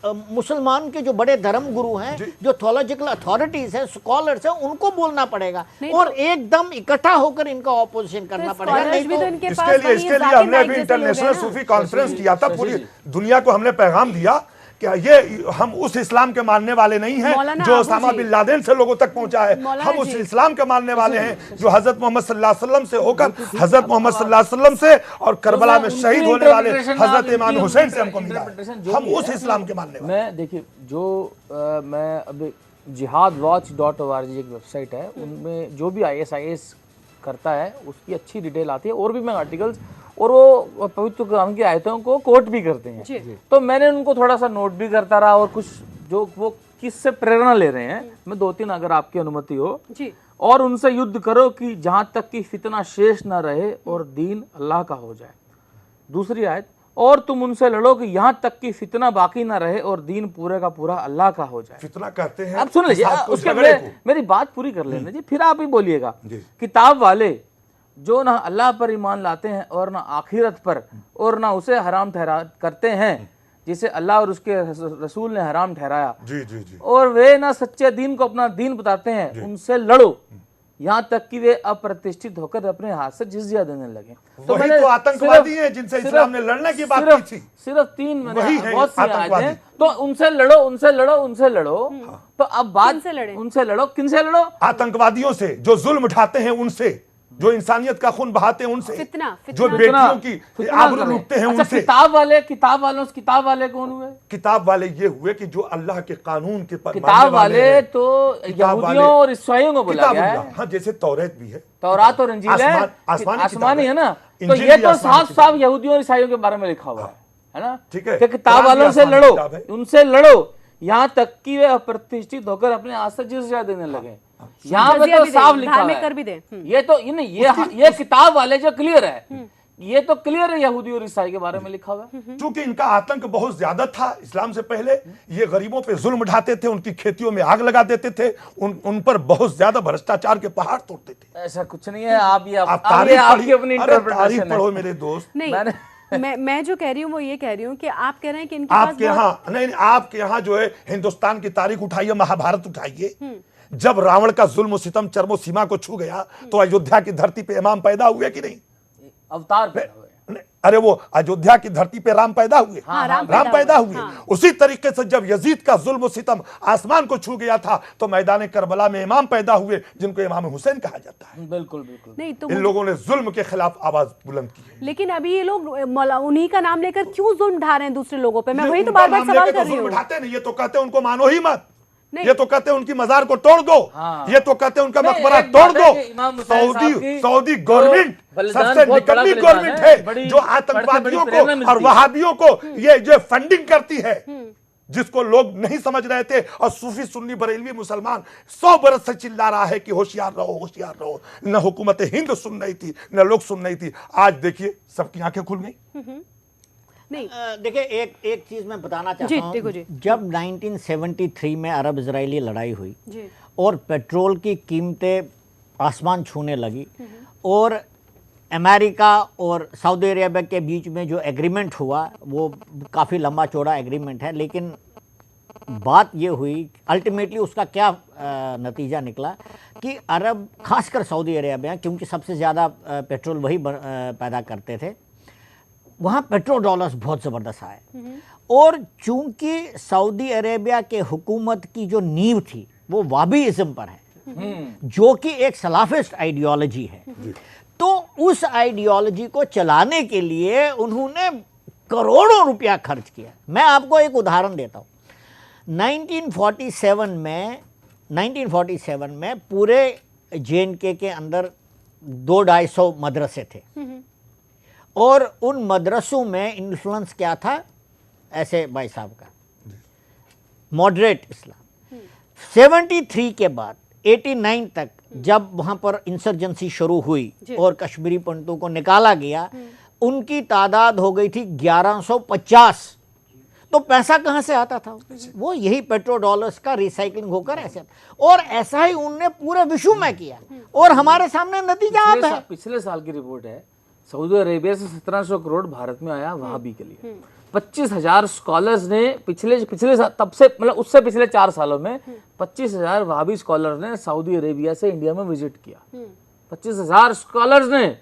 मुसलमान के जो बड़े धर्म गुरु हैं, जो थियोलॉजिकल अथॉरिटीज हैं, स्कॉलर्स हैं, उनको बोलना पड़ेगा और एकदम इकट्ठा होकर इनका ऑपोजिशन करना पड़ेगा। नहीं तो
इसके लिए हमने अभी इंटरनेशनल सूफी कॉन्फ्रेंस किया था, पूरी दुनिया को हमने पैगाम दिया कि ये हम उस इस्लाम के मानने वाले नहीं हैं जो ओसामा बिन लादेन से लोगों तक पहुंचा है। हम उस इस्लाम के मानने वाले हैं जो हजरत मोहम्मद सल्लल्लाहु अलैहि वसल्लम से होकर हजरत मोहम्मद सल्लल्लाहु अलैहि वसल्लम से और करबला में शहीद होने वाले हजरत इमाम हुसैन से हमको मिला है। हम उस इस्लाम के मानने वाले।
मैं देखिए, जो मैं अभी jihadwatch.org एक वेबसाइट है, उनमें जो भी ISIS करता है उसकी अच्छी डिटेल आती है, और भी मैं आर्टिकल्स, और वो पवित्र कुरान की आयतों को कोट भी करते हैं। तो मैंने उनको थोड़ा सा नोट भी करता रहा, और कुछ जो वो किससे प्रेरणा ले रहे हैं, मैं 2-3 अगर आपकी अनुमति हो जी। और उनसे युद्ध करो कि जहां तक कि फितना शेष ना रहे और दीन अल्लाह का हो जाए। दूसरी आयत, और तुम उनसे लड़ो कि यहाँ तक कि फितना बाकी ना रहे और दीन पूरे का पूरा अल्लाह का हो जाए।
फितना कहते हैं,
अब सुन लीजिए, उसके मेरी बात पूरी कर लेने जी, फिर आप ही बोलिएगा। किताब वाले जो ना अल्लाह पर ईमान लाते हैं और ना आखिरत पर, और ना उसे हराम ठहरा करते हैं जिसे अल्लाह और उसके रसूल ने हराम ठहराया, जी। और वे ना सच्चे दीन को अपना दीन बताते हैं, उनसे लड़ो यहाँ तक कि वे अप्रतिष्ठित होकर अपने हाथ से जिज्या देने लगे।
तो मैंने तो आतंकवादी हैं जिनसे इस्लाम ने लड़ने की बात की थी।
सिर्फ 3 बहुत सी आयतें हैं। तो उनसे लड़ो, उनसे लड़ो, उनसे लड़ो। तो अब बात उनसे लड़ो, किनसे लड़ो?
आतंकवादियों से जो जुल्म उठाते हैं, उनसे जो इंसानियत का खून बहाते हैं, उनसे जो बेटियों की आबरू लूटते हैं, उनसे।
किताब वाले कौन हुए?
किताब वाले ये हुए कि जो अल्लाह के कानून के
किताब वाले तो यहूदियों और ईसाइयों को बोला गया है।
हाँ, जैसे तौरात भी है,
तौरात और इंजील है, आसमानी है ना। तो ये तो साफ यहूदियों और ईसाइयों के बारे में लिखा हुआ है ना। ठीक है, किताब वालों से लड़ो, उनसे लड़ो यहाँ तक कि वे अप्रतिष्ठित होकर अपने हाथ से जिज्या देने लगे। यहाँ पे तो साफ लिखा है। ये तो ये किताब वाले जो क्लियर है, ये तो क्लियर है यहूदी और ईसाई के बारे में लिखा हुआ है।
क्योंकि इनका आतंक बहुत ज्यादा था इस्लाम से पहले। ये गरीबों पे जुल्म उठाते थे, उनकी खेतियों में आग लगा देते थे, उन पर बहुत ज्यादा भ्रष्टाचार के पहाड़ तोड़ते थे।
ऐसा कुछ नहीं है। आप ये आपकी अपनी
तारीख पढ़ो मेरे दोस्त।
मैं जो कह रही हूँ वो ये कह रही हूँ कि आप कह रहे हैं कि इनके पास
आपके यहाँ नहीं, आपके यहाँ जो है हिंदुस्तान की तारीख उठाइए, महाभारत उठाइए। जब रावण का जुल्म सितम चरमो सीमा को छू गया तो अयोध्या की धरती पे इमाम पैदा हुए कि नहीं?
अवतार पैदा हुए।
अरे वो अयोध्या की धरती पे राम पैदा हुए। राम पैदा हुए। उसी तरीके से जब यजीद का जुल्म सितम आसमान को छू गया था तो मैदान करबला में इमाम पैदा हुए जिनको इमाम हुसैन कहा जाता है।
बिल्कुल बिल्कुल।
नहीं तो
इन लोगों ने जुल्म के खिलाफ आवाज बुलंद की है।
लेकिन अभी ये लोग उन्हीं का नाम लेकर क्यों जुल्म ढा रहे हैं दूसरे लोगों पे? मैं वही तो बार बार सवाल कर रही हूँ।
उठाते नहीं, ये तो कहते हैं उनको मानो ही मत, ये तो कहते हैं उनकी मजार को तोड़ दो, ये तो कहते हैं उनका मकबरा तोड़ दो। सऊदी गवर्नमेंट सबसे निकम्मी गवर्नमेंट है जो आतंकवादियों को और वहाबियों को ये जो फंडिंग करती है, जिसको लोग नहीं समझ रहे थे। और सूफी सुन्नी बरेलवी मुसलमान 100 बरस से चिल्ला रहा है कि होशियार रहो, होशियार रहो। न हुकूमत हिंद सुन रही थी, न लोग सुन रही थी। आज देखिए सबकी आंखें खुल गई।
नहीं देखिए, एक चीज मैं बताना चाहता हूँ। जब 1973 में अरब इजरायली लड़ाई हुई और पेट्रोल की कीमतें आसमान छूने लगी और अमेरिका और सऊदी अरेबिया के बीच में जो एग्रीमेंट हुआ वो काफ़ी लंबा चौड़ा एग्रीमेंट है, लेकिन बात ये हुई अल्टीमेटली उसका क्या नतीजा निकला कि अरब, खासकर सऊदी अरेबिया, क्योंकि सबसे ज़्यादा पेट्रोल वही पैदा करते थे, वहाँ पेट्रोल डॉलर्स बहुत ज़बरदस्त आए। और चूंकि सऊदी अरेबिया के हुकूमत की जो नींव थी वो वाबीइज्म पर है, जो कि एक सलाफिस्ट आइडियोलॉजी है, तो उस आइडियोलॉजी को चलाने के लिए उन्होंने करोड़ों रुपया खर्च किया। मैं आपको एक उदाहरण देता हूँ। 1947 में पूरे JNK के अंदर 200-250 मदरसे थे और उन मदरसों में इन्फ्लुएंस क्या था? ऐसे भाई साहब का मॉडरेट इस्लाम। 73 के बाद 89 तक जब वहाँ पर इंसर्जेंसी शुरू हुई और कश्मीरी पंडितों को निकाला गया, उनकी तादाद हो गई थी 1150। तो पैसा कहाँ से आता था? वो यही पेट्रोल डॉलर्स का रिसाइकलिंग होकर ऐसे, और ऐसा ही उनने पूरे विश्व में किया और हमारे सामने नतीजा आता है।
पिछले साल की रिपोर्ट है, सऊदी अरेबिया से 1700 करोड़ भारत में आया वहाबी के लिए। 25,000 स्कॉलर्स ने पिछले तब से, मतलब उससे पिछले 4 सालों में 25,000 वहाबी स्कॉलर ने सऊदी अरेबिया से इंडिया में विजिट किया। 25,000 स्कॉलर्स ने,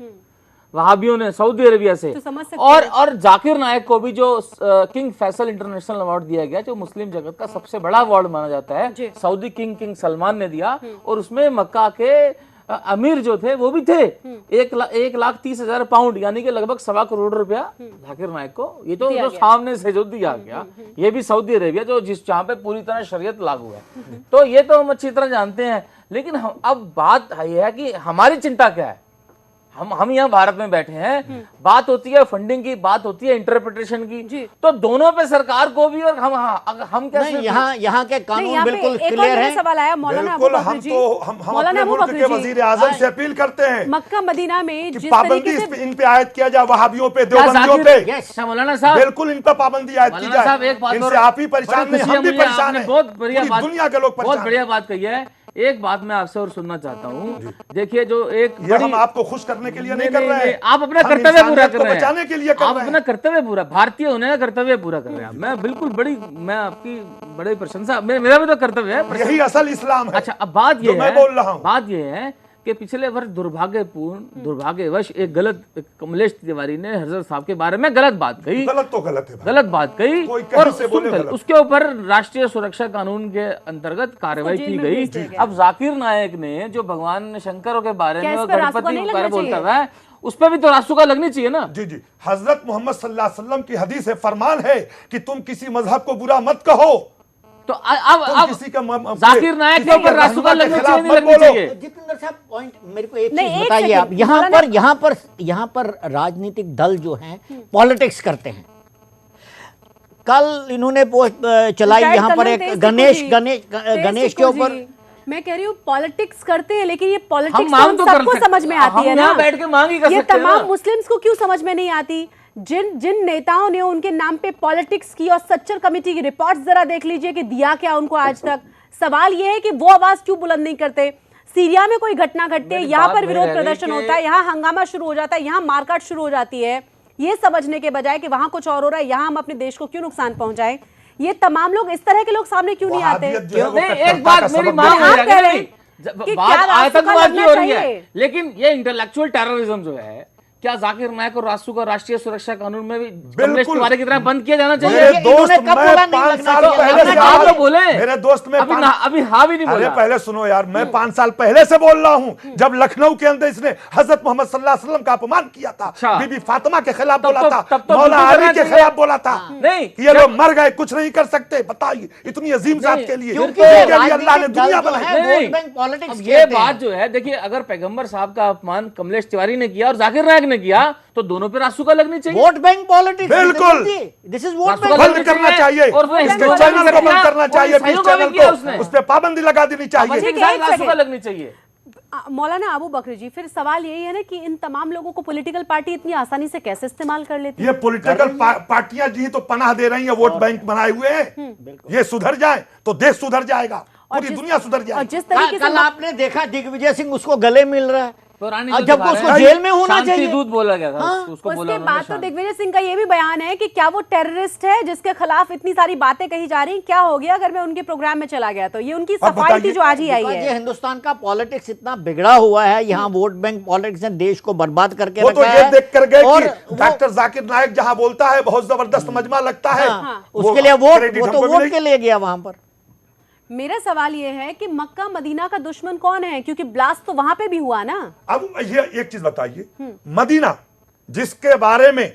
वहाबियों ने, सऊदी अरेबिया से।
तो
और जाकिर नायक को भी जो किंग फैसल इंटरनेशनल अवार्ड दिया गया, जो मुस्लिम जगत का सबसे बड़ा अवार्ड माना जाता है, सऊदी किंग सलमान ने दिया। और उसमें मक्का के अमीर जो थे वो भी थे। 1,30,000 पाउंड यानी कि लगभग 1.25 करोड़ रुपया जाकिर नायक को, ये तो जो सामने से जो दिया गया, ये भी सऊदी अरेबिया जो जहाँ पे पूरी तरह शरीयत लागू है। तो ये तो हम अच्छी तरह जानते हैं। लेकिन अब बात ये है कि हमारी चिंता क्या है। हम यहाँ भारत में बैठे हैं, बात होती है फंडिंग की, बात होती है इंटरप्रिटेशन की, तो दोनों पे सरकार को भी और हम कैसे?
यहाँ के कानून बिल्कुल क्लियर है।
सवाल आया मौलाना अबू बकर जी,
मौलाना अबू बकर जी वजीर आजम से अपील करते हैं
मक्का मदीना में जिस
पाबंदी इन पे आयद किया जाए, वहाबियों पे, देवबंदियों पे।
मौलाना साहब
बिल्कुल इन पे पाबंदी आयद की जाए। इनसे आप ही परेशान नहीं, हम भी परेशान हैं,
बहुत बढ़िया बात,
दुनिया के लोग
बहुत बढ़िया बात कही है। एक बात मैं आपसे और सुनना चाहता हूँ। देखिए, जो एक
हम आपको खुश करने के लिए नहीं कर रहे हैं,
आप अपना कर्तव्य पूरा कर रहे हैं,
बचाने के लिए कर रहे हैं।
आप अपना कर्तव्य पूरा, भारतीय होने का कर्तव्य पूरा कर रहे हैं। मैं बिल्कुल मैं आपकी बड़ी प्रशंसा, मेरा भी तो कर्तव्य है।
यही असल इस्लाम है।
अच्छा, अब बात ये
मैं बोल रहा हूँ,
बात ये है कि पिछले वर्ष दुर्भाग्यवश एक गलत, कमलेश तिवारी ने हजरत साहब के बारे में गलत बात कही।
गलत तो गलत है,
गलत बात कही, और उसके ऊपर राष्ट्रीय सुरक्षा कानून के अंतर्गत कार्रवाई की गई। अब जाकिर नायक ने जो भगवान शंकर के बारे में, गणपति के बारे में बोलता है, उस पर भी तो रासुका लगनी चाहिए ना।
जी। हजरत मोहम्मद सल्लल्लाहु अलैहि वसल्लम की हदीस है, फरमान है कि तुम किसी मजहब को बुरा मत कहो।
तो अब जाकिर नायक के ऊपर रासुका लगनी चाहिए, नहीं लगनी चाहिए?
जितेंद्र साहब, पॉइंट मेरे को एक चीज बताइए आप। यहाँ पर राजनीतिक दल जो हैं पॉलिटिक्स करते हैं। कल इन्होंने पोस्ट चलाई यहाँ पर एक गणेश के ऊपर।
मैं कह रही हूँ पॉलिटिक्स करते हैं, लेकिन ये पॉलिटिक्स सबको समझ में आती है ना।
बैठ के मांग ही कर सकते हैं।
ये तमाम मुस्लिम्स को क्यों समझ में नहीं आती? जिन नेताओं ने उनके नाम पे पॉलिटिक्स की, और सच्चर कमेटी की रिपोर्ट्स जरा देख लीजिए कि दिया क्या उनको आज तक। सवाल ये है कि वो आवाज क्यों बुलंद नहीं करते? सीरिया में कोई घटना घटती है, यहाँ पर विरोध प्रदर्शन होता है, यहाँ हंगामा शुरू हो जाता है, यहाँ मारकाट शुरू हो जाती है, ये समझने के बजाय कि वहां कुछ और हो रहा है, यहाँ हम अपने देश को क्यों नुकसान पहुंचाएं, ये तमाम लोग इस तरह के लोग सामने क्यों नहीं आते?
एक बात मेरी मांग है, बात आतंकवाद की हो रही है, लेकिन ये इंटेलेक्चुअल टेररिज्म जो है, क्या जाकिर नायक और रासू का राष्ट्रीय सुरक्षा कानून में भी कमलेश तिवारी की तरह बंद किया जाना चाहिए?
मेरे दोस्त, मैं 5 साल पहले से
आप तो बोले,
मेरे दोस्त में
अभी हाँ भी नहीं बोला।
पहले सुनो यार, मैं 5 साल पहले से बोल रहा हूं, जब लखनऊ के अंदर इसने हजरत मोहम्मद सल्लल्लाहु अलैहि वसल्लम का अपमान किया था, बीबी फातिमा के खिलाफ बोला था, मौला अली के खिलाफ बोला था, नहीं ये लोग मर गए, कुछ नहीं कर सकते। बताइए, इतनी अजीम जात के लिए अल्लाह ने दुनिया बनाई।
ये बात जो है, देखिए, अगर पैगंबर साहब का अपमान कमलेश तिवारी ने किया और जाकिर नायक ने किया, तो दोनों पे रासुका लगनी चाहिए।
वोट बैंक पॉलिटिक्स,
बिल्कुल,
दिस इज वोट बैंक।
बंद करना चाहिए, और इसके चैनल को बंद करना चाहिए, बीच चैनल को, उस पर पाबंदी लगा देनी चाहिए,
रासुका लगनी चाहिए।
मौलाना अबू बकर जी, फिर सवाल यही है ना कि इन तमाम लोगों को पॉलिटिकल पार्टी इतनी आसानी से कैसे इस्तेमाल कर लेती है?
ये पॉलिटिकल पार्टियां जी तो पनाह दे रही हैं, वोट बैंक बनाए हुए हैं। ये सुधर जाए तो देश सुधर जाएगा, पूरी दुनिया सुधर जाएगी।
जिस तरीके से
कल आपने देखा दिग्विजय सिंह उसको गले मिल रहा है,
जब
उसको जेल में होना चाहिए,
दूध बोला गया था।
उसके बाद तो दिग्विजय सिंह का ये भी बयान है कि क्या वो टेररिस्ट है जिसके खिलाफ इतनी सारी बातें कही जा रही, क्या हो गया अगर मैं उनके प्रोग्राम में चला गया? तो ये उनकी सफाई थी जो आज ही आई है।
हिंदुस्तान का पॉलिटिक्स इतना बिगड़ा हुआ है, यहाँ वोट बैंक पॉलिटिक्स ने देश को बर्बाद करके
रखा है। देख कर गए कि डॉक्टर जाकिर नायक जहाँ बोलता है बहुत जबरदस्त मजमा लगता है,
उसके लिए वोट के लिए गया वहां पर।
मेरा सवाल ये है कि मक्का मदीना का दुश्मन कौन है, क्योंकि ब्लास्ट तो वहां पे भी हुआ ना।
अब ये एक चीज बताइए, मदीना जिसके बारे में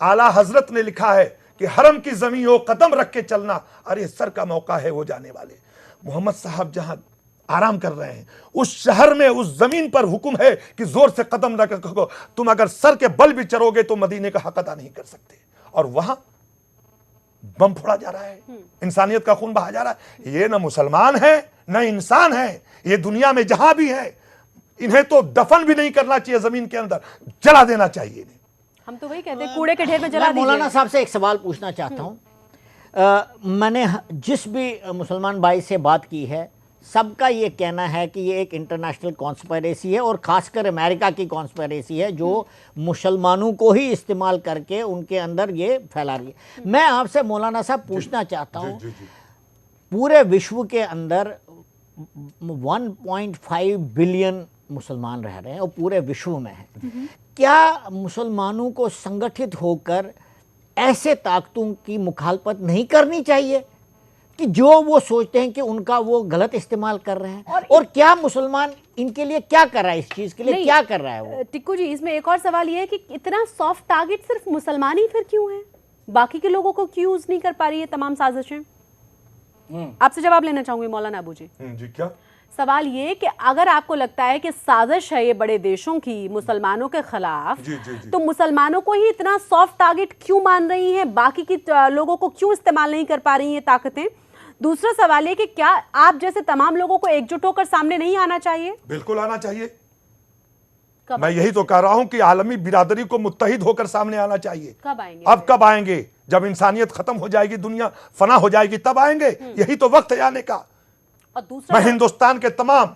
आला हजरत ने लिखा है कि हरम की जमीन हो कदम रख के चलना, अरे सर का मौका है वो जाने वाले। मोहम्मद साहब जहां आराम कर रहे हैं, उस शहर में उस जमीन पर हुक्म है कि जोर से कदम रखो, तुम अगर सर के बल भी चढ़ोगे तो मदीने का हक अदा नहीं कर सकते। और वहां बम फोड़ा जा रहा है, इंसानियत का खून बहा जा रहा है। ये ना मुसलमान है ना इंसान है, ये दुनिया में जहां भी है, इन्हें तो दफन भी नहीं करना चाहिए, जमीन के अंदर जला देना चाहिए।
हम तो वही कहते हैं, कूड़े के ढेर में जला दीजिए।
मौलाना साहब से एक सवाल पूछना चाहता हूं। मैंने जिस भी मुसलमान भाई से बात की है, सबका ये कहना है कि ये एक इंटरनेशनल कॉन्स्पिरेसी है, और खासकर अमेरिका की कॉन्स्पिरेसी है जो मुसलमानों को ही इस्तेमाल करके उनके अंदर ये फैला रही है। मैं आपसे मौलाना साहब पूछना चाहता हूँ, पूरे विश्व के अंदर 1.5 बिलियन मुसलमान रह रहे हैं और पूरे विश्व में है, क्या मुसलमानों को संगठित होकर ऐसे ताकतों की मुखालफत नहीं करनी चाहिए कि जो वो सोचते हैं कि उनका वो गलत इस्तेमाल कर रहे हैं? और क्या मुसलमान इनके लिए क्या कर रहा है, इस चीज के लिए क्या कर रहा है वो?
टिक्कू जी, इसमें एक और सवाल ये है कि इतना सॉफ्ट टारगेट सिर्फ मुसलमान ही फिर क्यों है? बाकी के लोगों को क्यों यूज नहीं कर पा रही है तमाम साजिशें? आपसे जवाब लेना चाहूंगी मौलाना अबू जी।
जी क्या
सवाल ये कि अगर आपको लगता है कि साजिश है ये बड़े देशों की मुसलमानों के खिलाफ, तो मुसलमानों को ही इतना सॉफ्ट टारगेट क्यों मान रही हैं, बाकी की लोगों को क्यों इस्तेमाल नहीं कर पा रही हैं ताकतें? दूसरा सवाल ये कि क्या आप जैसे तमाम लोगों को एकजुट होकर सामने नहीं आना चाहिए?
बिल्कुल आना चाहिए। मैं यही तो कह रहा हूं कि आलमी बिरादरी को मुत्तहिद होकर सामने आना चाहिए।
कब आएंगे?
अब कब आएंगे? जब इंसानियत खत्म हो जाएगी, दुनिया फना हो जाएगी, तब आएंगे। यही तो वक्त है आने का।
और दूसरा,
मैं हिंदुस्तान के तमाम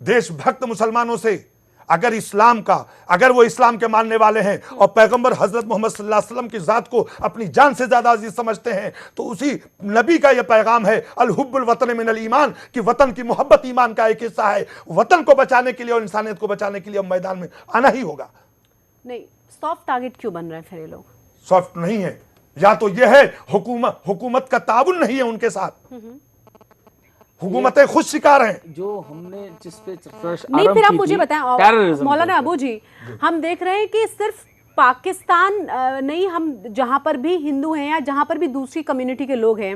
देशभक्त मुसलमानों से, अगर इस्लाम का, अगर वो इस्लाम के मानने वाले हैं और पैगंबर हजरत मोहम्मद सल्लल्लाहु अलैहि वसल्लम की जात को अपनी जान से ज्यादा अजीज समझते हैं, तो उसी नबी का यह पैगाम है, अल हुब्बुल वतन मिनल ईमान, कि वतन की मोहब्बत ईमान का एक हिस्सा है। वतन को बचाने के लिए और इंसानियत को बचाने के लिए मैदान में आना ही होगा।
नहीं, सॉफ्ट टारगेट क्यों बन रहे हैं फिर ये लोग?
सॉफ्ट नहीं है, या तो यह है हुकूमत का ताउन नहीं है उनके साथ, हुकूमतें खुद शिकार हैं।
जो हमने जिस पे
नहीं, फिर आप मुझे बताएं मौलाना अबू जी, हम देख रहे हैं कि सिर्फ पाकिस्तान नहीं, हम जहां पर भी हिंदू हैं या जहां पर भी दूसरी कम्युनिटी के लोग हैं,